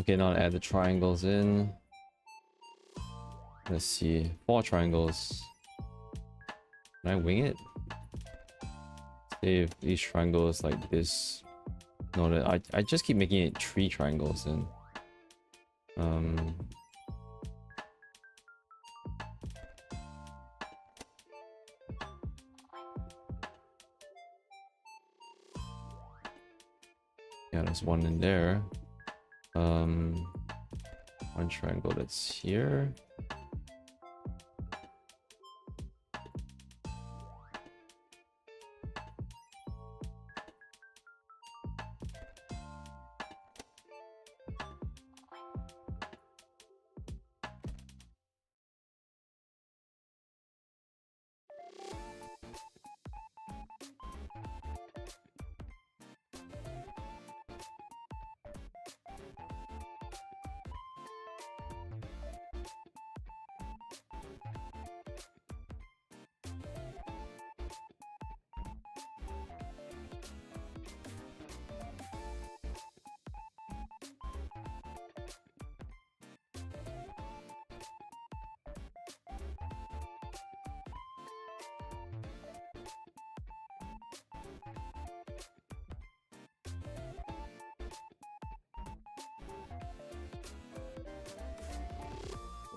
Okay, now add the triangles in. Let's see, 4 triangles. Can I wing it? Save these triangles like this. No, I just keep making it 3 triangles in. Yeah, there's one in there. One triangle that's here.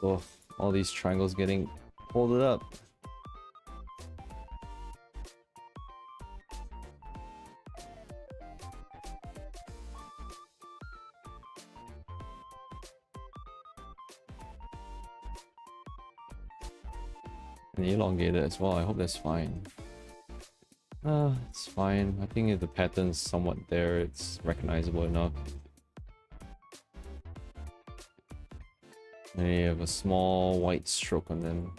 Oh, all these triangles getting folded up. And elongated as well. I hope that's fine. It's fine. I think if the pattern's somewhat there, it's recognizable enough. And you have a small white stroke on them.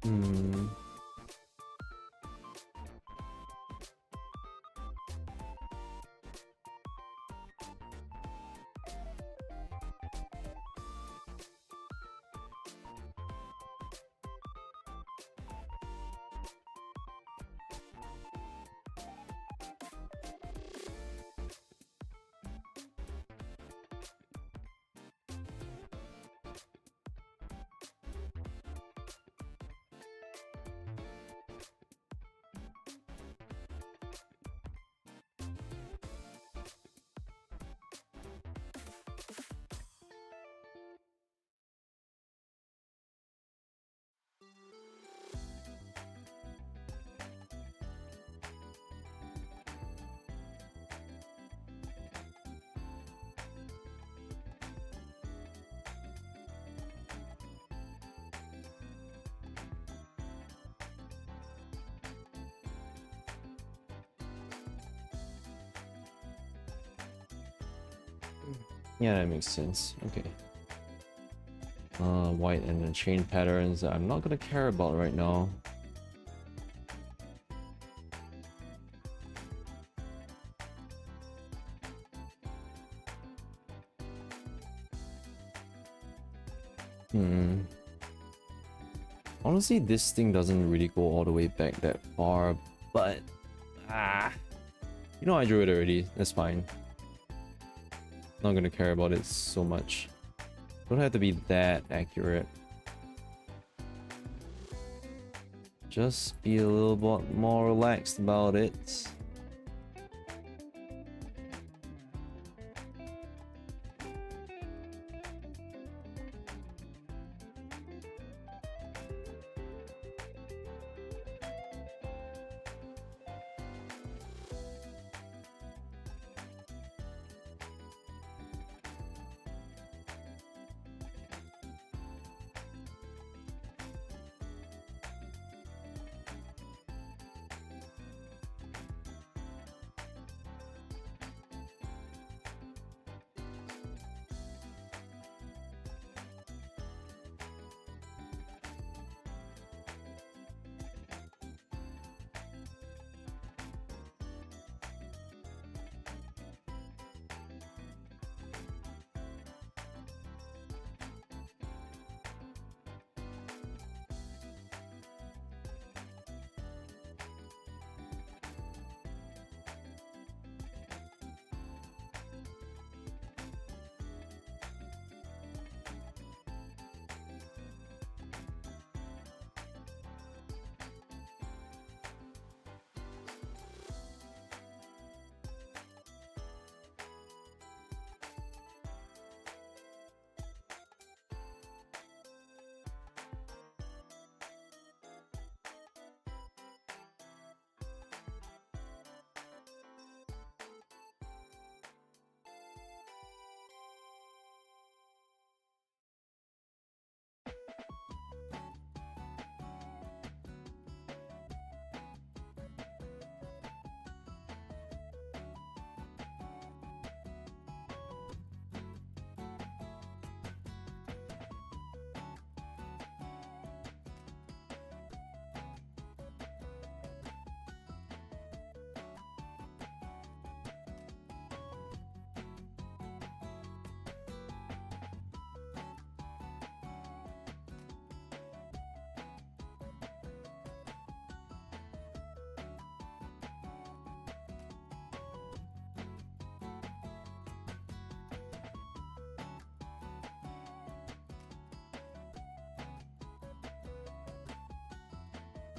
Hmm. Yeah, that makes sense. Okay. White and then chain patterns that I'm not gonna care about right now. Honestly, this thing doesn't really go all the way back that far, but you know, I drew it already. That's fine. Not gonna care about it so much. Don't have to be that accurate. Just be a little bit more relaxed about it.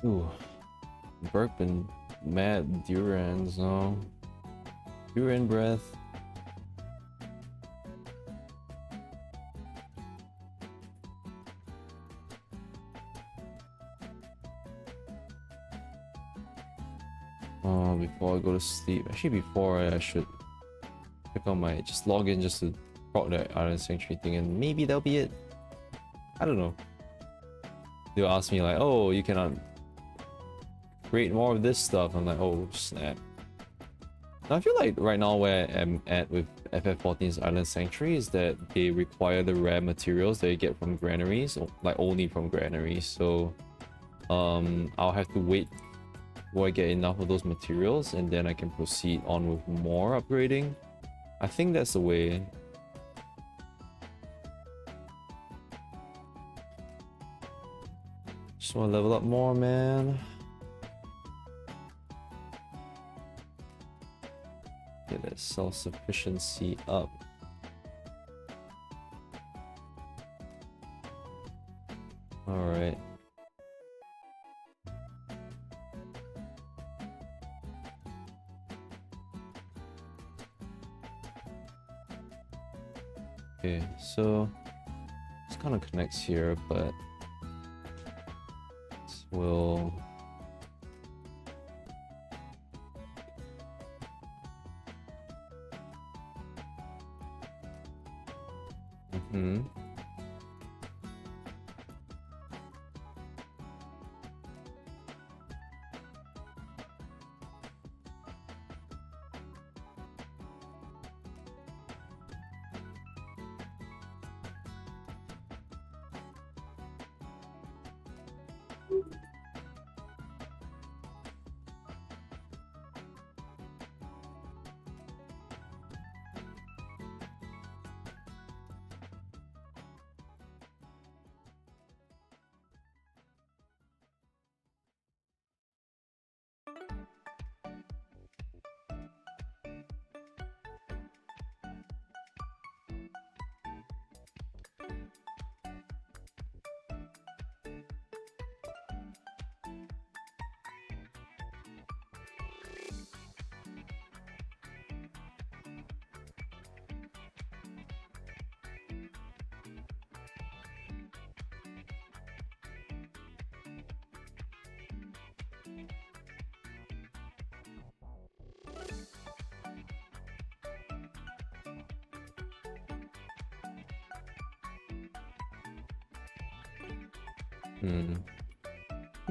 Ooh, burp and mad durans, no. Duran breath. Before I go to sleep. Actually, before I should check on my, just log in just to proc that Island Sanctuary thing, and maybe that'll be it. I don't know. They'll ask me like, oh, you cannot create more of this stuff. I'm like, oh snap. Now, I feel like right now where I am at with FF14's Island Sanctuary is that they require the rare materials that you get from granaries, like only from granaries. So I'll have to wait till I get enough of those materials, and then I can proceed on with more upgrading. I think that's the way. Just want to level up more, man. Get that self-sufficiency up. Alright. Okay, so this kind of connects here, but we'll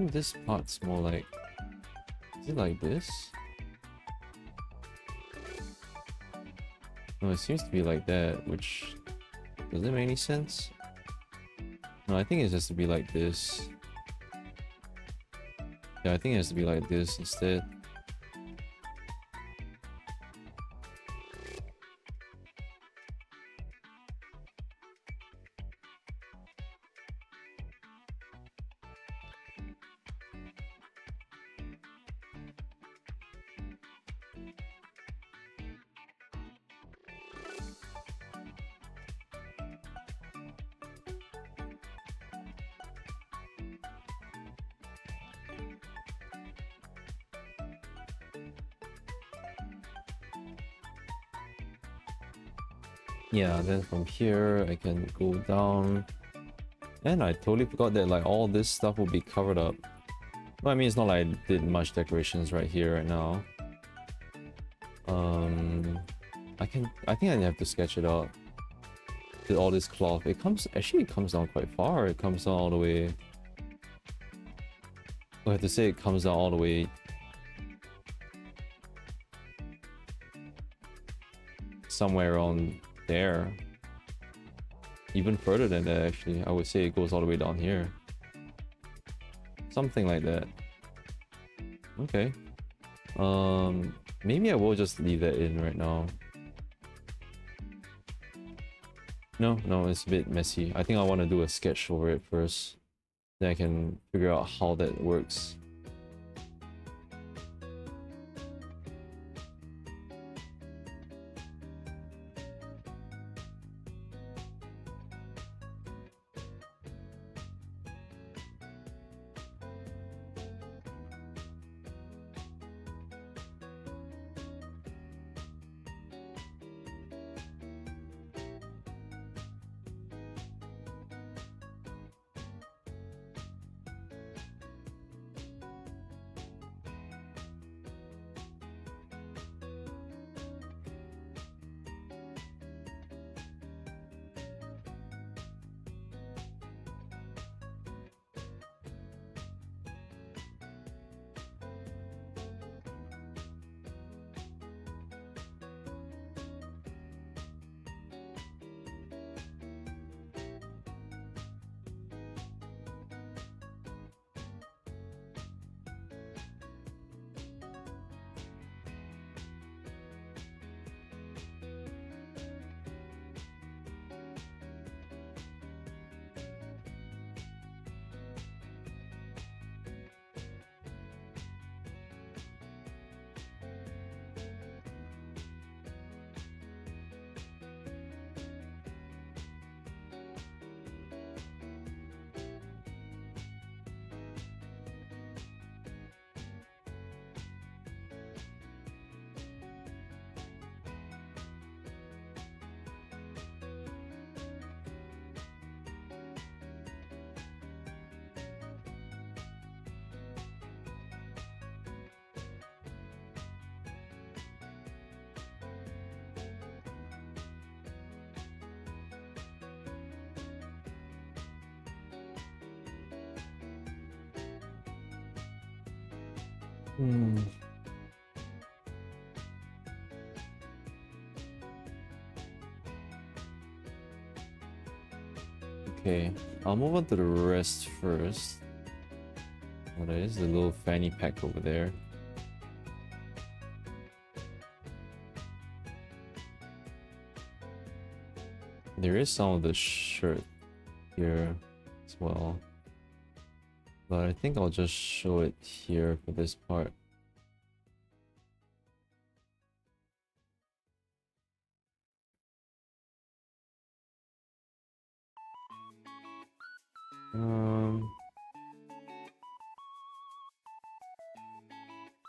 I think this part's more like, is it like this? No, it seems to be like that, which doesn't make any sense. No, I think it has to be like this. Yeah, I think it has to be like this instead. Yeah, then from here I can go down. And I totally forgot that like all this stuff will be covered up. Well, I mean, it's not like I did much decorations right here right now. I think I have to sketch it out. With all this cloth. It comes down quite far. It comes down all the way. I have to say it comes down all the way somewhere around there. Even further than that, actually. I would say it goes all the way down here. Something like that. Okay. Maybe I will just leave that in right now. No, it's a bit messy. I think I want to do a sketch over it first. Then I can figure out how that works. Hmm. Okay, I'll move on to the rest first. Oh, there is a little fanny pack over there. There is some of the shirt here as well. But I think I'll just show it here for this part.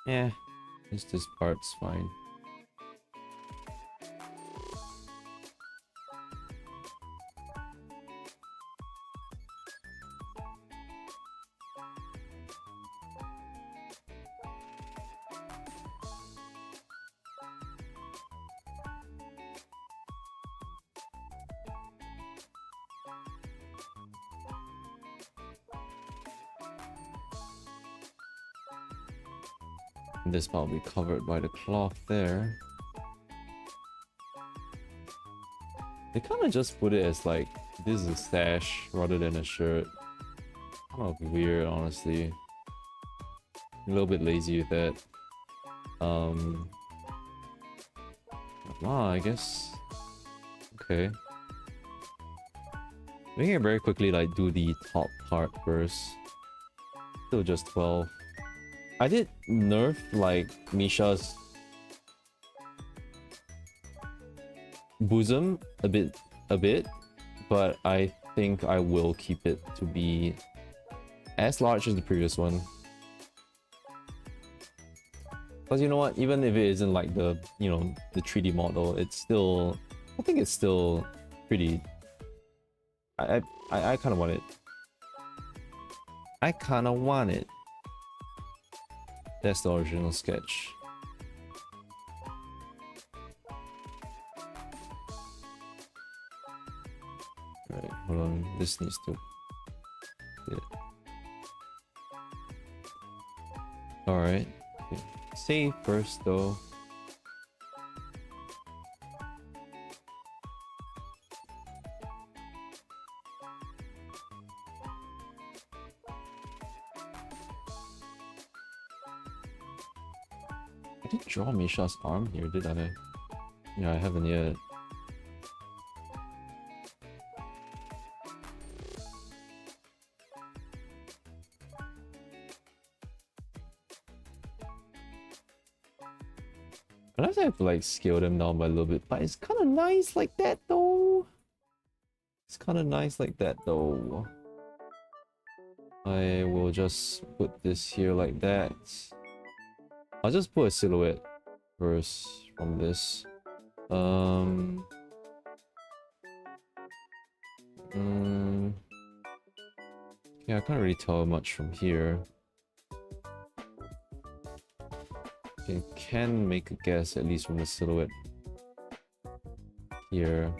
Yeah, this part's fine. This part will be covered by the cloth there. They kind of just put it as like, this is a stash rather than a shirt. Kind of weird, honestly. A little bit lazy with that. I guess. Okay. We can very quickly like do the top part first. Still just 12. I did nerf like Misha's bosom a bit, but I think I will keep it to be as large as the previous one. Because you know what, even if it isn't like the, you know, the 3D model, it's still, I think it's still pretty. I kind of want it. I kind of want it. That's the original sketch. Alright, hold on. This needs to fit. Alright. Okay. Save first though. I didn't draw Misha's arm here, did I? Yeah, I haven't yet. Unless I have to like scale them down by a little bit, but it's kind of nice like that though. It's kind of nice like that though. I will just put this here like that. I'll just put a silhouette first from this. Yeah, I can't really tell much from here. Okay, can make a guess at least from the silhouette here.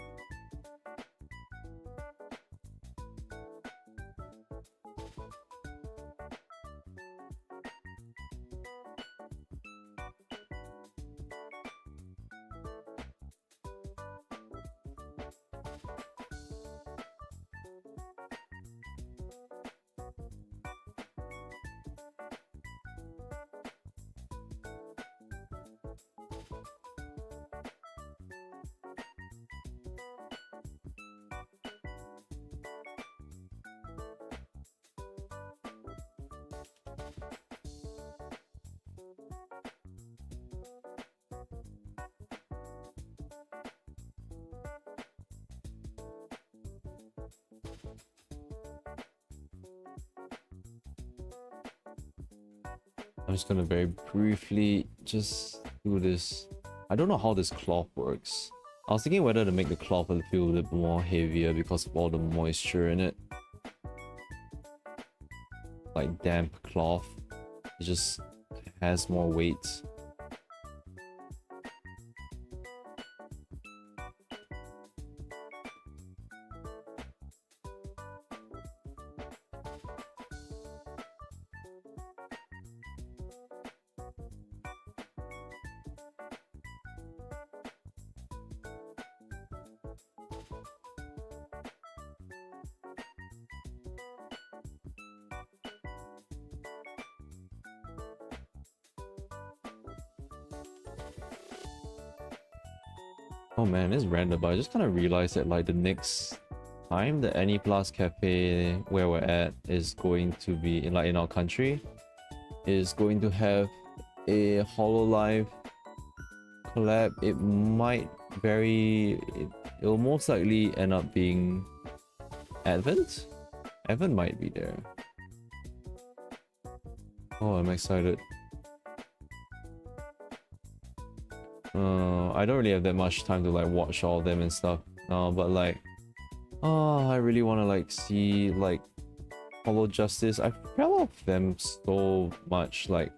I'm just gonna very briefly just do this. I don't know how this cloth works. I was thinking whether to make the cloth feel a little bit more heavier because of all the moisture in it. Like damp cloth. It just has more weight. Oh man, it's random, but I just kind of realized that like the next time the Any Plus Cafe where we're at is going to be in our country is going to have a HoloLive collab. It might it'll most likely end up being Advent? Advent might be there. Oh, I'm excited. I don't really have that much time to like watch all of them and stuff now, but like, oh, I really want to like see like Hollow Justice. I fell off them so much, like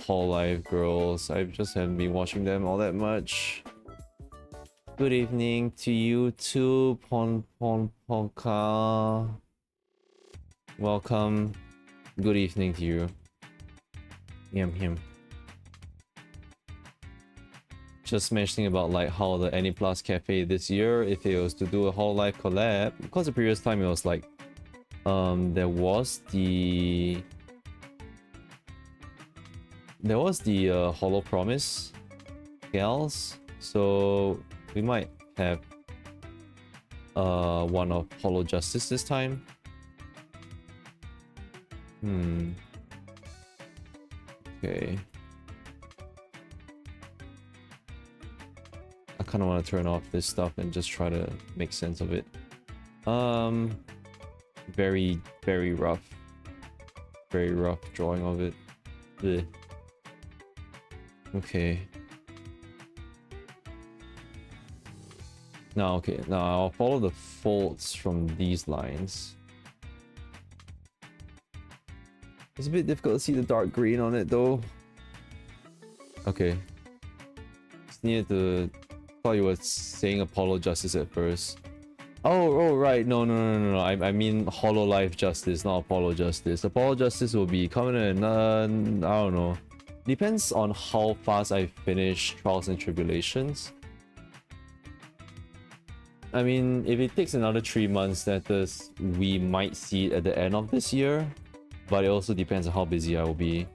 Hololive girls. I just haven't been watching them all that much. Good evening to you too, Pon Ponka. Welcome. Good evening to you. Yum. Just mentioning about like how the Any Plus Cafe this year, if it was to do a Hololive collab, because the previous time it was like there was the Hollow Promise gals, so we might have one of Hollow Justice this time. Okay. I kind of want to turn off this stuff and just try to make sense of it. Very rough. Very rough drawing of it. Ugh. Okay. Now I'll follow the folds from these lines. It's a bit difficult to see the dark green on it though. Okay. Just needed to... thought you were saying Apollo Justice at first. Oh right, no. I mean Hololive Justice, not Apollo Justice. Apollo Justice will be coming in, I don't know. Depends on how fast I finish Trials and Tribulations. I mean, if it takes another 3 months, we might see it at the end of this year. But it also depends on how busy I will be.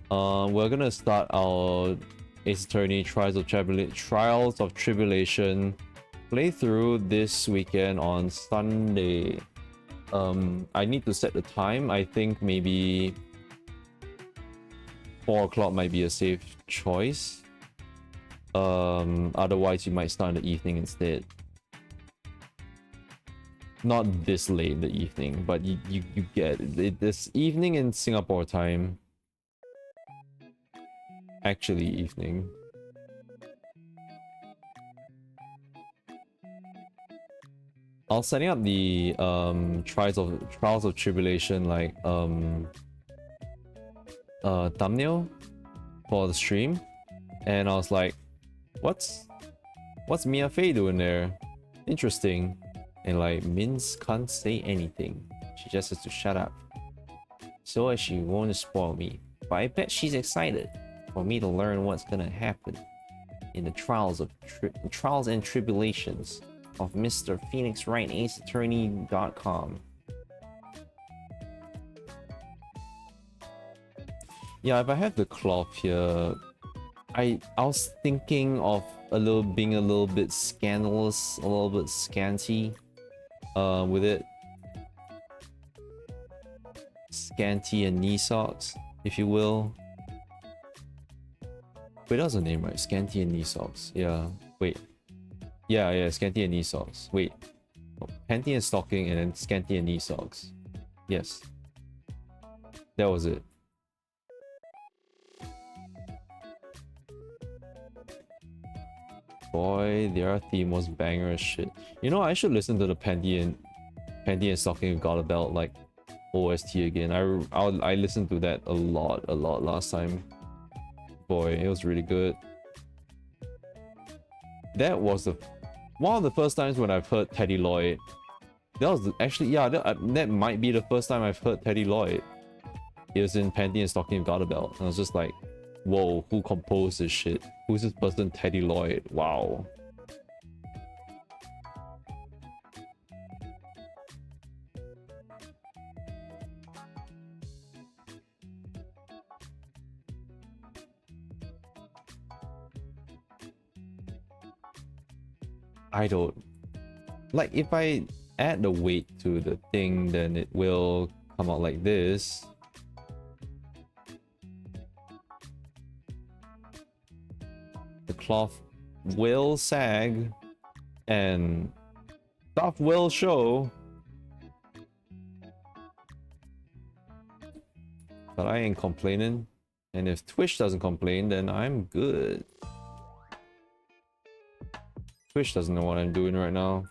We're gonna start our Ace Attorney Trials of Tribulation playthrough this weekend on Sunday. I need to set the time. I think maybe 4 o'clock might be a safe choice. Otherwise you might start in the evening instead. Not this late in the evening, but you get it. This evening in Singapore time. Actually evening. I was setting up the Trials of Tribulation like thumbnail for the stream, and I was like, what's Mia Fey doing there? Interesting. And like, Minz can't say anything. She just has to shut up. So as she won't spoil me. But I bet she's excited for me to learn what's gonna happen in the trials and tribulations of Mr. Phoenix Wright AceAttorney.com. Yeah, if I have the cloth here, I was thinking of being a little bit scandalous, a little bit scanty. With it, scanty and knee socks, if you will. Wait, that was the name, right? Scanty and knee socks. Yeah. Wait. Yeah. Scanty and knee socks. Wait. Oh, panty and stocking, and then scanty and knee socks. Yes. That was it. Boy, their theme was banger as shit. You know, I should listen to the Panty and Stocking Got a Belt like OST again. I listened to that a lot last time. Boy, it was really good. That was one of the first times when I've heard Teddy Lloyd. That was actually, yeah, that might be the first time I've heard Teddy Lloyd. He was in Panty and Stocking Got a Belt, and I was just like, whoa, who composed this shit? Who's this person? Teddy Lloyd. Wow. I don't like if I add the weight to the thing, then it will come out like this. The cloth will sag and stuff will show. But I ain't complaining. And if Twitch doesn't complain, then I'm good. Twitch doesn't know what I'm doing right now.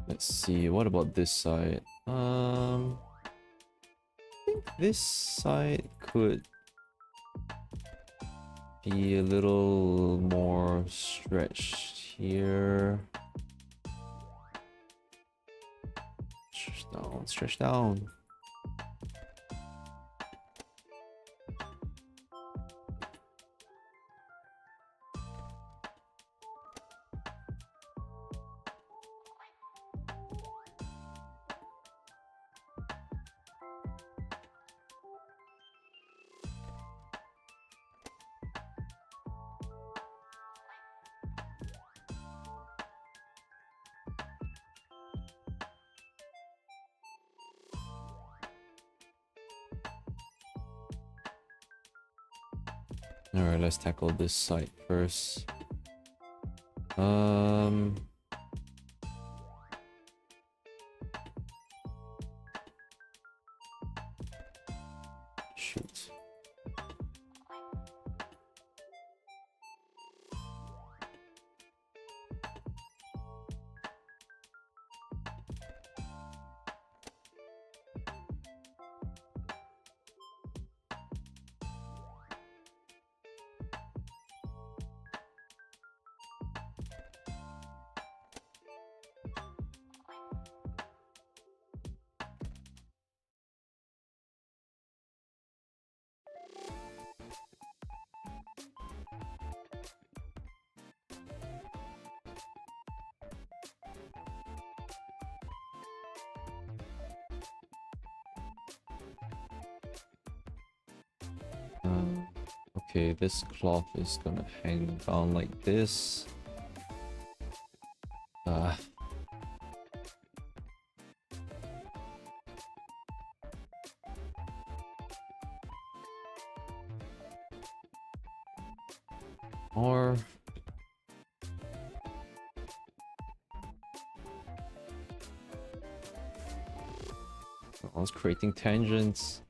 Let's see, what about this side? I think this side could be a little more stretched here. Stretch down, stretch down. Alright, let's tackle this side first. Shoot. Okay, this cloth is gonna hang down like this. Or I was creating tangents.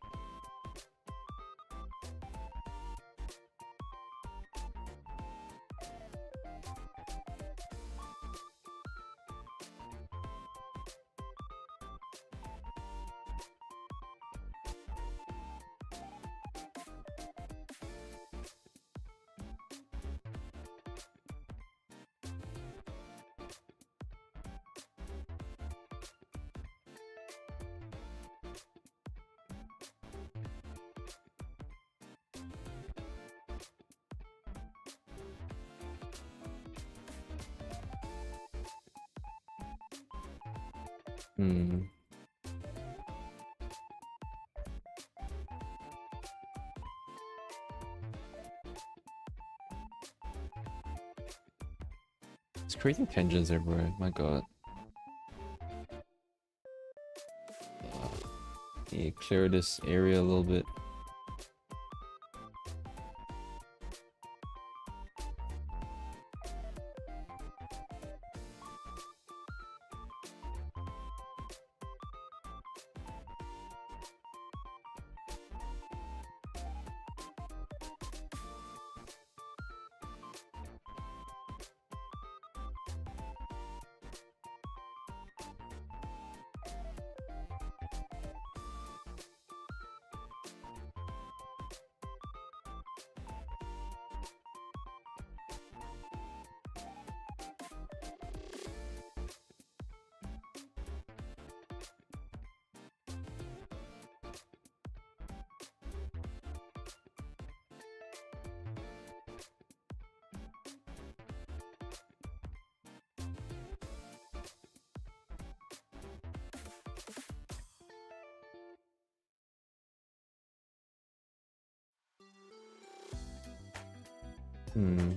It's creating tangents everywhere, my god. Need to clear this area a little bit. Hmm.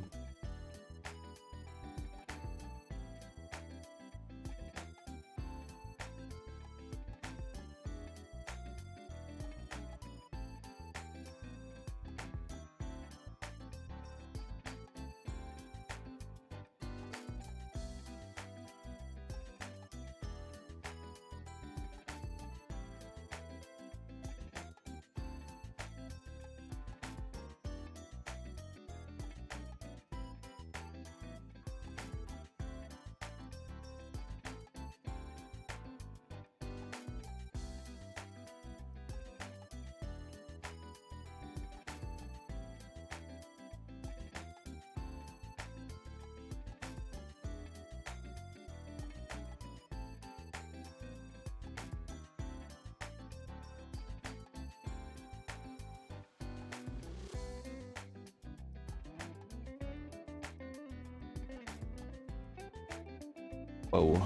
Whoa.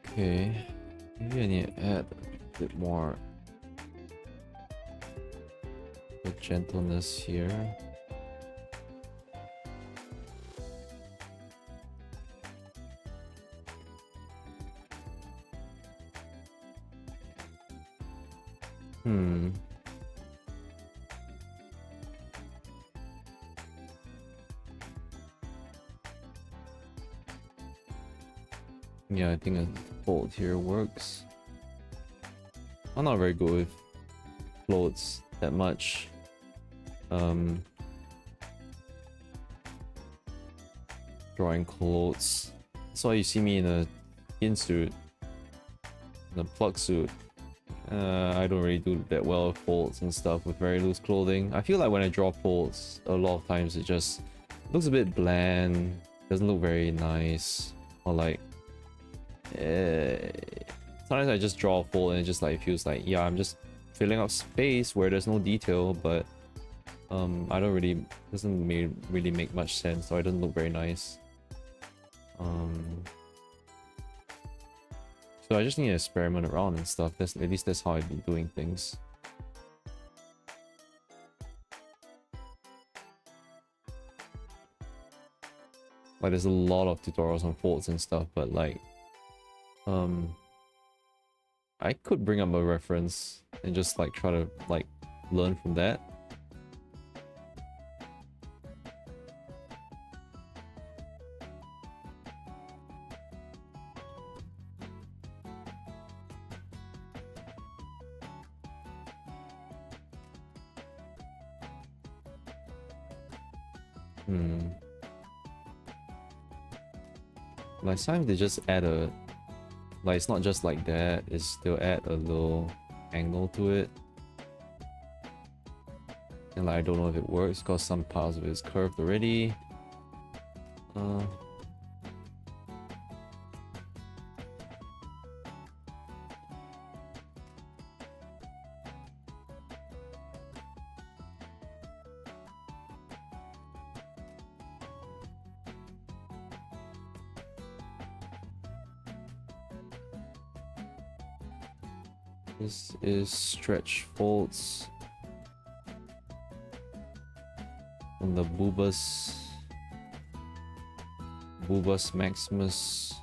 Okay. Maybe I need to add a bit more gentleness here. Hmm. Yeah, I think a fold here works. I'm not very good with floats that much. Drawing clothes. That's why you see me in a skin suit, in a plug suit. I don't really do that well with folds and stuff with very loose clothing. I feel like when I draw folds, a lot of times it just looks a bit bland, doesn't look very nice, or like, sometimes I just draw a fold and it just like feels like, yeah, I'm just filling up space where there's no detail, but I don't really, doesn't really make much sense, so it doesn't look very nice. So I just need to experiment around and stuff. At least that's how I've been doing things. Like there's a lot of tutorials on folds and stuff, but like I could bring up a reference and just like try to like learn from that. Like sometimes they just add a, like it's not just like that, it's they'll add a little angle to it. And like I don't know if it works because some parts of it is curved already. This is stretch folds on the Boobus Maximus.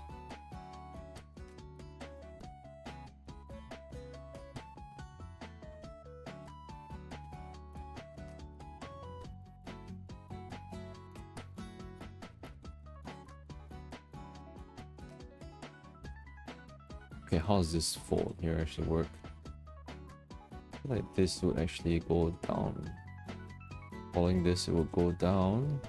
Okay, how does this fold here actually work? I feel like this would actually go down. Following this, it will go down.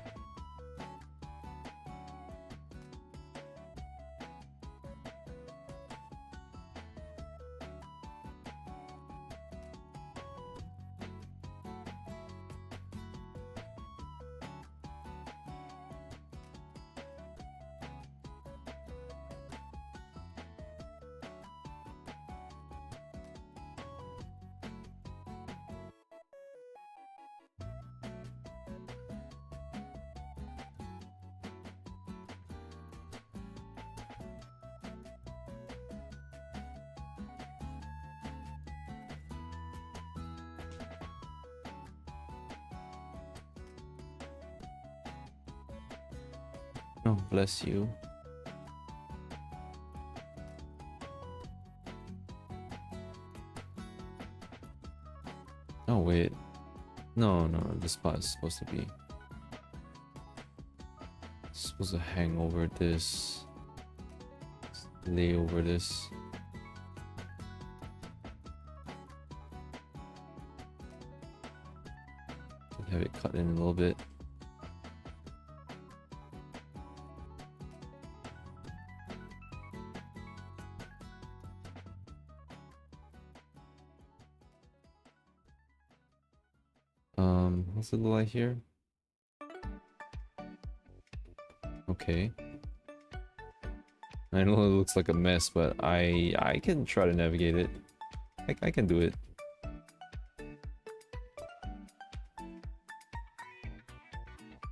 Oh, bless you. Oh, wait. No, no, this part is supposed to be... It's supposed to hang over this. Lay over this. Have it cut in a little bit. What's it look like here? Okay. I know it looks like a mess, but I can try to navigate it. I can do it.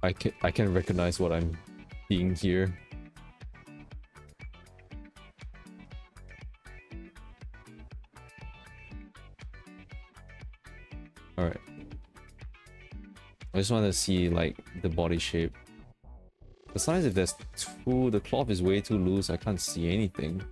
I can recognize what I'm seeing here. Alright. I just want to see like the body shape. Besides, if there's the cloth is way too loose, I can't see anything.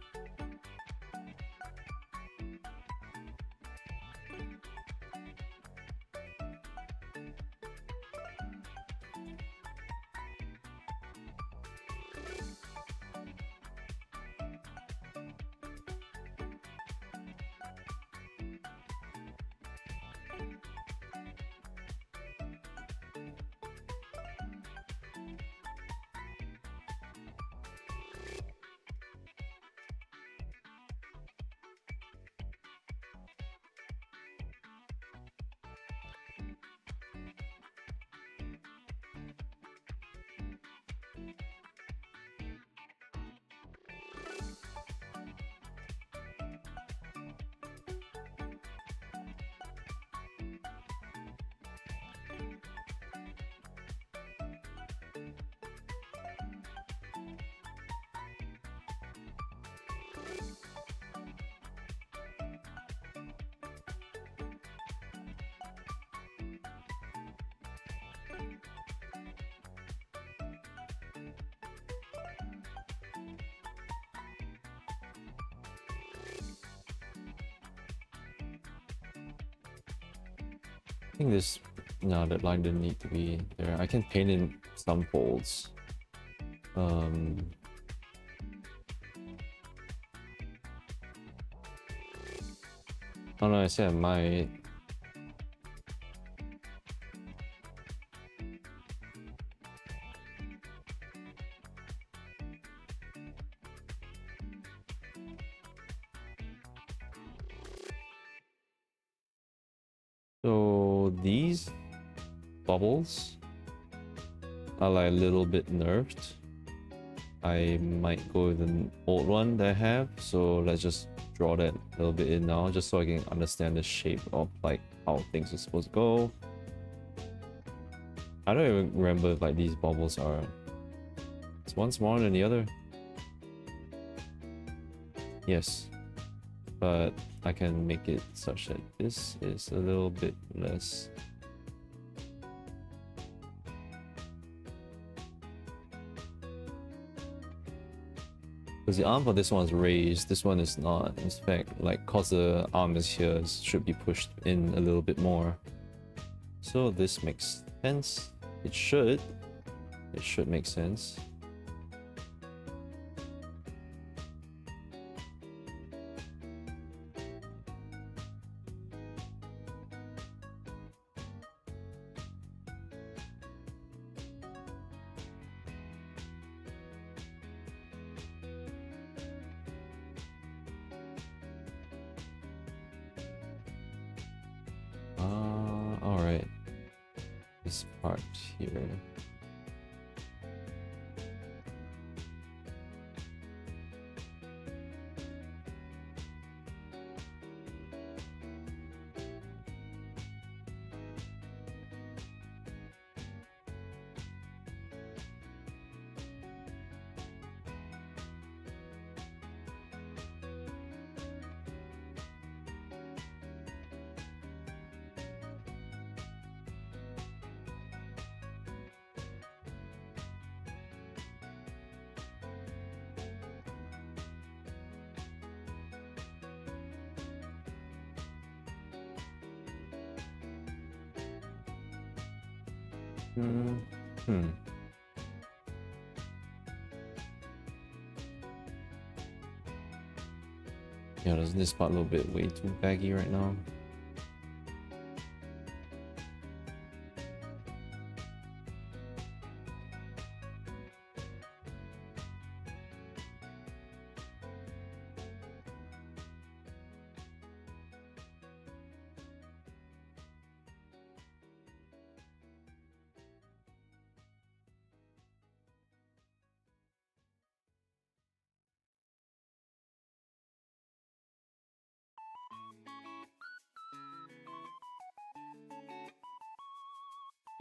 I think this... No, that line didn't need to be there. I can paint in some folds. Oh no, I said I might. So these bubbles are like a little bit nerfed. I might go with an old one that I have, so let's just draw that a little bit in now, just so I can understand the shape of like how things are supposed to go. I don't even remember if like these bubbles are... Is one smaller than the other? Yes. But I can make it such that this is a little bit less. Because the arm for this one is raised, this one is not. In fact, like, cause the arm is here, it should be pushed in a little bit more. So this makes sense. It should make sense. Alright. This part here. Hmm. Yeah, doesn't this spot a little bit way too baggy right now?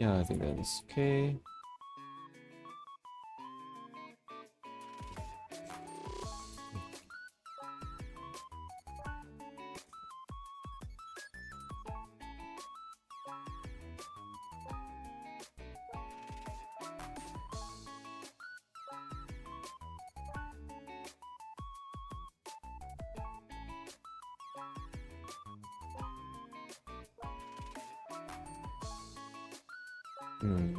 Yeah, I think that's okay. Hmm.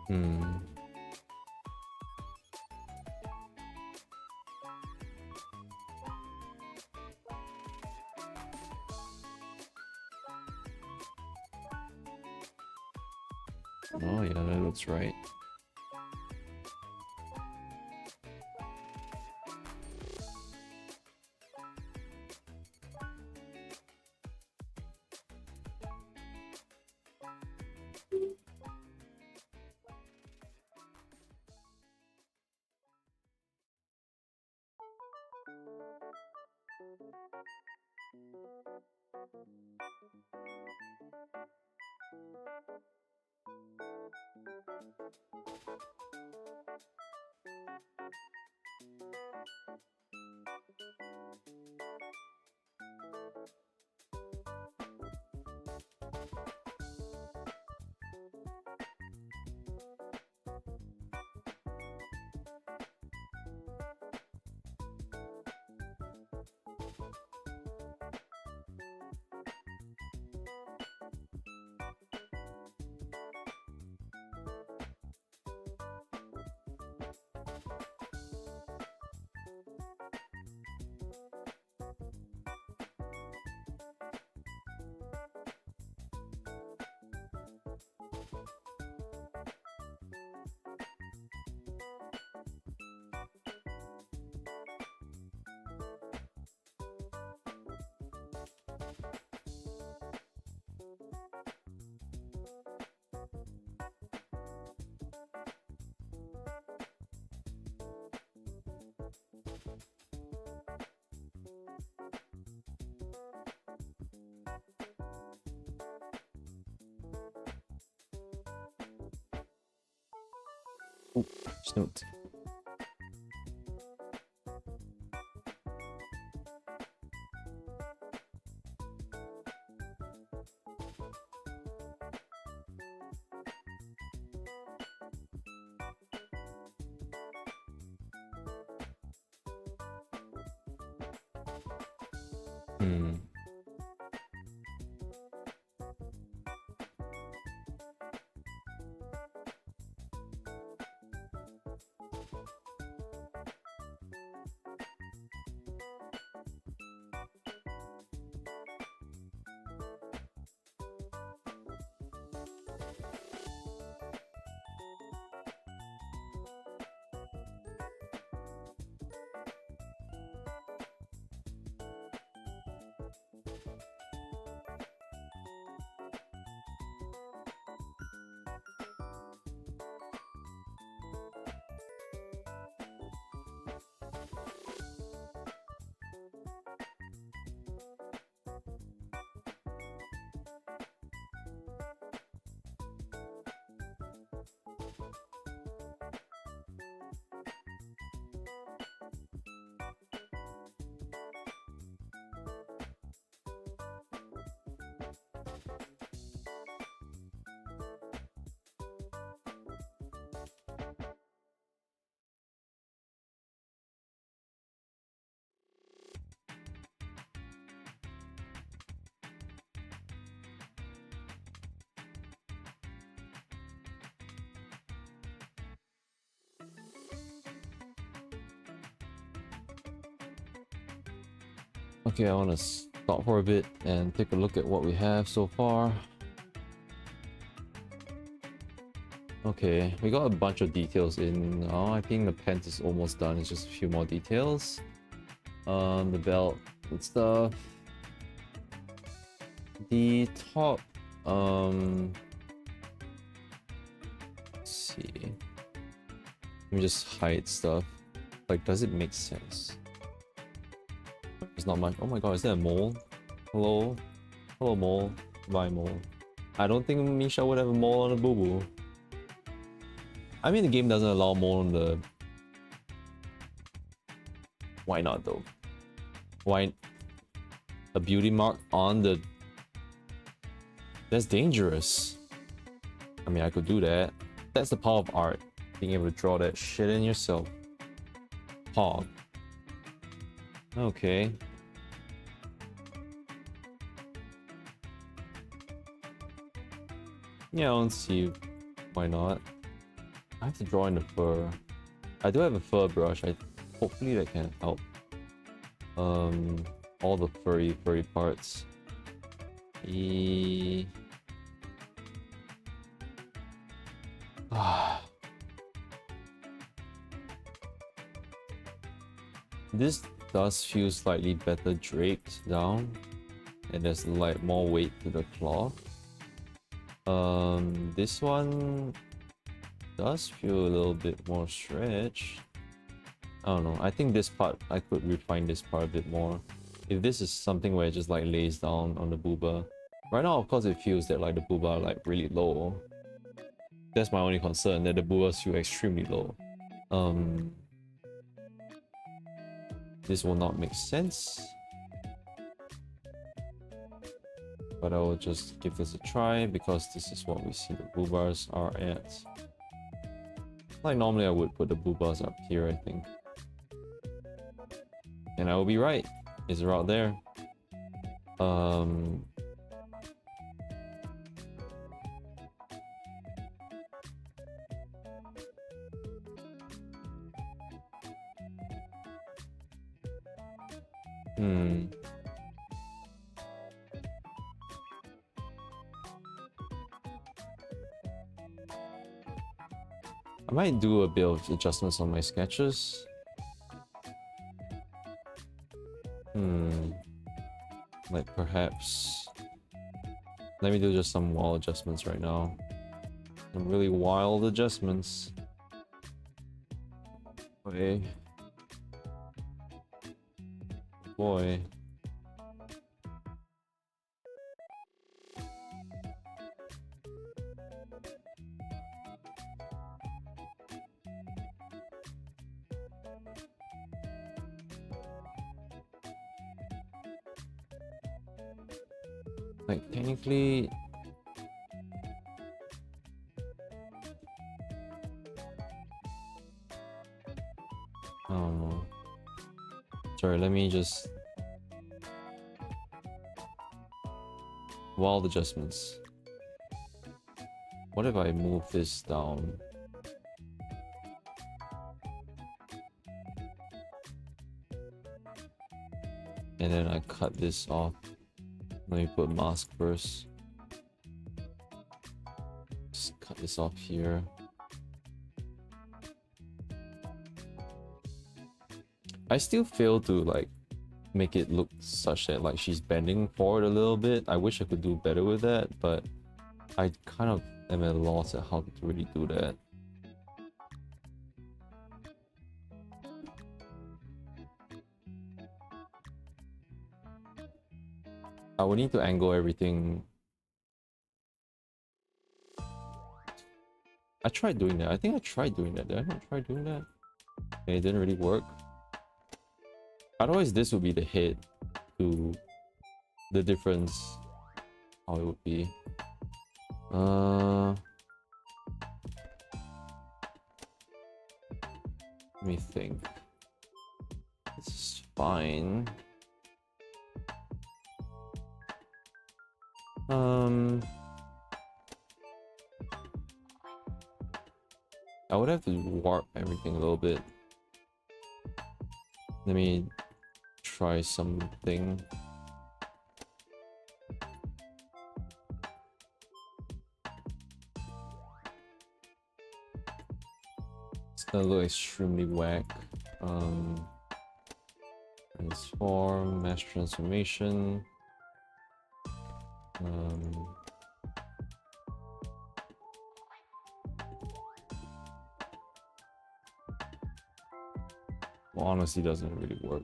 Hmm. Oh yeah, that looks right. Oh, snoot. Hmm. Okay, I want to stop for a bit and take a look at what we have so far. Okay, we got a bunch of details in now. I think the pants is almost done. It's just a few more details. The belt and stuff. The top, let's see. Let me just hide stuff. Like, does it make sense? There's not much. Oh my god, is there a mole? Hello? Hello, mole. Bye, mole. I don't think Misha would have a mole on a boo-boo. I mean, the game doesn't allow mole on the... Why not, though? Why... A beauty mark on the... That's dangerous. I mean, I could do that. That's the power of art. Being able to draw that shit in yourself. Hog. Okay. Yeah, I don't see why not. I have to draw in the fur. I do have a fur brush. Hopefully that can help. All the furry parts. This does feel slightly better draped down, and there's like more weight to the cloth. This one does feel a little bit more stretched. I don't know. I think this part, I could refine this part a bit more. If this is something where it just like lays down on the booba. Right now, of course, it feels that like the booba are like really low. That's my only concern, that the boobas feel extremely low. This will not make sense. But I will just give this a try because this is what we see the boobas are at. Like normally I would put the boobas up here, I think. And I will be right. It's right there. I might do a bit of adjustments on my sketches. Like perhaps... Let me do just some wild adjustments right now. Some really wild adjustments. Okay. Boy. Like technically... I don't know. Sorry, let me just... Wild adjustments. What if I move this down? And then I cut this off. Let me put mask first. Just cut this off here. I still fail to like make it look such that like she's bending forward a little bit. I wish I could do better with that, but I kind of am at a loss at how to really do that. I would need to angle everything. I tried doing that. I think I tried doing that. Did I not try doing that? Okay, it didn't really work. Otherwise, this would be the head to the difference. How it would be. Let me think. This is fine. I would have to warp everything a little bit. Let me try something. It's gonna look extremely whack. Transform, mesh transformation. Well, honestly, doesn't really work.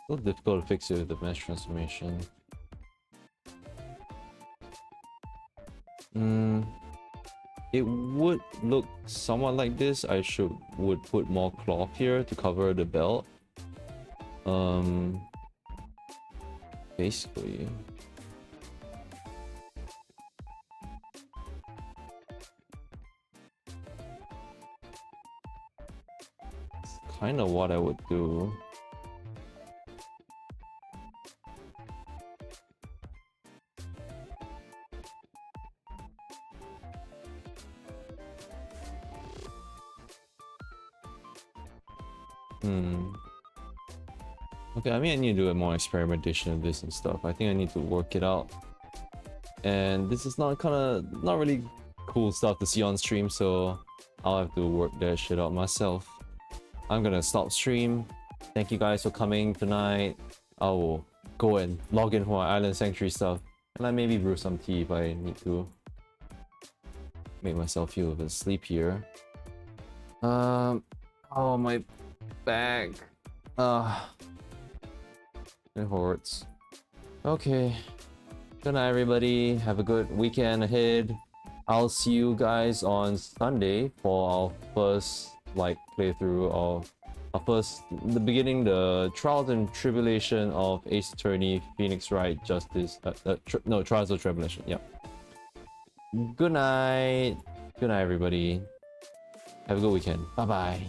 A little difficult to fix it with the mesh transformation. It would look somewhat like this. I would put more cloth here to cover the belt. Basically. It's kind of what I would do. Okay, I mean, I need to do a more experimentation of this and stuff. I think I need to work it out. And this is not really cool stuff to see on stream, so I'll have to work that shit out myself. I'm gonna stop stream. Thank you guys for coming tonight. I will go and log in for my Island Sanctuary stuff. And I maybe brew some tea if I need to make myself feel a bit sleepier. Oh, my back. It hurts. Okay. Good night, everybody. Have a good weekend ahead. I'll see you guys on Sunday for our first playthrough of the trials and tribulation of Ace Attorney, Phoenix Wright, Justice. Trials of Tribulation. Yeah. Good night. Good night, everybody. Have a good weekend. Bye bye.